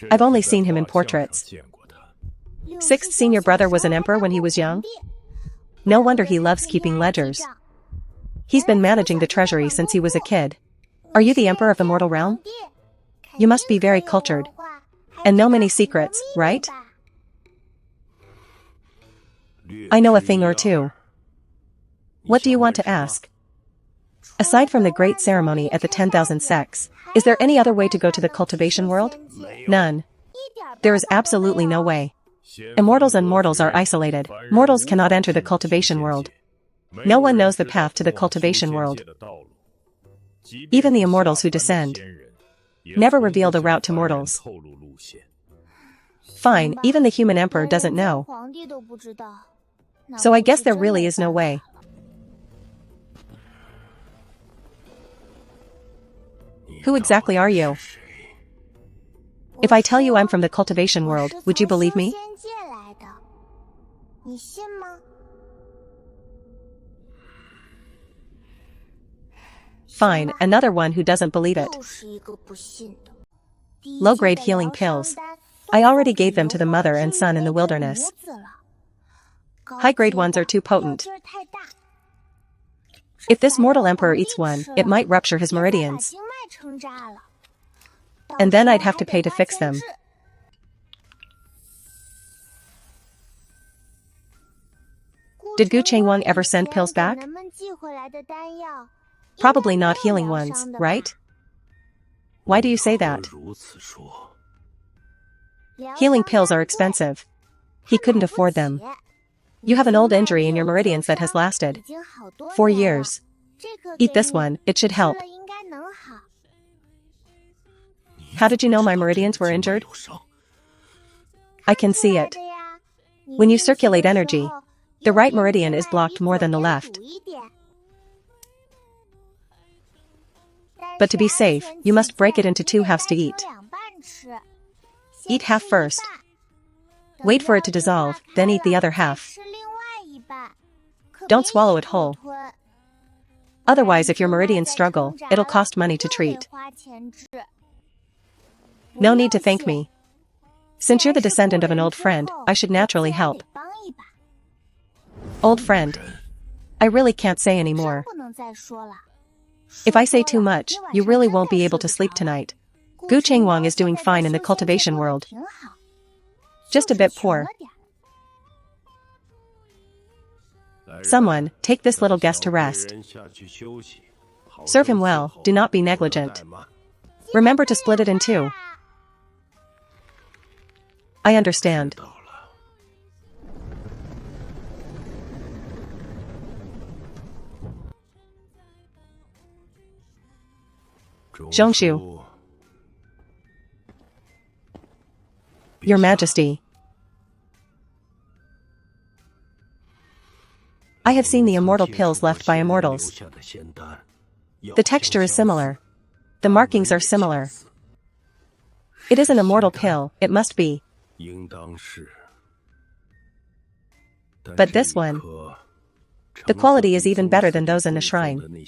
I've only seen him in portraits. Sixth senior brother was an emperor when he was young? No wonder he loves keeping ledgers. He's been managing the treasury since he was a kid. Are you the emperor of the mortal realm? You must be very cultured. And know many secrets, right? I know a thing or two. What do you want to ask? Aside from the great ceremony at the 10,000 sects, is there any other way to go to the cultivation world? None. There is absolutely no way. Immortals and mortals are isolated. Mortals cannot enter the cultivation world. No one knows the path to the cultivation world. Even the immortals who descend never reveal the route to mortals. Fine, even the human emperor doesn't know. So I guess there really is no way. Who exactly are you? If I tell you I'm from the cultivation world, would you believe me? Fine, another one who doesn't believe it. Low-grade healing pills. I already gave them to the mother and son in the wilderness. High-grade ones are too potent. If this mortal emperor eats one, it might rupture his meridians. And then I'd have to pay to fix them. Did Gu Chengwang ever send pills back? Probably not healing ones, right? Why do you say that? Healing pills are expensive. He couldn't afford them. You have an old injury in your meridians that has lasted 4 years. Eat this one, it should help. How did you know my meridians were injured? I can see it. When you circulate energy, the right meridian is blocked more than the left. But to be safe, you must break it into 2 halves to eat. Eat half first. Wait for it to dissolve, then eat the other half. Don't swallow it whole. Otherwise, if your meridians struggle, it'll cost money to treat. No need to thank me. Since you're the descendant of an old friend, I should naturally help. Old friend. I really can't say anymore. If I say too much, you really won't be able to sleep tonight. Gu Chengwang is doing fine in the cultivation world. Just a bit poor. Someone, take this little guest to rest. Serve him well, do not be negligent. Remember to split it in two. I understand. Zhongshu. Your Majesty. I have seen the immortal pills left by immortals. The texture is similar. The markings are similar. It is an immortal pill, it must be. But this one, the quality is even better than those in the shrine.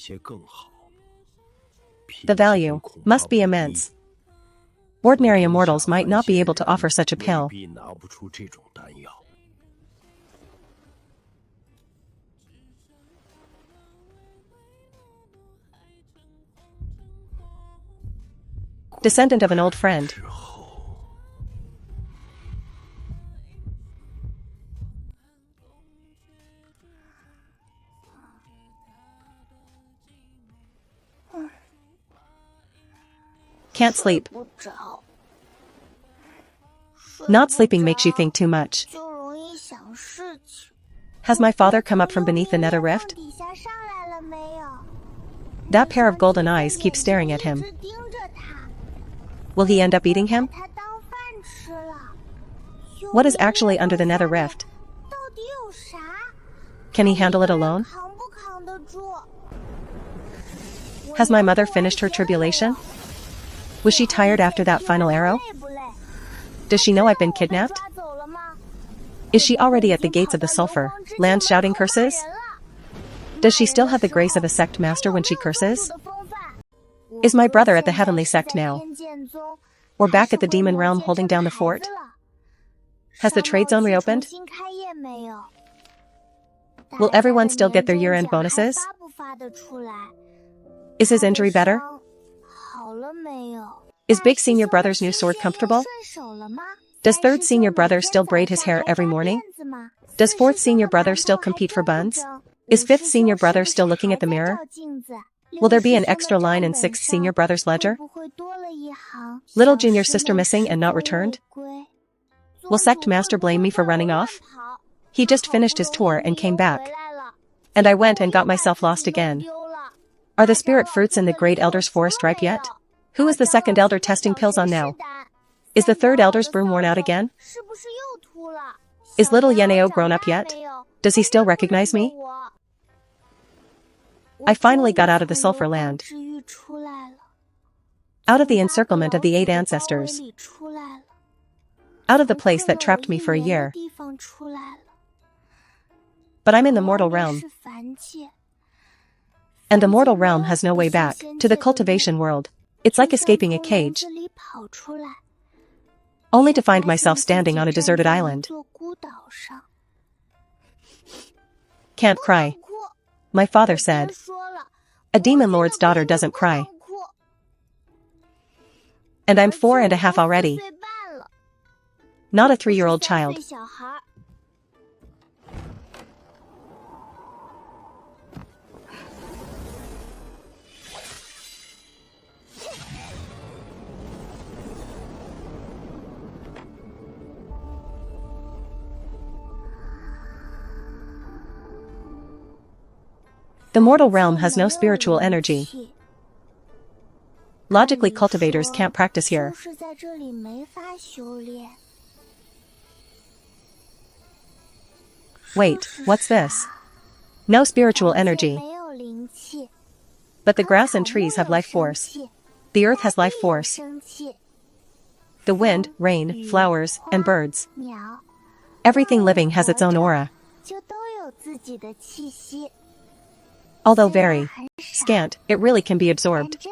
The value must be immense. Ordinary immortals might not be able to offer such a pill. Descendant of an old friend. Can't sleep. Not sleeping makes you think too much. Has my father come up from beneath the nether rift? That pair of golden eyes keep staring at him. Will he end up eating him? What is actually under the nether rift? Can he handle it alone? Has my mother finished her tribulation? Was she tired after that final arrow? Does she know I've been kidnapped? Is she already at the gates of the sulfur land shouting curses? Does she still have the grace of a sect master when she curses? Is my brother at the heavenly sect now? Or back at the demon realm holding down the fort? Has the trade zone reopened? Will everyone still get their year-end bonuses? Is his injury better? Is Big Senior Brother's new sword comfortable? Does Third Senior Brother still braid his hair every morning? Does Fourth Senior Brother still compete for buns? Is Fifth Senior Brother still looking at the mirror? Will there be an extra line in Sixth Senior Brother's ledger? Little junior sister missing and not returned? Will Sect Master blame me for running off? He just finished his tour and came back. And I went and got myself lost again. Are the spirit fruits in the Great Elder's forest ripe yet? Who is the second elder testing pills on now? Is the third elder's broom worn out again? Is little Yeneo grown up yet? Does he still recognize me? I finally got out of the sulfur land. Out of the encirclement of the 8 ancestors. Out of the place that trapped me for a year. But I'm in the mortal realm. And the mortal realm has no way back to the cultivation world. It's like escaping a cage. Only to find myself standing on a deserted island. Can't cry. My father said. A demon lord's daughter doesn't cry. And I'm 4.5 already. Not a 3-year-old child. The mortal realm has no spiritual energy. Logically, cultivators can't practice here. Wait, what's this? No spiritual energy. But the grass and trees have life force. The earth has life force. The wind, rain, flowers, and birds. Everything living has its own aura. Although very scant, it really can be absorbed.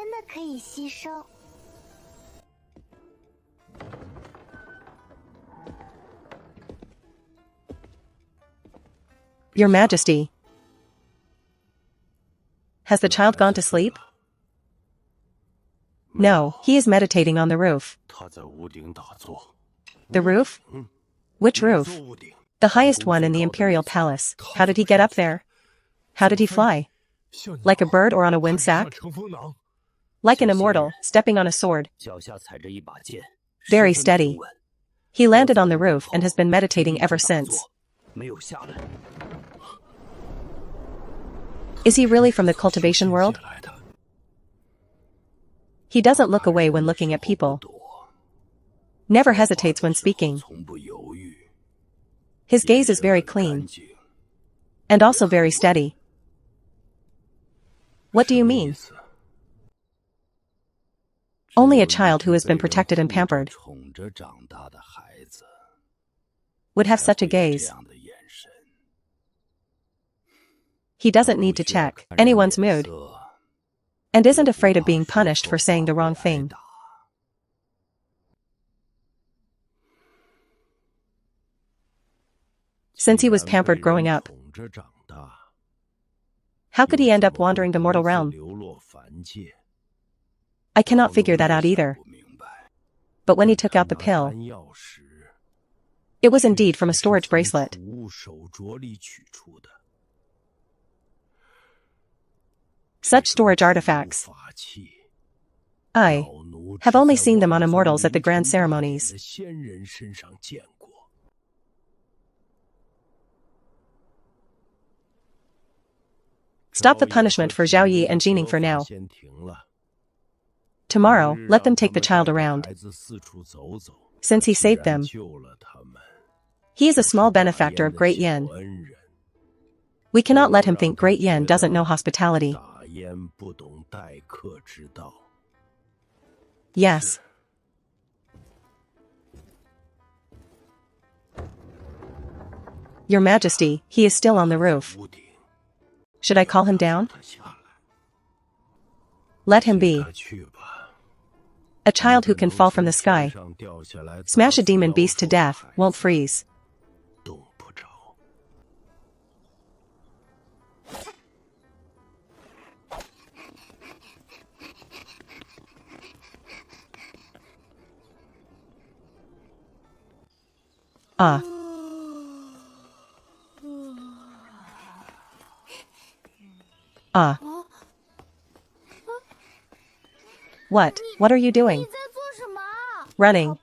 Your Majesty. Has the child gone to sleep? No, he is meditating on the roof. The roof? Which roof? The highest one in the imperial palace. How did he get up there? How did he fly? Like a bird or on a windsack? Like an immortal, stepping on a sword. Very steady. He landed on the roof and has been meditating ever since. Is he really from the cultivation world? He doesn't look away when looking at people. Never hesitates when speaking. His gaze is very clean. And also very steady. What do you mean? Only a child who has been protected and pampered would have such a gaze. He doesn't need to check anyone's mood and isn't afraid of being punished for saying the wrong thing. Since he was pampered growing up, how could he end up wandering the mortal realm? I cannot figure that out either. But when he took out the pill, it was indeed from a storage bracelet. Such storage artifacts. I have only seen them on immortals at the grand ceremonies. Stop the punishment for Zhao Yi and Jining for now. Tomorrow, let them take the child around. Since he saved them, he is a small benefactor of Great Yin. We cannot let him think Great Yin doesn't know hospitality. Yes. Your Majesty, he is still on the roof. Should I call him down? Let him be. A child who can fall from the sky, smash a demon beast to death, won't freeze. Ah. Ah. What? What are you doing? Running.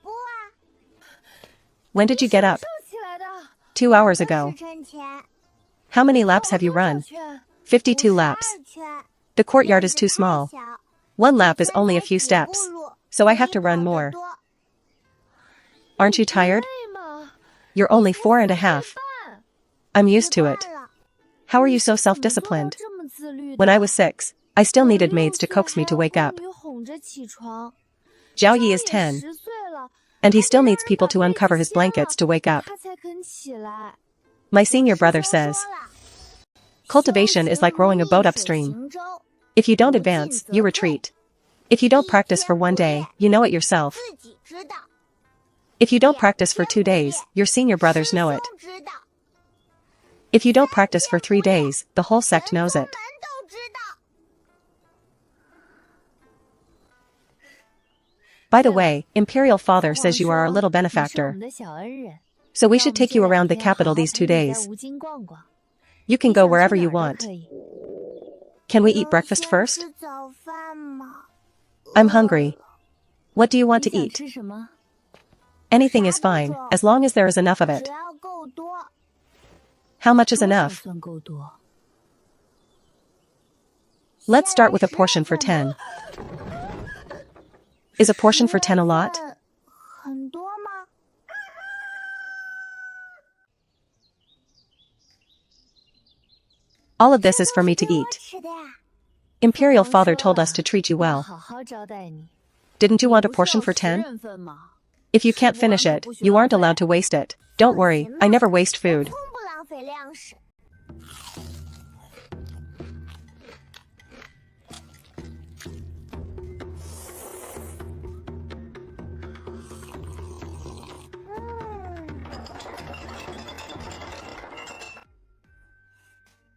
When did you get up? 2 hours ago. How many laps have you run? 52 laps. The courtyard is too small. 1 lap is only a few steps, so I have to run more. Aren't you tired? You're only 4.5. I'm used to it. How are you so self-disciplined? When I was 6, I still needed maids to coax me to wake up. Zhao Yi is 10, and he still needs people to uncover his blankets to wake up. My senior brother says, cultivation is like rowing a boat upstream. If you don't advance, you retreat. If you don't practice for 1 day, you know it yourself. If you don't practice for 2 days, your senior brothers know it. If you don't practice for 3 days, the whole sect knows it. By the way, Imperial Father says you are our little benefactor. So we should take you around the capital these 2 days. You can go wherever you want. Can we eat breakfast first? I'm hungry. What do you want to eat? Anything is fine, as long as there is enough of it. How much is enough? Let's start with a portion for 10. Is a portion for 10 a lot? All of this is for me to eat. Imperial Father told us to treat you well. Didn't you want a portion for 10? If you can't finish it, you aren't allowed to waste it. Don't worry, I never waste food.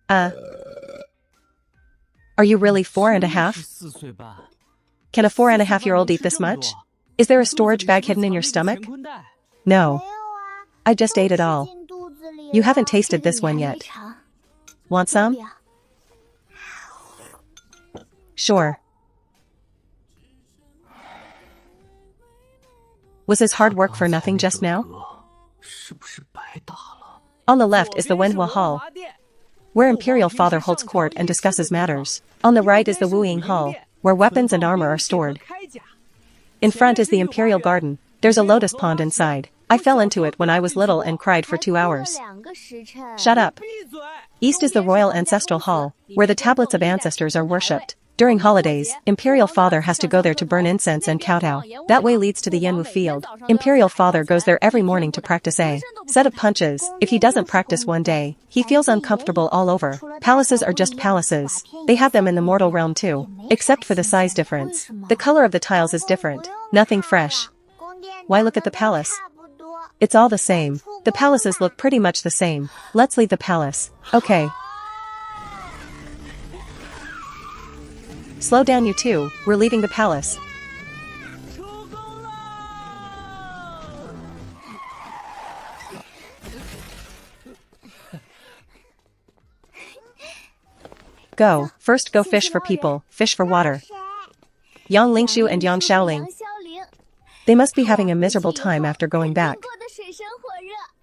Are you really 4.5? Can a 4.5-year-old eat this much? Is there a storage bag hidden in your stomach? No. I just ate it all. You haven't tasted this one yet. Want some? Sure. Was his hard work for nothing just now? On the left is the Wenhua Hall, where Imperial Father holds court and discusses matters. On the right is the Wuying Hall, where weapons and armor are stored. In front is the Imperial Garden. There's a lotus pond inside. I fell into it when I was little and cried for 2 hours. Shut up. East is the Royal Ancestral Hall, where the tablets of ancestors are worshipped. During holidays, Imperial Father has to go there to burn incense and kowtow. That way leads to the Yenwu field. Imperial Father goes there every morning to practice a set of punches. If he doesn't practice one day, he feels uncomfortable all over. Palaces are just palaces. They have them in the mortal realm too. Except for the size difference. The color of the tiles is different. Nothing fresh. Why look at the palace? It's all the same. The palaces look pretty much the same. Let's leave the palace. Okay. Slow down you two, we're leaving the palace. Go, first go fish for people, fish for water. Yang Lingshu and Yang Xiaoling. They must be having a miserable time after going back.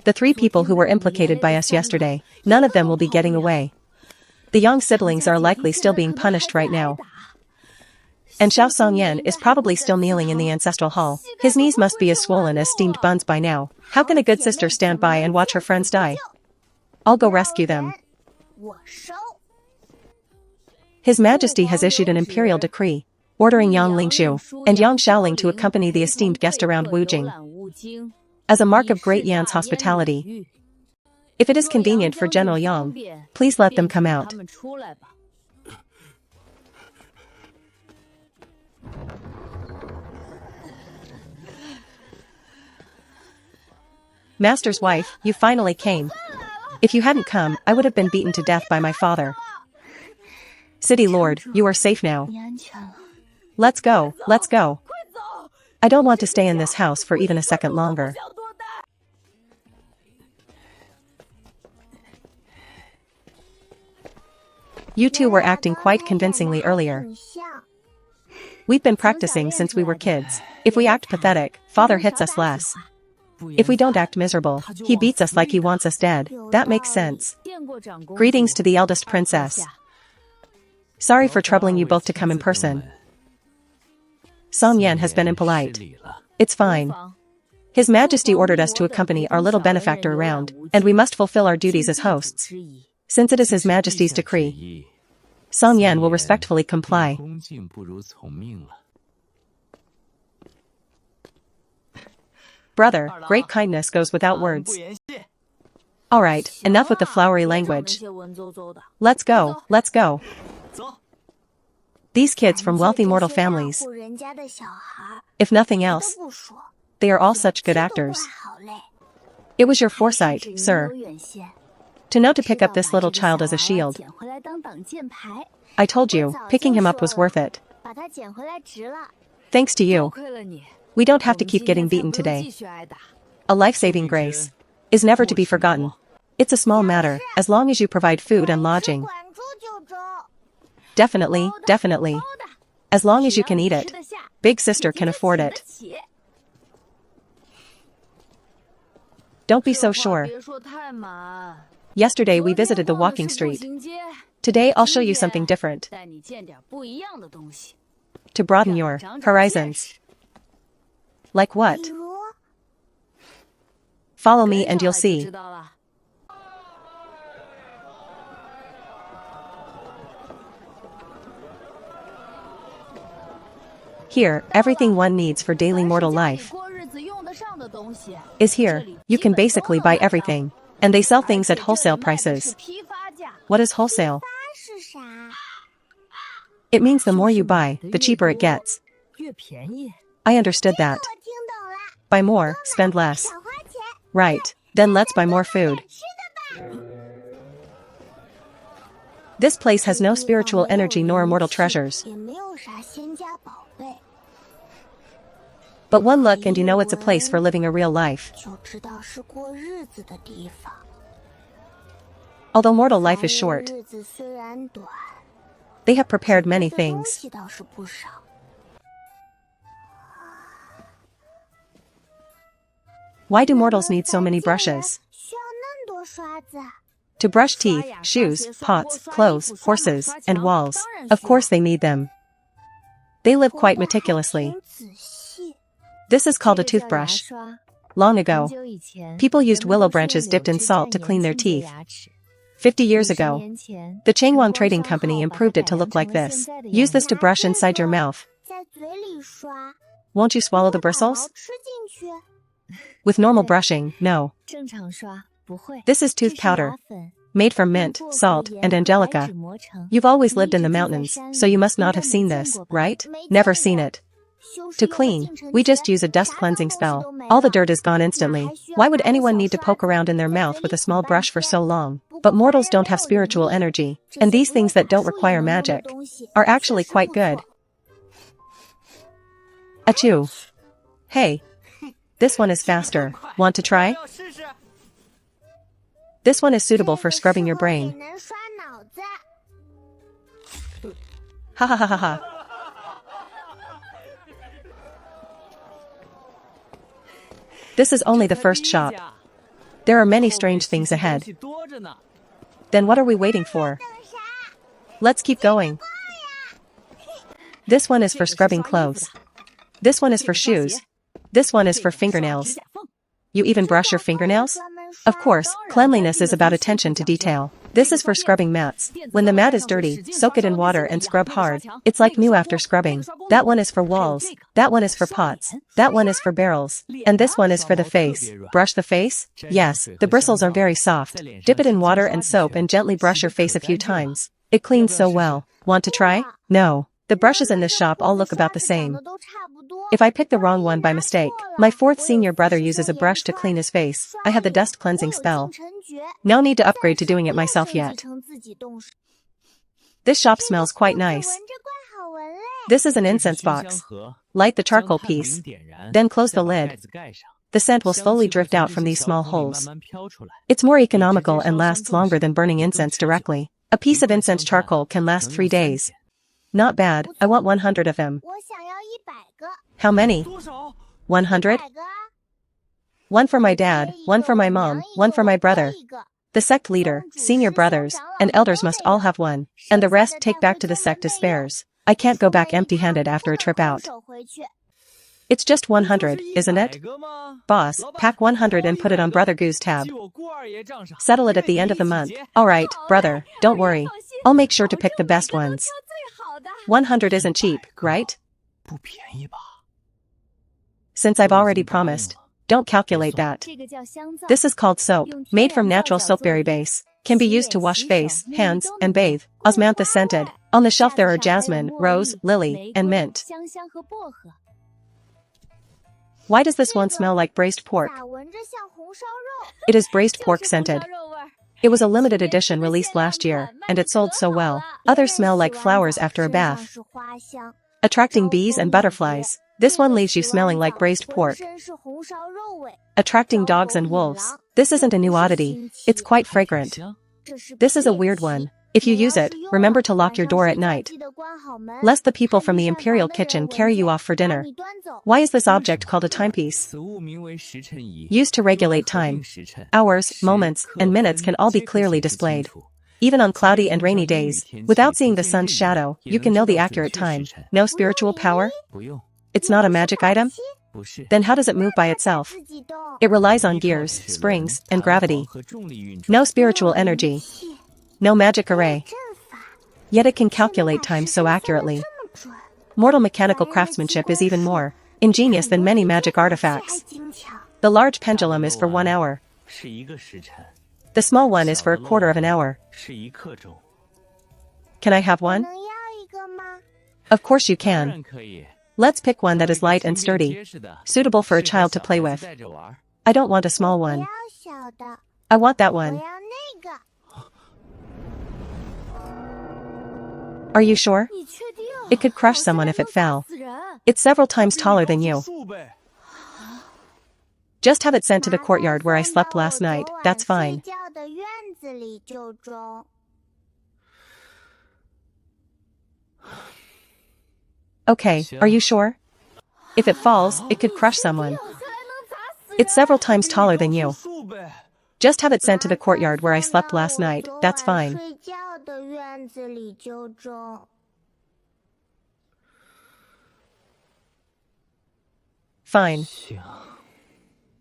The 3 people who were implicated by us yesterday, none of them will be getting away. The Yang siblings are likely still being punished right now. And Xiao Songyan is probably still kneeling in the ancestral hall. His knees must be as swollen as steamed buns by now. How can a good sister stand by and watch her friends die? I'll go rescue them. His Majesty has issued an imperial decree, ordering Yang Lingshu and Yang Xiaoling to accompany the esteemed guest around Wujing, as a mark of Great Yan's hospitality. If it is convenient for General Yang, please let them come out. Master's wife, you finally came. If you hadn't come, I would have been beaten to death by my father. City Lord, you are safe now. Let's go, let's go. I don't want to stay in this house for even a second longer. You two were acting quite convincingly earlier. We've been practicing since we were kids. If we act pathetic, Father hits us less. If we don't act miserable, he beats us like he wants us dead. That makes sense. Greetings to the eldest princess. Sorry for troubling you both to come in person. Song Yan has been impolite. It's fine. His Majesty ordered us to accompany our little benefactor around, and we must fulfill our duties as hosts. Since it is His Majesty's decree, Song Yan will respectfully comply. Brother, great kindness goes without words. Alright, enough with the flowery language. Let's go, let's go. These kids from wealthy mortal families, if nothing else, they are all such good actors. It was your foresight, sir, to know to pick up this little child as a shield. I told you, picking him up was worth it. Thanks to you. We don't have to keep getting beaten today. A life-saving grace is never to be forgotten. It's a small matter, as long as you provide food and lodging. Definitely, definitely. As long as you can eat it. Big sister can afford it. Don't be so sure. Yesterday we visited the walking street. Today I'll show you something different. To broaden your horizons. Like what? Follow me and you'll see. Here, everything one needs for daily mortal life is here. You can basically buy everything. And they sell things at wholesale prices. What is wholesale? It means the more you buy, the cheaper it gets. I understood that. Buy more, spend less. Right. Then let's buy more food. This place has no spiritual energy nor immortal treasures. But one look and you know it's a place for living a real life. Although mortal life is short, they have prepared many things. Why do mortals need so many brushes? To brush teeth, shoes, pots, clothes, horses, and walls. Of course they need them. They live quite meticulously. This is called a toothbrush. Long ago, people used willow branches dipped in salt to clean their teeth. 50 years ago, the Changwon Trading Company improved it to look like this. Use this to brush inside your mouth. Won't you swallow the bristles? With normal brushing, no. This is tooth powder, made from mint, salt, and angelica. You've always lived in the mountains, so you must not have seen this, right? Never seen it. To clean, we just use a dust cleansing spell. All the dirt is gone instantly. Why would anyone need to poke around in their mouth with a small brush for so long? But mortals don't have spiritual energy, and these things that don't require magic are actually quite good. Achoo. Hey. This one is faster. Want to try? This one is suitable for scrubbing your brain. Ha ha ha ha ha. This is only the first shop. There are many strange things ahead. Then what are we waiting for? Let's keep going. This one is for scrubbing clothes. This one is for shoes. This one is for fingernails. You even brush your fingernails? Of course, cleanliness is about attention to detail. This is for scrubbing mats. When the mat is dirty, soak it in water and scrub hard. It's like new after scrubbing. That one is for walls. That one is for pots. That one is for barrels. And this one is for the face. Brush the face? Yes, the bristles are very soft. Dip it in water and soap and gently brush your face a few times. It cleans so well. Want to try? No. The brushes in this shop all look about the same. If I pick the wrong one by mistake, my fourth senior brother uses a brush to clean his face. I had the dust cleansing spell. No need to upgrade to doing it myself yet. This shop smells quite nice. This is an incense box. Light the charcoal piece. Then close the lid. The scent will slowly drift out from these small holes. It's more economical and lasts longer than burning incense directly. A piece of incense charcoal can last 3 days. Not bad. I want 100 of them. How many? 100? One for my dad, one for my mom, one for my brother. The sect leader, senior brothers, and elders must all have one, and the rest take back to the sect as spares. I can't go back empty-handed after a trip out. It's just 100, isn't it? Boss, pack 100 and put it on Brother Goo's tab. Settle it at the end of the month. Alright, brother, don't worry. I'll make sure to pick the best ones. 100 isn't cheap, right? Since I've already promised, don't calculate that. This is called soap, made from natural soapberry base. Can be used to wash face, hands, and bathe. Osmanthus scented. On the shelf there are jasmine, rose, lily, and mint. Why does this one smell like braised pork? It is braised pork scented. It was a limited edition released last year, and it sold so well. Others smell like flowers after a bath. Attracting bees and butterflies. This one leaves you smelling like braised pork. Attracting dogs and wolves. This isn't a new oddity. It's quite fragrant. This is a weird one. If you use it, remember to lock your door at night, lest the people from the imperial kitchen carry you off for dinner. Why is this object called a timepiece? Used to regulate time. Hours, moments, and minutes can all be clearly displayed. Even on cloudy and rainy days, without seeing the sun's shadow, you can know the accurate time. No spiritual power? It's not a magic item? Then how does it move by itself? It relies on gears, springs, and gravity. No spiritual energy. No magic array. Yet it can calculate time so accurately. Mortal mechanical craftsmanship is even more ingenious than many magic artifacts. The large pendulum is for 1 hour. The small one is for a quarter of an hour. Can I have one? Of course you can. Let's pick one that is light and sturdy, suitable for a child to play with. I don't want a small one. I want that one. Are you sure? It could crush someone if it fell. It's several times taller than you. Just have it sent to the courtyard where I slept last night, that's fine. Okay, are you sure? If it falls, it could crush someone. It's several times taller than you. Just have it sent to the courtyard where I slept last night, that's fine. Fine.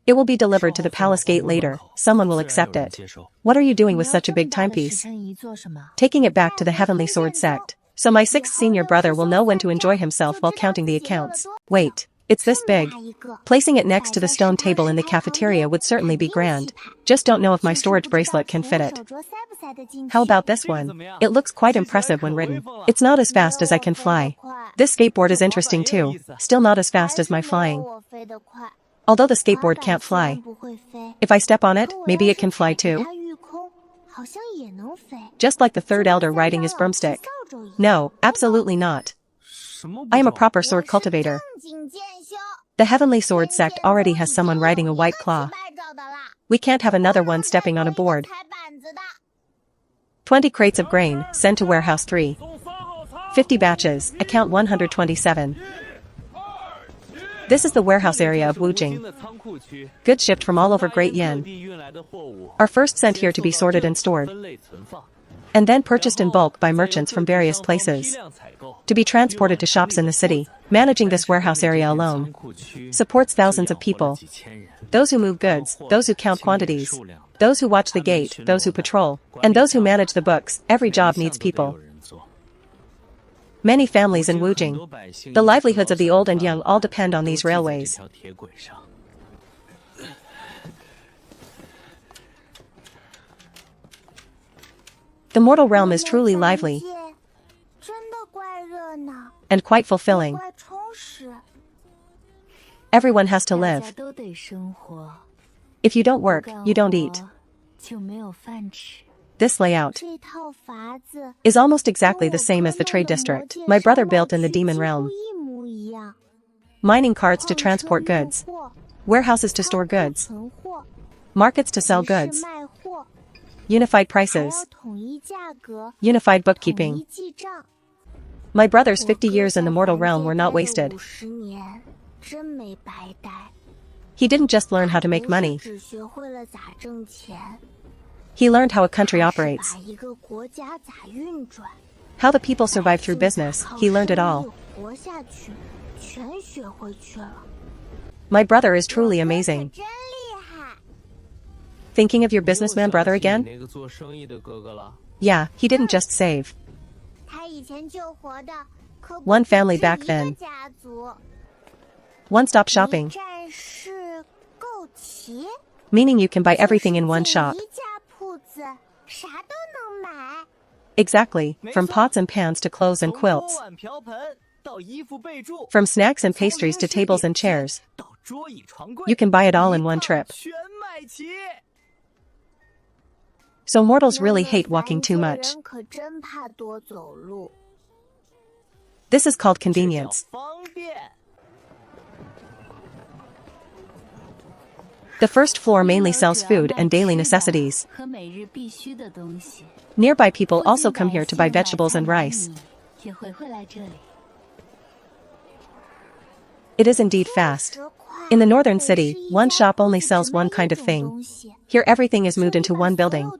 It will be delivered to the palace gate later, someone will accept it. What are you doing with such a big timepiece? Taking it back to the Heavenly Sword sect, so my 6th senior brother will know when to enjoy himself while counting the accounts. Wait, it's this big. Placing it next to the stone table in the cafeteria would certainly be grand. Just don't know if my storage bracelet can fit it. How about this one? It looks quite impressive when ridden. It's not as fast as I can fly. This skateboard is interesting too, still not as fast as my flying. Although the skateboard can't fly. If I step on it, maybe it can fly too. Just like the third elder riding his broomstick. No, absolutely not. I am a proper sword cultivator. The Heavenly Sword sect already has someone riding a white claw. We can't have another one stepping on a board. 20 crates of grain, sent to warehouse 3. 50 batches, account 127. This is the warehouse area of Wujing. Goods shipped from all over Great Yan are first sent here to be sorted and stored, and then purchased in bulk by merchants from various places, to be transported to shops in the city. Managing this warehouse area alone supports thousands of people. Those who move goods, those who count quantities, those who watch the gate, those who patrol, and those who manage the books. Every job needs people. Many families in Wujing. The livelihoods of the old and young all depend on these railways. The mortal realm is truly lively and quite fulfilling. Everyone has to live. If you don't work, you don't eat. This layout is almost exactly the same as the trade district my brother built in the demon realm. Mining carts to transport goods, warehouses to store goods, markets to sell goods, unified prices, unified bookkeeping. My brother's 50 years in the mortal realm were not wasted. He didn't just learn how to make money. He learned how a country operates, how the people survive through business. He learned it all. My brother is truly amazing. Thinking of your businessman brother again? Yeah, he didn't just save one family back then. One-stop shopping, meaning you can buy everything in one shop. Exactly, from pots and pans to clothes and quilts. From snacks and pastries to tables and chairs. You can buy it all in one trip. So mortals really hate walking too much. This is called convenience. The first floor mainly sells food and daily necessities. Nearby people also come here to buy vegetables and rice. It is indeed fast. In the northern city, one shop only sells one kind of thing. Here everything is moved into one building.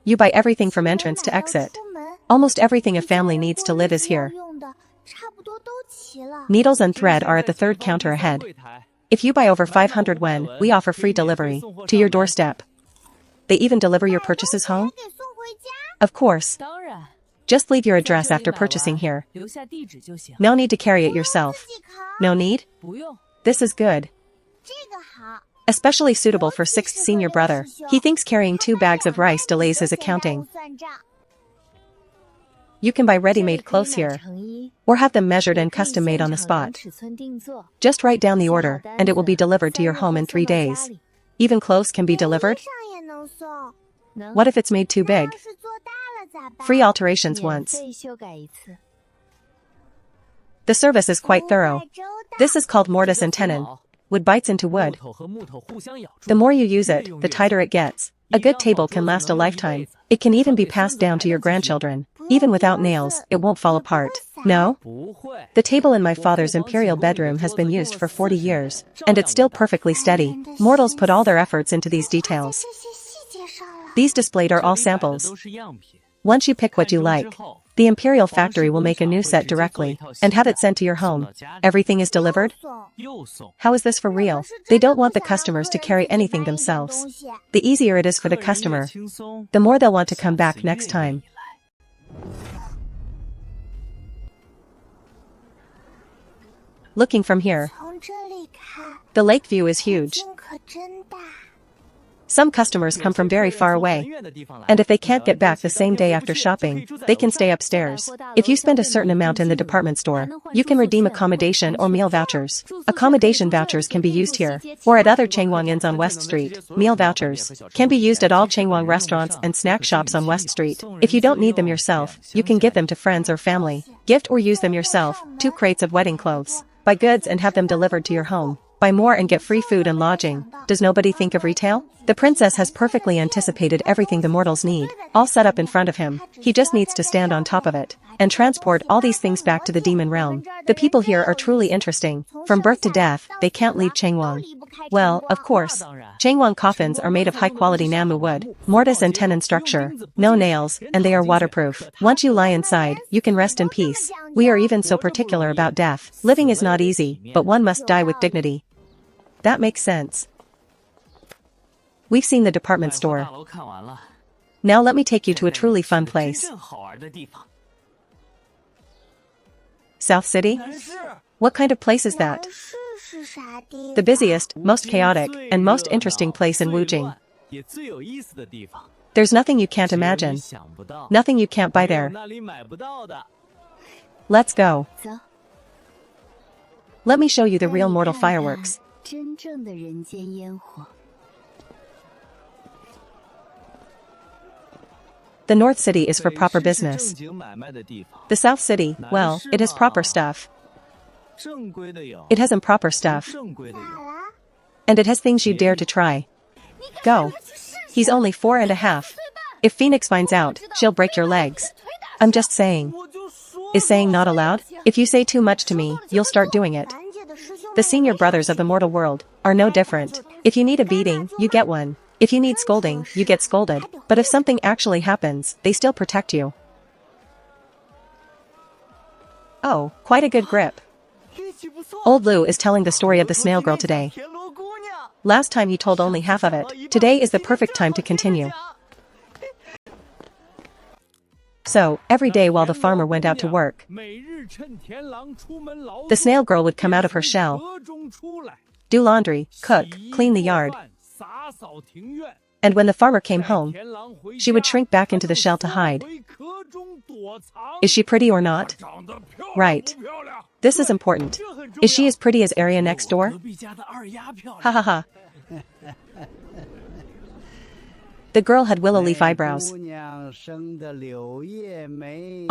You buy everything from entrance to exit. Almost everything a family needs to live is here. Needles and thread are at the third counter ahead. If you buy over 500 yuan, we offer free delivery to your doorstep. They even deliver your purchases home? Of course. Just leave your address after purchasing here. No need to carry it yourself. No need? This is good. Especially suitable for 6th senior brother. He thinks carrying 2 bags of rice delays his accounting. You can buy ready-made clothes here, or have them measured and custom-made on the spot. Just write down the order, and it will be delivered to your home in 3 days. Even clothes can be delivered? What if it's made too big? Free alterations once. The service is quite thorough. This is called mortise and tenon. Wood bites into wood. The more you use it, the tighter it gets. A good table can last a lifetime. It can even be passed down to your grandchildren. Even without nails, it won't fall apart. No? The table in my father's imperial bedroom has been used for 40 years, and it's still perfectly steady. Mortals put all their efforts into these details. These displayed are all samples. Once you pick what you like, the Imperial factory will make a new set directly and have it sent to your home. Everything is delivered? How is this for real? They don't want the customers to carry anything themselves. The easier it is for the customer, the more they'll want to come back next time. Looking from here, the lake view is huge. Some customers come from very far away, and if they can't get back the same day after shopping, they can stay upstairs. If you spend a certain amount in the department store, you can redeem accommodation or meal vouchers. Accommodation vouchers can be used here, or at other Changwang Inns on West Street. Meal vouchers can be used at all Changwang restaurants and snack shops on West Street. If you don't need them yourself, you can give them to friends or family. Gift or use them yourself, 2 crates of wedding clothes. Buy goods and have them delivered to your home. Buy more and get free food and lodging. Does nobody think of retail? The princess has perfectly anticipated everything the mortals need, all set up in front of him. He just needs to stand on top of it and transport all these things back to the demon realm. The people here are truly interesting. From birth to death, they can't leave Changwang. Well, of course. Changwang coffins are made of high-quality Namu wood, mortise and tenon structure, no nails, and they are waterproof. Once you lie inside, you can rest in peace. We are even so particular about death. Living is not easy, but one must die with dignity. That makes sense. We've seen the department store. Now let me take you to a truly fun place. South City? What kind of place is that? The busiest, most chaotic, and most interesting place in Wujing. There's nothing you can't imagine. Nothing you can't buy there. Let's go. Let me show you the real mortal fireworks. The North City is for proper business. The South City, well, it has proper stuff. It has improper stuff. And it has things you dare to try. Go. He's only 4.5. If Phoenix finds out, she'll break your legs. I'm just saying. Is saying not allowed? If you say too much to me, you'll start doing it. The senior brothers of the mortal world are no different. If you need a beating, you get one. If you need scolding, you get scolded. But if something actually happens, they still protect you. Oh, quite a good grip. Old Lu is telling the story of the snail girl today. Last time he told only half of it. Today is the perfect time to continue. So, every day while the farmer went out to work, the snail girl would come out of her shell, do laundry, cook, clean the yard. And when the farmer came home, she would shrink back into the shell to hide. Is she pretty or not? Right. This is important. Is she as pretty as area next door? Ha ha ha. The girl had willow leaf eyebrows,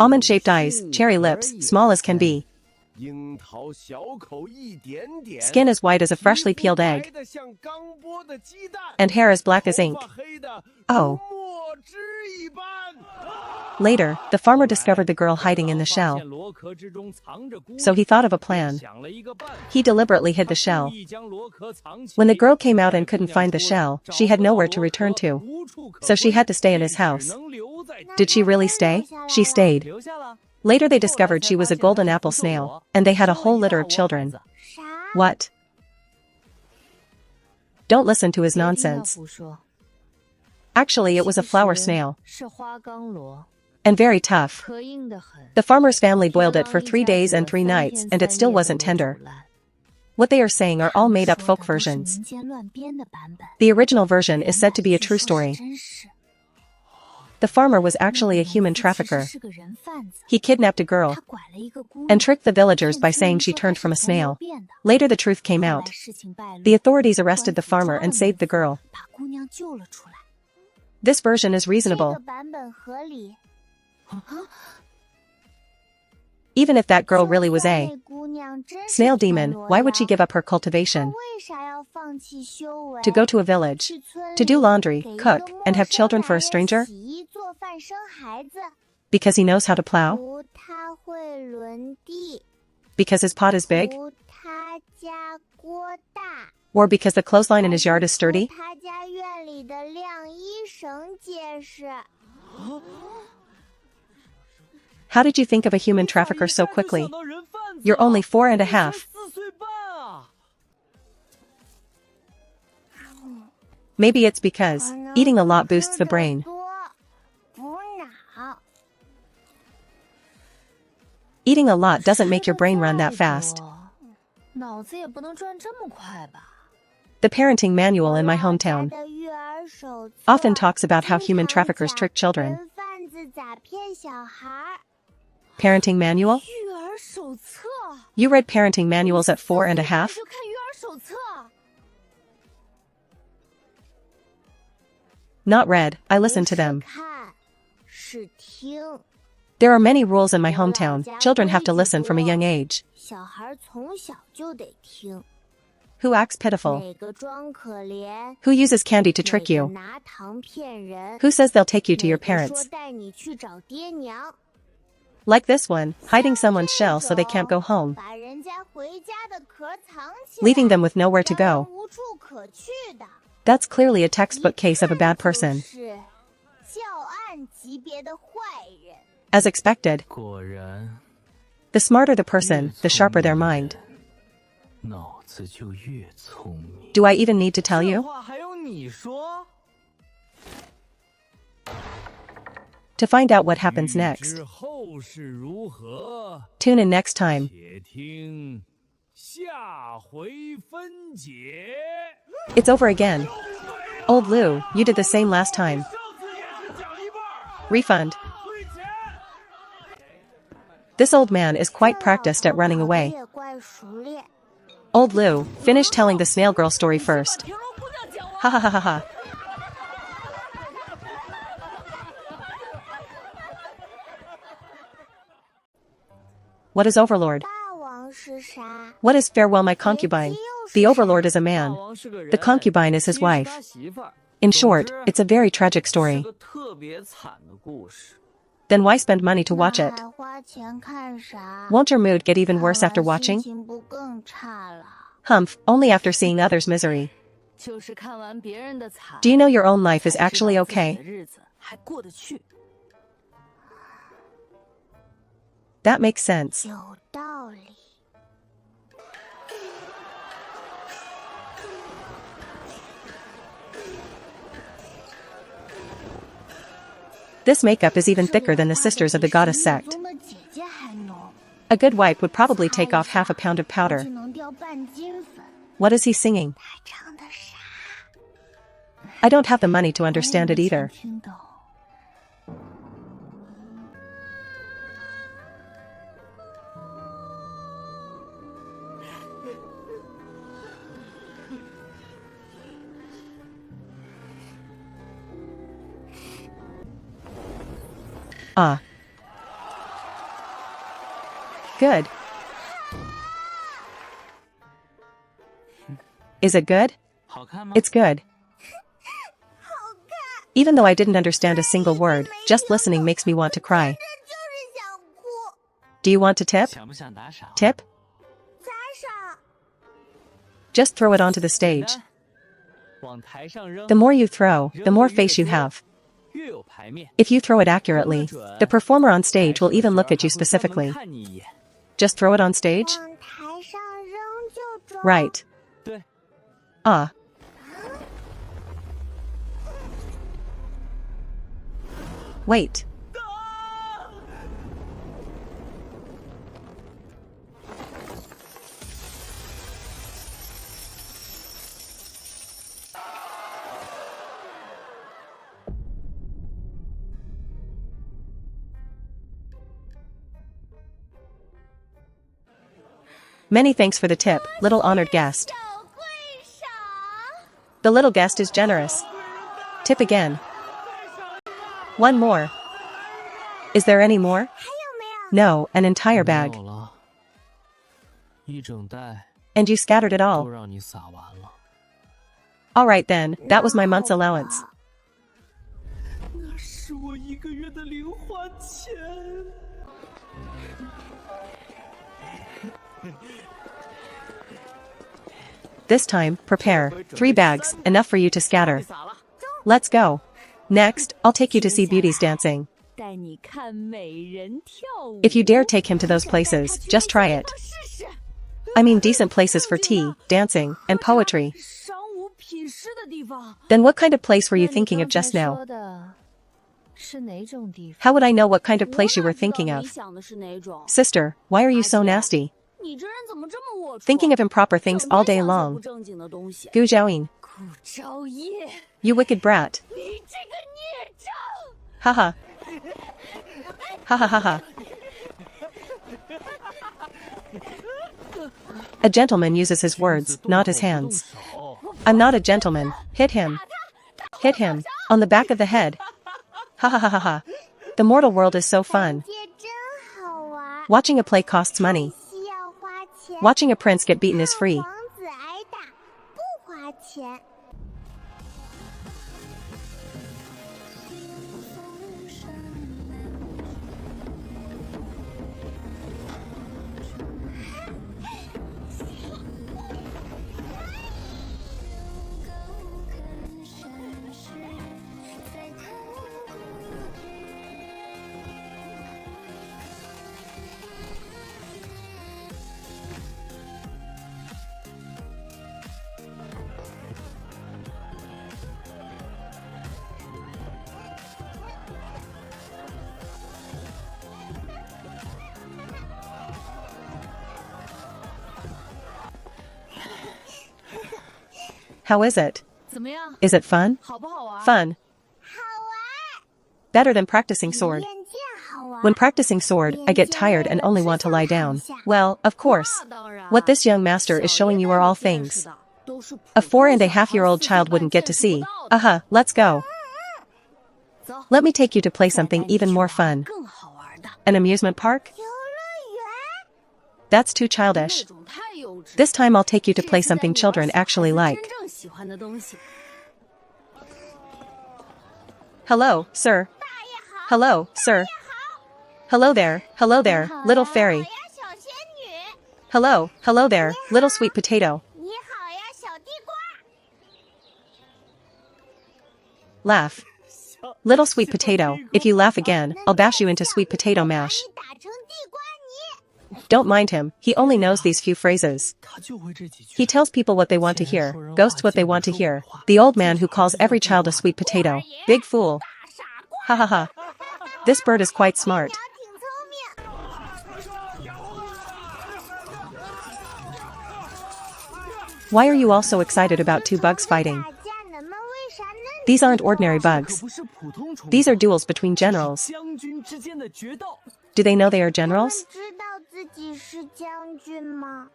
almond-shaped eyes, cherry lips, small as can be, skin as white as a freshly peeled egg, and hair as black as ink. Oh. Later, the farmer discovered the girl hiding in the shell. So he thought of a plan. He deliberately hid the shell. When the girl came out and couldn't find the shell, she had nowhere to return to. So she had to stay in his house. Did she really stay? She stayed. Later they discovered she was a golden apple snail, and they had a whole litter of children. What? Don't listen to his nonsense. Actually, it was a flower snail. And very tough. The farmer's family boiled it for 3 days and 3 nights, and it still wasn't tender. What they are saying are all made-up folk versions. The original version is said to be a true story. The farmer was actually a human trafficker. He kidnapped a girl and tricked the villagers by saying she turned from a snail. Later the truth came out. The authorities arrested the farmer and saved the girl. This version is reasonable. Even if that girl really was a snail demon, why would she give up her cultivation to go to a village, to do laundry, cook, and have children for a stranger? Because he knows how to plow? Because his pot is big? Or because the clothesline in his yard is sturdy? How did you think of a human trafficker so quickly? You're only 4.5. Maybe it's because eating a lot boosts the brain. Eating a lot doesn't make your brain run that fast. The parenting manual in my hometown often talks about how human traffickers trick children. Parenting manual? You read parenting manuals at 4.5? Not read, I listened to them. There are many rules in my hometown. Children have to listen from a young age. Who acts pitiful? Who uses candy to trick you? Who says they'll take you to your parents? Like this one, hiding someone's shell so they can't go home. Leaving them with nowhere to go. That's clearly a textbook case of a bad person. As expected. The smarter the person, the sharper their mind. Do I even need to tell you? To find out what happens next, tune in next time. It's over again. Old Lou, you did the same last time. Refund. This old man is quite practiced at running away. Old Lou, finish telling the snail girl story first. Ha ha ha ha ha. What is Overlord? What is Farewell My Concubine? The Overlord is a man. The concubine is his wife. In short, it's a very tragic story. Then why spend money to watch it? Won't your mood get even worse after watching? Humph, only after seeing others' misery. Do you know your own life is actually okay? That makes sense. This makeup is even thicker than the sisters of the goddess sect. A good wipe would probably take off half a pound of powder. What is he singing? I don't have the money to understand it either. Ah. Good. Is it good? It's good. Even though I didn't understand a single word, just listening makes me want to cry. Do you want to tip? Tip? Just throw it onto the stage. The more you throw, the more face you have. If you throw it accurately, the performer on stage will even look at you specifically. Just throw it on stage? Right. Ah. Wait. Many thanks for the tip, little honored guest. The little guest is generous. Tip again. One more. Is there any more? No, an entire bag. 没有了，一整袋 And you scattered it 都 all. 让你撒完了。 Alright then, that was my month's allowance. 那是我1个月的零花钱。 This time, prepare 3 bags, enough for you to scatter. Let's go. Next, I'll take you to see beauties dancing. 带你看美人跳舞。 If you dare take him to those places, just try it. I mean decent places for tea, dancing, and poetry. 商务品试的地方。 Then what kind of place were you thinking of just now? 说的是哪种地方？ How would I know what kind of place you were thinking 你 of? 想的是哪种？ Sister, why are you so nasty? 你这人怎么这么龌龊？ Thinking of improper things all day 整天想些 long. 不正经的东西。 Gu Zhaoying, 顾朝夜， you wicked brat. 你这个孽障！ Haha. Ha ha ha ha. A gentleman uses his words, not his hands. I'm not a gentleman. Hit him. Hit him. On the back of the head. Ha ha ha ha ha. The mortal world is so fun. 街真好玩， Watching a play costs money. 需要花钱。 Watching a prince get beaten is free. 王子挨打不花钱。 How is it? 怎么样？ Is it fun? 好不好玩？ Fun. 好玩， Better than practicing sword. 练剑好玩。 When practicing sword, I get tired and only want to lie down. Well, of course. 那当然。 What this young master is showing you are all things a 4.5-year-old child wouldn't get to see. Let's go. Let me take you to play something even more fun. 更好玩的。 An amusement park? 游乐园， That's too childish. 那种太幼稚。 This time I'll take you to play something children actually like. 真正喜欢的东西。 Hello, sir. Hello, sir. Hello there, little fairy. 呀，小仙女， Hello there, little sweet potato. 你好呀，小地瓜。 Laugh. Little sweet potato, if you laugh again, I'll bash you into sweet potato mash. 把你打成地瓜泥。 Don't mind him, he only knows these few phrases. 他就会这几句。 He tells people what they want to hear, ghosts what they want to hear. The old man who calls every child a sweet potato. Big fool. 大傻瓜， Ha ha ha. This bird is quite smart. 鸟挺聪明。 Why are you all so excited about 2 bugs fighting? 打架呢吗？为啥呢？ These aren't ordinary 可 bugs. 不是普通虫。 These are duels between generals. 将军之间的决斗。 Do they know they are 他们 generals? 知道自己是将军吗？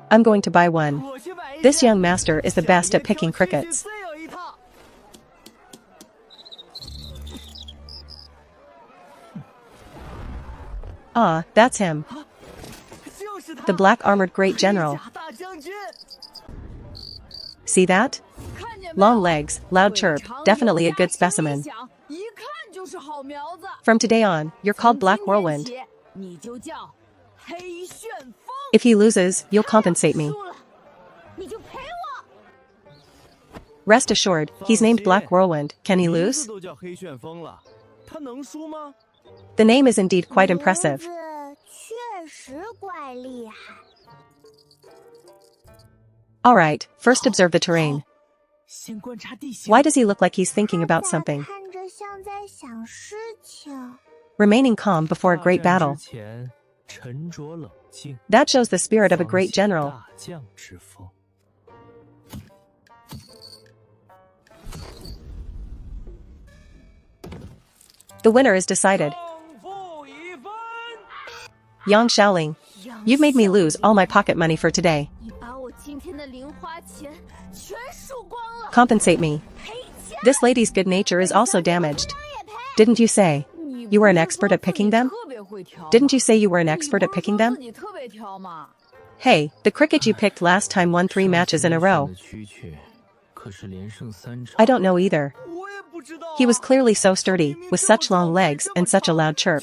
I'm going to buy one. 我去买一 This 件 young master is the best at picking crickets. 最有一套。 Ah, that's him. 就是他 The black-armored great general. 甲大将军。 See that? 看见没有 Long legs, loud chirp, definitely a good specimen. 一看就是好苗子。 From today on, you're called Black 从今天 Whirlwind. 起你就叫黑旋风。 If he loses, you'll compensate me. 输了，你就赔我。 Rest assured, he's named Black Whirlwind. Can he 名 lose? 字都叫黑旋风了，他能输吗？ The name is indeed quite impressive. 名字确实怪厉害。 Alright, first observe the terrain. 先观察地形。 Why does he look like he's thinking about something? 看着像在想事情。 Remaining calm before a great 大战 battle. 之前沉着冷静， That shows the spirit of a great 放下 general. 大将之风。 The winner is decided. 胜负已分。 Yang Shaoling, you've made me lose all my pocket money for today. 你把我今天的零花钱全输光了， Compensate me. 赔钱。 This lady's good nature is also damaged. 也赔。 Didn't you say? You were an expert at picking them? Didn't you say you were an expert at picking them? Hey, the cricket you picked last time won 3 matches in a row. I don't know either. He was clearly so sturdy, with such long legs and such a loud chirp.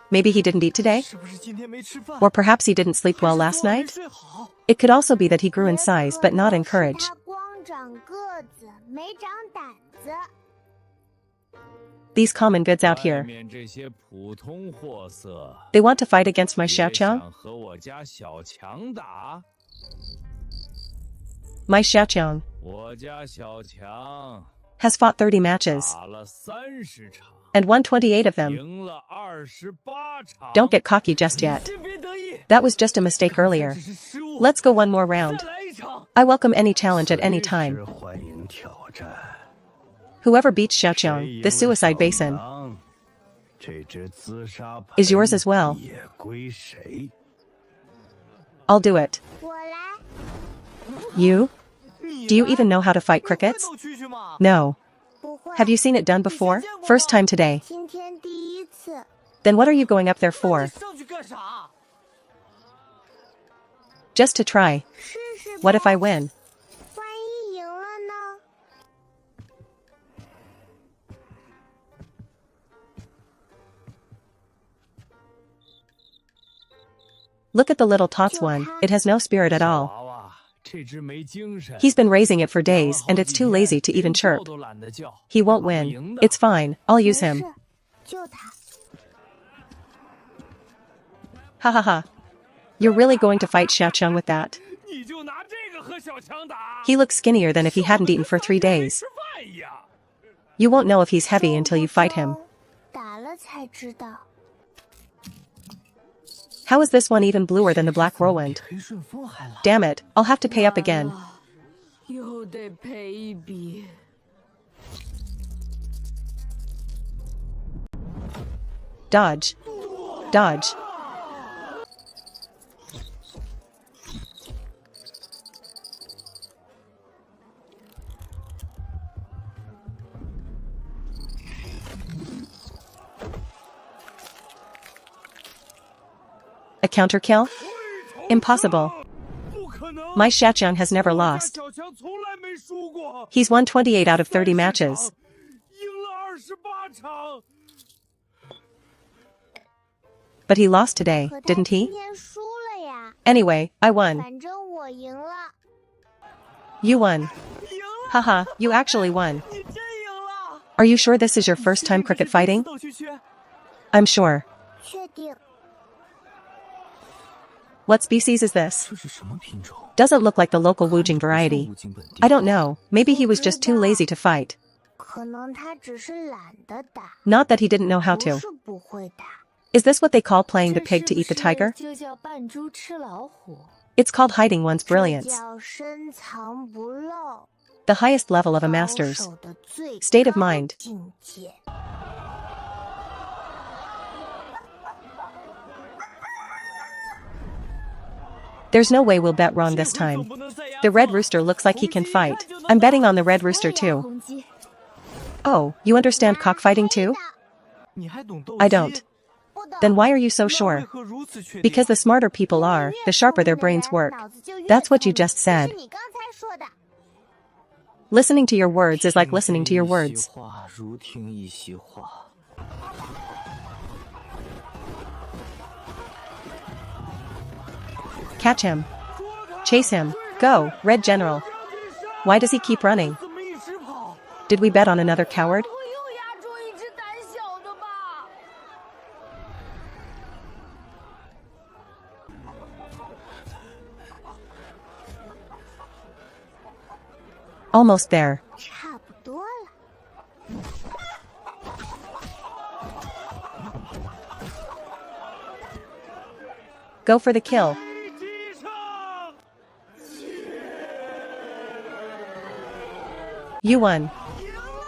Maybe he didn't eat today? Or perhaps he didn't sleep well last night? It could also be that he grew in size but not in courage. These common goods out here. They want to fight against my Xiaoqiang? My Xiaoqiang has fought 30 matches and won 28 of them. Don't get cocky just yet. That was just a mistake earlier. Let's go one more round. I welcome any challenge at any time. Whoever beats Xiaoqiang, the suicide basin, is yours as well. I'll do it. You? Do you even know how to fight crickets? No. Have you seen it done before? First time today. Then what are you going up there for? Just to try. What if I win? Look at the little tots one, it has no spirit at all. He's been raising it for days and it's too lazy to even chirp. He won't win. It's fine, I'll use him. Ha ha ha. You're really going to fight Xiaoqiang with that? He looks skinnier than if he hadn't eaten for 3 days. You won't know if he's heavy until you fight him. How is this one even bluer than the black whirlwind? Damn it, I'll have to pay up again. Dodge. Dodge. A counter kill? Impossible. My Xiaoqiang has never lost. He's won 28 out of 30 matches. But he lost today, didn't he? Anyway, I won. You won. Haha, you actually won. Are you sure this is your first time cricket fighting? I'm sure. What species is this? Doesn't look like the local Wujing variety. I don't know, maybe he was just too lazy to fight. Not that he didn't know how to. Is this what they call playing the pig to eat the tiger? It's called hiding one's brilliance. The highest level of a master's state of mind. There's no way we'll bet wrong this time. The red rooster looks like he can fight. I'm betting on the red rooster too. Oh, you understand cockfighting too? I don't. Then why are you so sure? Because the smarter people are, the sharper their brains work. That's what you just said. Listening to your words is like listening to your words. Catch him. Chase him. Go, Red General. Why does he keep running? Did we bet on another coward? Almost there. Go for the kill. You won.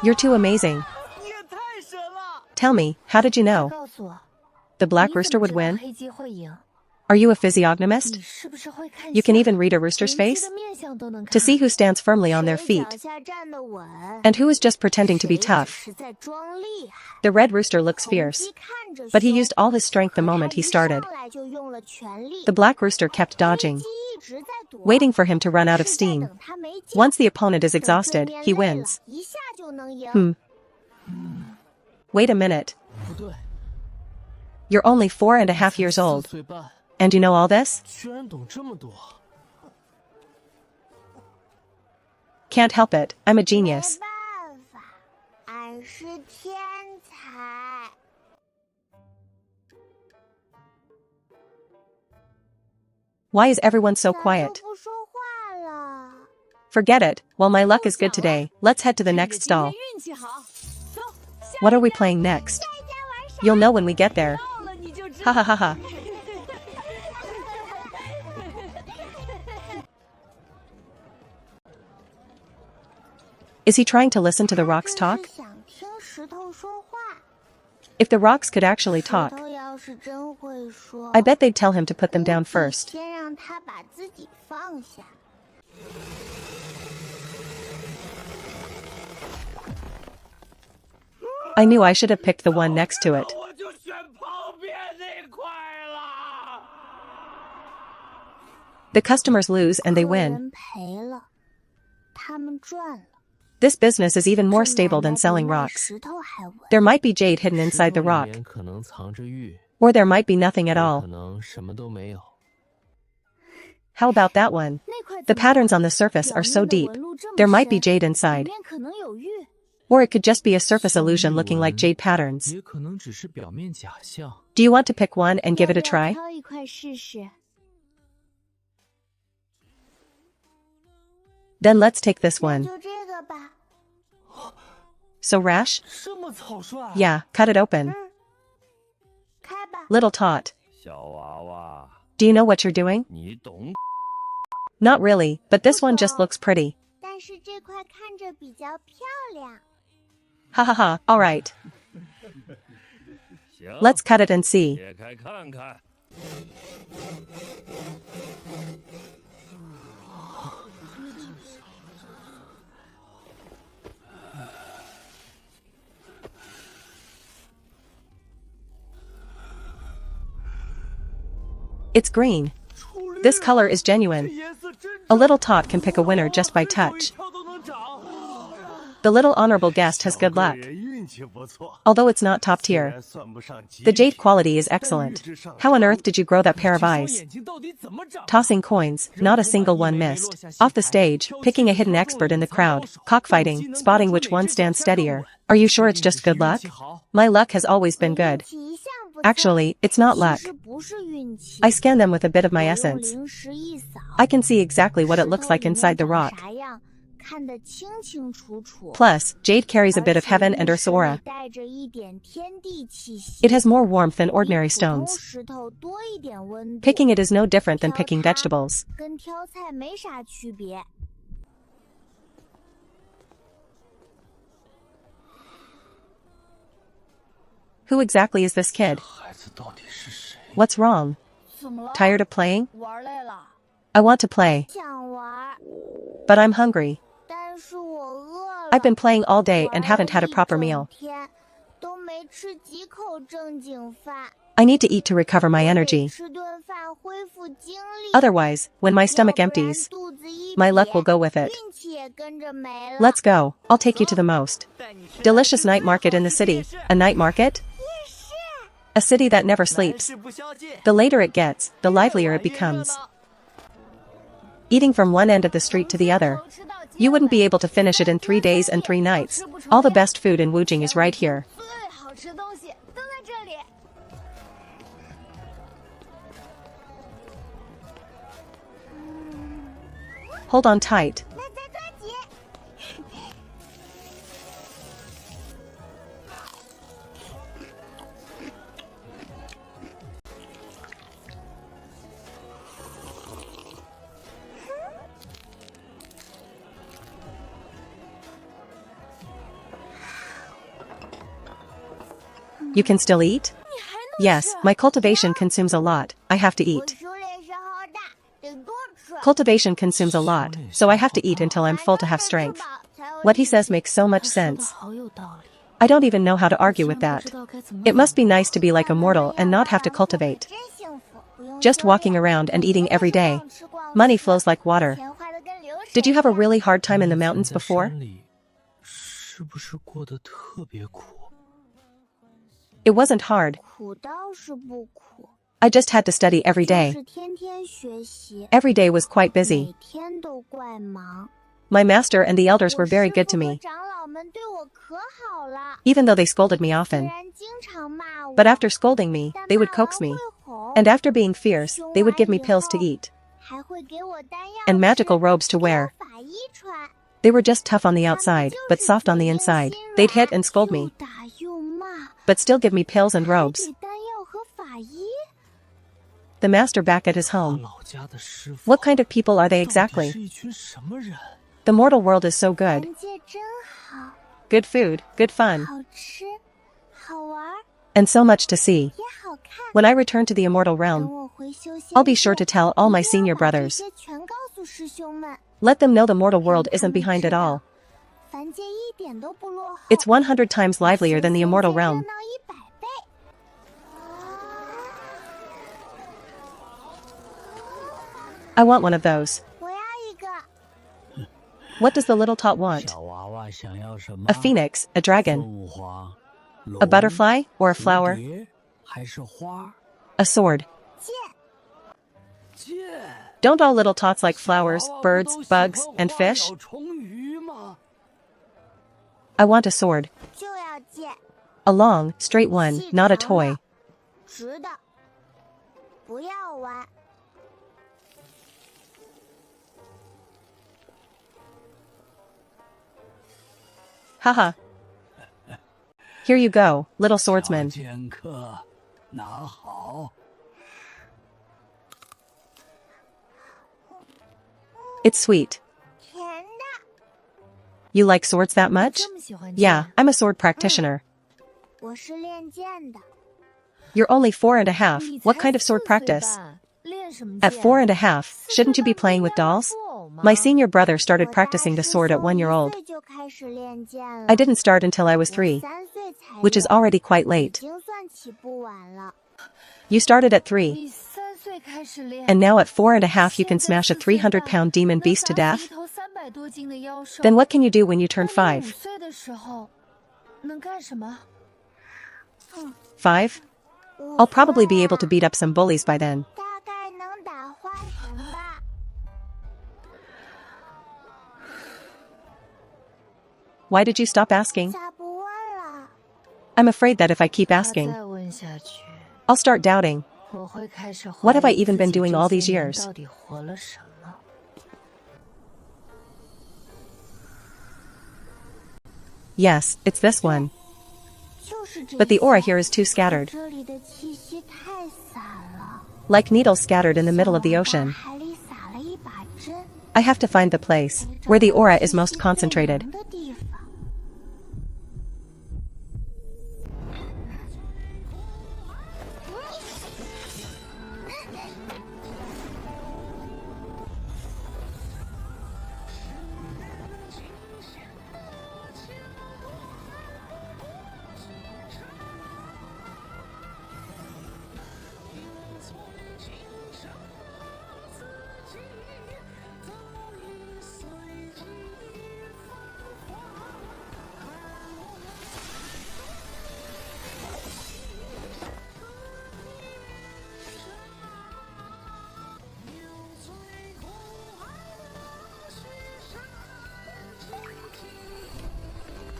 You're too amazing. Tell me, how did you know? The black rooster would win? Are you a physiognomist? 你是不是会看 You can 相 even read a rooster's 连鸡 face? 的面相都能看 To see who stands firmly on their 谁 feet 脚下站得稳， and who is just pretending to be 谁只 tough. 是在装厉害。 The red rooster looks 红 fierce, 鸡看着 but he 凶， used all his strength the 可 moment 他 he 一上 started. 来就用了全力。 The black rooster kept 黑 dodging, 鸡一直在躲， waiting for him to run out of 是在 steam. 等他没劲， Once the opponent is 等对 exhausted, 面 he 累了 wins. 一下就能赢。 Wait a minute. 不对， You're only 4.5 years 4 old, 岁半， and you know all this? 居然懂这么多。 Can't help it, I'm a 没 genius. 办法，俺是天才。 Why is everyone so 咋就 quiet? 不说话了？ Forget it, well my luck is good today, let's head to the next stall. 运气好，走，下 What are we playing next? You'll know when we get there. 到了你就知 Ha ha ha ha. Is he trying to listen to the rocks 就 talk? 是想听石头说话。 If the rocks could actually 石 talk, 头要是真会说， I bet they'd tell him to put them down 估计 first. 先让他把自己放下。 I knew I should have picked the one next to it. 我就选旁边那块了。 The customers lose and they 客 win. 人赔了，他们赚了。 This business is even more 这 stable 买 than 卖比 selling 卖 rocks. 石头还稳。 There might be jade hidden inside the 石头 rock, 里面可能藏着玉， or there might be nothing at 也 all. 可能什么都没有。 How about that one? 那块 The 怎么 patterns on the surface 表 are so 面的 deep. 纹路这么 There might be 深 jade 里 inside, 面可能有玉。 or it could just be a surface illusion looking like 像玉 jade patterns. 也可能只是表面假象。 Do you want to pick one and give it a 要不要 try? 挑一块试试。 Then let's take this 那 one. 就这个吧。 So rash? 这么草率。 Yeah, cut it open. 开吧。 Little tot. 小娃娃， Do you know what you're doing? 你懂？ Not really, but this one just looks pretty. 但是这块看着比较漂亮。 Ha ha ha, alright. 行 Let's cut it and see. 解开看看。 It's green. This color is genuine. A little tot can pick a winner just by touch. The little honorable guest has good luck. 运气不错， Although it's not top 虽 tier. 然算不上极 The 品 jade quality is excellent. How on earth did you grow that pair of 这双 eyes? 眼睛到底怎么长？ Tossing coins, not a single one missed. Off the stage, picking a hidden expert in the crowd. Cockfighting, spotting which one stands steadier. Are you sure it's just good luck? My luck has always been 运 good. 气一向不错 Actually, it's not 其 luck. 实不是运气。 I scan them with a bit of my 我用 essence. 灵石一扫， I can see exactly what it looks like 石头里 inside the 面长 rock. 啥样，看得清清楚楚。 Plus, jade carries a bit of 而且 heaven and 玉石里 Ursora. 带着一点天地气息。 It has more warmth than 比 ordinary 普通 stones. 石头多一点温度。 Picking it is no different than 挑 picking 它 vegetables. 跟挑菜没啥区别。 Who exactly is this kid? 孩子到底是谁？ What's wrong? 怎么了？ Tired of playing? 玩累了。 I want to play, 想玩， but I'm hungry. 但是我饿了。 I've been playing all day 玩 and haven't had a 了一 proper 整 meal. 天都没吃几口正经饭。 I need to eat to recover my 我得 energy. 吃顿饭恢复精力。 Otherwise, when my stomach 要不然 empties, 肚子一 my luck 瘪 will go with it. 运气也跟着没了。 Let's go. I'll take you to the most 带你吃 delicious night market in the city. A night market? A city that never 男 sleeps. 士不消戒， The later it gets, the livelier it 越玩越热 becomes. 闹 Eating from one end of the street to the other. 头吃到结 You wouldn't 尾 be able to finish it in 3 days and 3 nights. All the best food in Wujing is right here. 最好吃的东西都在这里。 Hold on tight. 那再抓紧。 You can still eat? Yes, my cultivation consumes a lot. I have to 我 eat. 手脸是好大，得多吃。 Cultivation consumes a lot, so I have to eat until I'm full to have strength. What he says makes so much 他说的 sense. 好有道理。 I don't even know how to argue with 竟然 that. 不知道该怎么 It must be 反驳 nice to be like a mortal and not have to cultivate. 真幸福，不用 Just 修 walking 炼 around and eating every day. 逛吃逛 Money 吃 flows like water. 钱花得跟流水 Did you have a 一样 really hard time in the mountains 在 before? 山里是不是过得特别苦？ It wasn't hard. 苦倒是不苦， I just had to study every 就 day. 是天天学习， Every day was quite busy. 每天都怪忙。 My master and the elders were 我 very 师 good 傅 to 和 me, 长老们对我可好了， even though they scolded me 虽 often. 然经常骂我， But after scolding me, 但 they would 骂完 coax me. 会哄， And after being fierce, they would give me pills to eat 还会给我丹药 and magical 吃 robes to 给我 wear. 法衣穿。 They were just tough on the outside, but soft on the inside. They'd hit and scold 又 me, 打又骂， but still give me pills and 还 robes. 给丹药和法衣。 The master back at his 他 home. 老家的师傅 What kind of people are they 到底 exactly? 是一群什么人？ The mortal world is so good. 环界真好， Good food, good fun, 好吃，好玩， and so much to see. 也好看。 When I return to the immortal 等 realm, 我回修仙 I'll be sure to 界 tell all my 一定要 senior 把这 brothers. 些全告诉师兄们， Let them know the mortal world 让他 isn't 们 behind 知 at 道 all. 凡界一点都不落后。 It's 100 times livelier than the 比 immortal 修仙界 realm. 热闹100倍。 I want one of those. 我要一个， What does the little tot want? 小娃娃想要什么？ A phoenix, a dragon, 凤凰、 a butterfly, or a 蝴 flower? 蝶还是花？ A sword. 剑，剑。 Don't all little tots like flowers, 小娃娃 birds, 不都喜 bugs, 欢 and 花 fish? 鸟虫鱼吗？ I want a sword. 就要剑， A long, straight one, 细 not a 长 toy. 的，直的，不要弯。 Haha. Here you go, little 小 swordsman. 剑客，拿好。 It's sweet. 甜的， You like swords that much? 这么喜欢 Yeah, 剑 I'm a sword practitioner. 我是练剑的， You're only 4 and a half. 你 What 才 kind of sword 4岁 practice? 半练什么 At 剑 4 and a half, 4 shouldn't you be 岁半 playing 不 with 应该 dolls? 布偶吗 My senior brother 我 started 大 practicing the 师 sword at 从 1 year 1 old. 岁就开始练剑了。 I didn't start until I was 我 3, 3岁才 which is 练 already quite 已 late. 经算起步晚了。 You started at 3, 你3岁开始练 and now at 4 and a half you can 现在 smash a 4岁半 300-pound demon 能 beast to 打死 death? 一头300多斤的妖兽 Then what can you do when you turn 那你 5? 5岁的时候能干什么 5? I'll probably be able to beat up some bullies by then. 大概能打花神吧。 Why did you stop asking? 咋不问了？ I'm afraid that if I keep 他 asking, 再问下去 I'll start doubting. 我会开始 What have 怀 I 疑 even 自 been 己 doing 这 all 些 these 年 years? 到底活了什么 Yes, it's this one. 就是这 But the 些 aura here is too scattered. 这里的气息太散了， Like needles scattered in the middle of the 像 ocean. 往大海里撒了一把针， I have to find the place where the aura is most concentrated. 最浓的地方。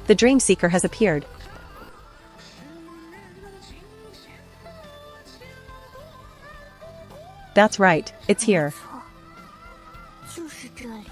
The Dream Seeker has appeared. That's right, it's here. 错，就是这里。